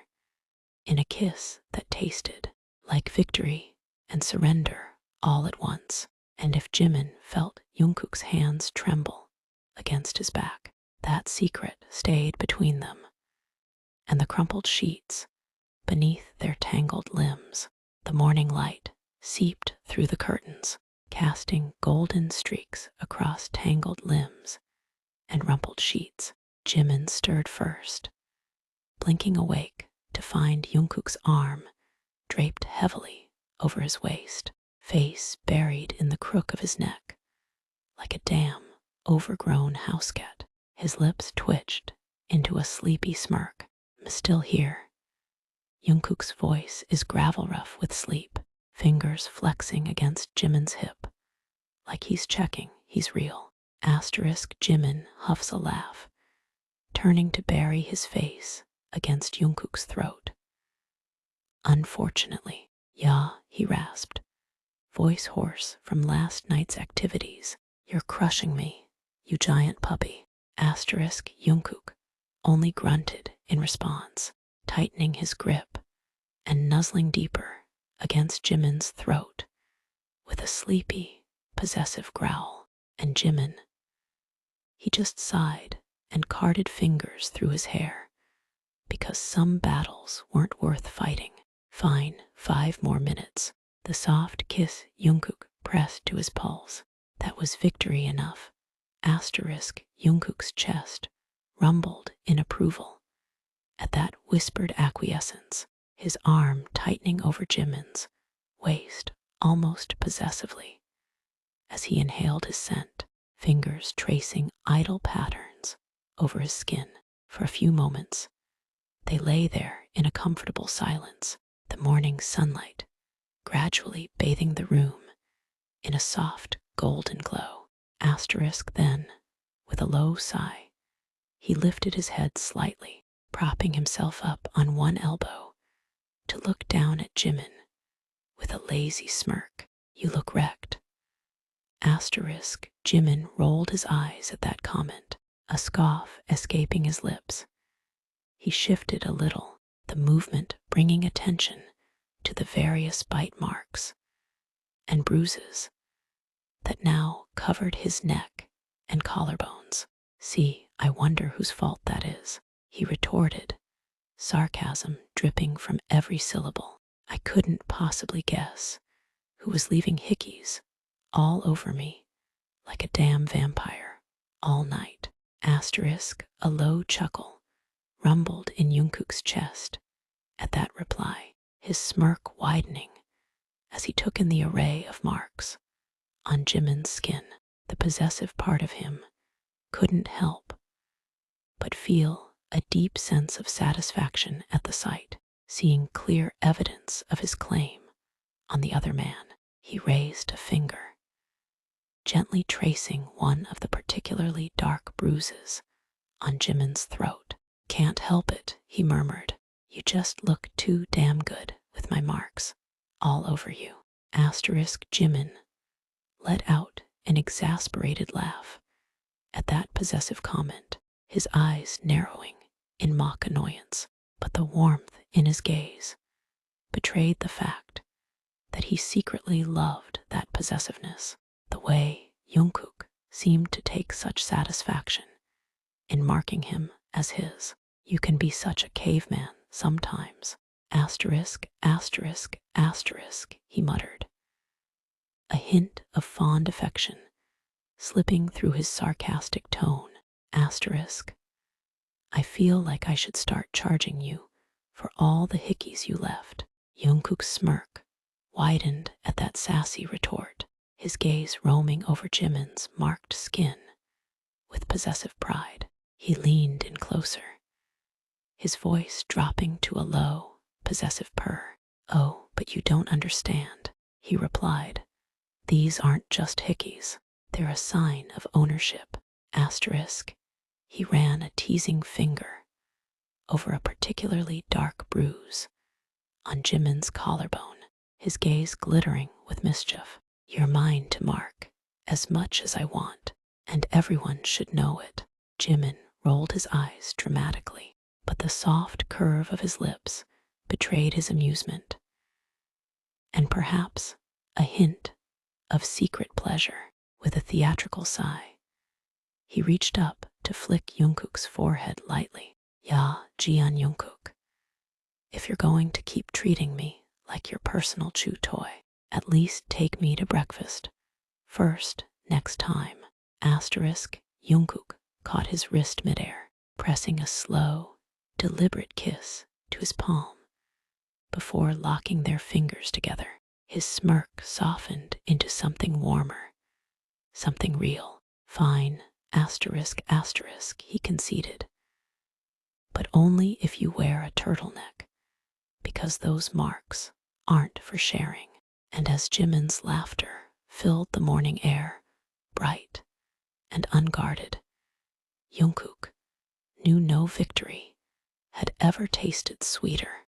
in a kiss that tasted like victory and surrender all at once. And if Jimin felt Jungkook's hands tremble against his back, that secret stayed between them and the crumpled sheets beneath their tangled limbs. The morning light seeped through the curtains, casting golden streaks across tangled limbs and rumpled sheets. Jimin stirred first, blinking awake to find Jungkook's arm draped heavily over his waist, face buried in the crook of his neck like a damn, overgrown house cat. His lips twitched into a sleepy smirk. I'm still here. Jungkook's voice is gravel rough with sleep, fingers flexing against Jimin's hip, like he's checking he's real. Jimin huffs a laugh, turning to bury his face against Jungkook's throat. Unfortunately, yeah, he rasped, voice hoarse from last night's activities. You're crushing me, you giant puppy. Jungkook only grunted in response, tightening his grip and nuzzling deeper against Jimin's throat with a sleepy, possessive growl. And Jimin, he just sighed and carded fingers through his hair, because some battles weren't worth fighting. Fine, 5 more minutes. The soft kiss Jungkook pressed to his pulse. That was victory enough Asterisk Jungkook's chest rumbled in approval at that whispered acquiescence, his arm tightening over Jimin's waist almost possessively as he inhaled his scent, fingers tracing idle patterns over his skin. For a few moments, they lay there in a comfortable silence, the morning sunlight gradually bathing the room in a soft golden glow. Asterisk then, with a low sigh, he lifted his head slightly, propping himself up on one elbow to look down at Jimin with a lazy smirk. You look wrecked. Asterisk Jimin rolled his eyes at that comment, a scoff escaping his lips. He shifted a little, the movement bringing attention to the various bite marks and bruises that now covered his neck and collarbones. See, I wonder whose fault that is, he retorted, sarcasm dripping from every syllable. I couldn't possibly guess who was leaving hickeys all over me like a damn vampire all night. Asterisk, a low chuckle rumbled in Jungkook's chest at that reply, his smirk widening as he took in the array of marks on Jimin's skin. The possessive part of him couldn't help but feel a deep sense of satisfaction at the sight, seeing clear evidence of his claim on the other man. He raised a finger, gently tracing one of the particularly dark bruises on Jimin's throat. Can't help it, he murmured. You just look too damn good with my marks all over you. Asterisk Jimin let out an exasperated laugh at that possessive comment, his eyes narrowing in mock annoyance, but the warmth in his gaze betrayed the fact that he secretly loved that possessiveness, the way Jungkook seemed to take such satisfaction in marking him as his. You can be such a caveman sometimes. Asterisk, asterisk, asterisk, he muttered, a hint of fond affection slipping through his sarcastic tone. Asterisk, I feel like I should start charging you for all the hickeys you left. Jungkook's smirk widened at that sassy retort, his gaze roaming over Jimin's marked skin with possessive pride. He leaned in closer, his voice dropping to a low, possessive purr. Oh, but you don't understand, he replied. These aren't just hickeys, they're a sign of ownership. Asterisk, he ran a teasing finger over a particularly dark bruise on Jimin's collarbone, his gaze glittering with mischief. You're mine to mark as much as I want, and everyone should know it. Jimin rolled his eyes dramatically, but the soft curve of his lips betrayed his amusement, and perhaps a hint of secret pleasure. With a theatrical sigh, he reached up to flick Jungkook's forehead lightly. Ya, Jian Jungkook, if you're going to keep treating me like your personal chew toy, at least take me to breakfast first next time. Asterisk, Jungkook caught his wrist midair, pressing a slow, deliberate kiss to his palm before locking their fingers together. His smirk softened into something warmer, something real. Fine, asterisk, asterisk, he conceded, but only if you wear a turtleneck, because those marks aren't for sharing. And as Jimin's laughter filled the morning air, bright and unguarded, Jungkook knew no victory had ever tasted sweeter.